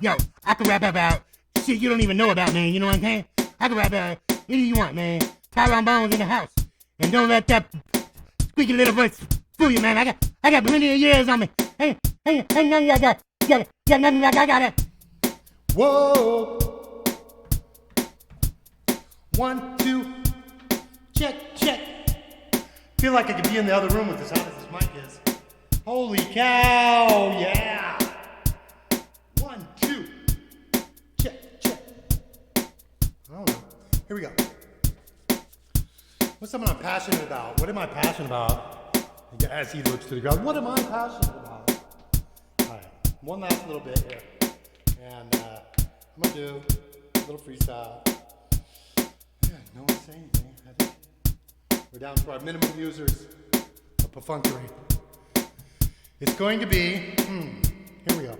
Yo, I can rap about shit you don't even know about, man. You know what I'm saying? I can rap about anything you want, man. Tyrone Bones in the house. And don't let that squeaky little voice fool you, man. I got plenty of years on me. Hey, none of y'all got nothing like I got it. Whoa. 1, 2, check. Feel like I could be in the other room with this. How this mic is. Holy cow, yeah. 1, 2, check. I don't know. Here we go. What's something I'm passionate about? What am I passionate about? As he looks to the ground, what am I passionate about? All right, one last little bit here. And I'm gonna do a little freestyle. Yeah, no one's saying down to our minimum users of perfunctory. It's going to be, here we go.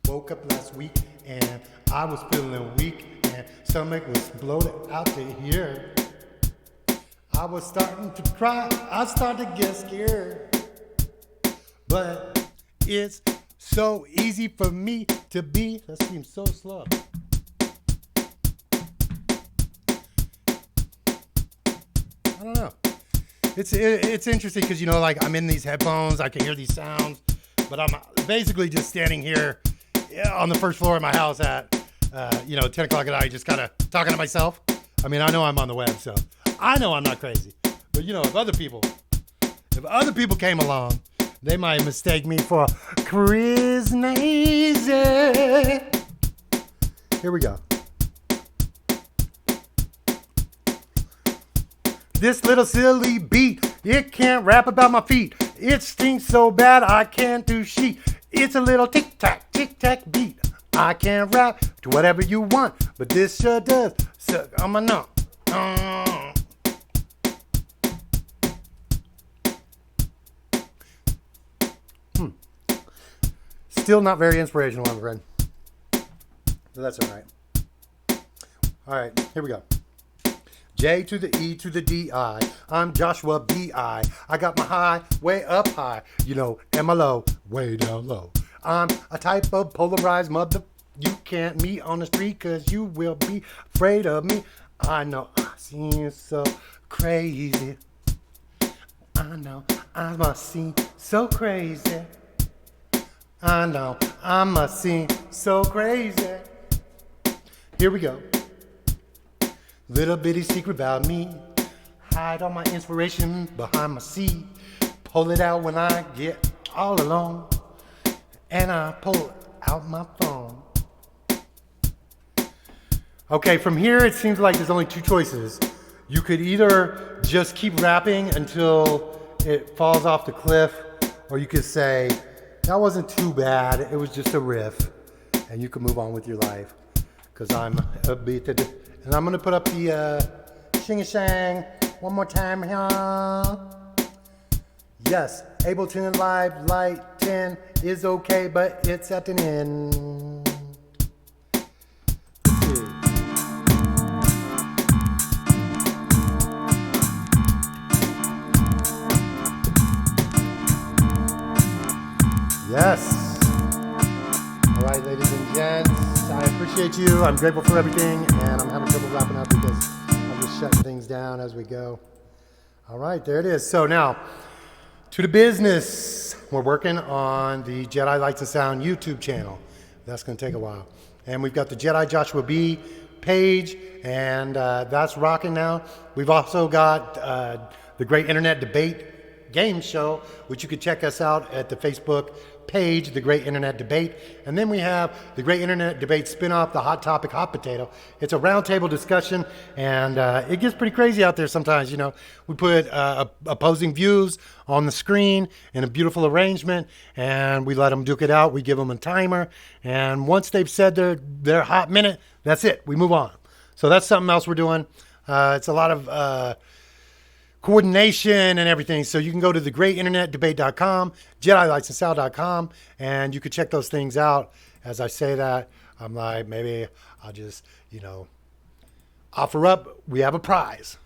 Woke up last week and I was feeling weak and stomach was bloated out to here. I was starting to cry, I started to get scared. But it's so easy for me to be, that seems so slow. I don't know. It's interesting because, you know, like I'm in these headphones, I can hear these sounds, but I'm basically just standing here on the first floor of my house at, 10 o'clock at night, just kind of talking to myself. I mean, I know I'm on the web, so I know I'm not crazy. But, you know, if other people came along, they might mistake me for crazy. Here we go. This little silly beat, it can't rap about my feet. It stinks so bad I can't do sheet. It's a little tic-tac beat. I can't rap to whatever you want, but this sure does. So I'm a no. Still not very inspirational, I'm afraid. But that's all right. All right, here we go. J to the E to the D-I. I'm Joshua B. I got my high way up high, and my low way down low. I'm a type of polarized mother. You can't meet on the street cause you will be afraid of me. I know I seem so crazy. I know I must seem so crazy. I know I must seem so crazy. Here we go. Little bitty secret about me. Hide all my inspiration behind my seat. Pull it out when I get all alone. And I pull out my phone. Okay, from here it seems like there's only two choices. You could either just keep rapping until it falls off the cliff, or you could say, that wasn't too bad, it was just a riff, and you can move on with your life. Because I'm a beat. And I'm gonna put up the shing-a-shang one more time here. Yes, Ableton Live Lite 10 is okay, but it's at an end. Yes. All right, ladies and gents, I appreciate you. I'm grateful for everything, and I'm having trouble wrapping up because I'm just shutting things down as we go. All right, there it is. So now, to the business. We're working on the Jedi Lights and Sound YouTube channel. That's going to take a while. And we've got the Jedi Joshua Be page, and that's rocking now. We've also got the Great Internet Debate game show, which you can check us out at the Facebook page, The Great Internet Debate. And then we have the Great Internet Debate spinoff, The Hot Topic Hot Potato. It's a roundtable discussion, and it gets pretty crazy out there sometimes. We put opposing views on the screen in a beautiful arrangement, and we let them duke it out. We give them a timer, and once they've said their hot minute, that's it. We move on. So that's something else we're doing. It's a lot of coordination and everything. So you can go to thegreatinternetdebate.com, JediLightsandSound.com, and you can check those things out. As I say that, I'm like, maybe I'll just, offer up. We have a prize.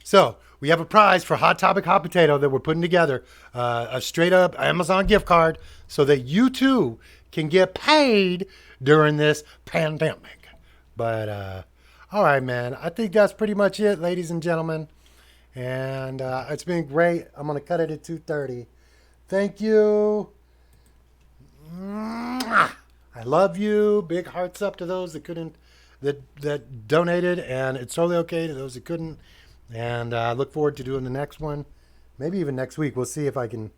So we have a prize for Hot Topic Hot Potato that we're putting together, a straight up Amazon gift card so that you too can get paid during this pandemic. But, all right, man, I think that's pretty much it, ladies and gentlemen. And it's been great. I'm going to cut it at 2:30. Thank you. I love you. Big hearts up to those that couldn't, that donated. And it's totally okay to those that couldn't. And I look forward to doing the next one. Maybe even next week. We'll see if I can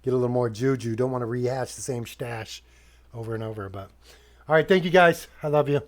get a little more juju. Don't want to rehash the same stash over and over. But all right. Thank you, guys. I love you.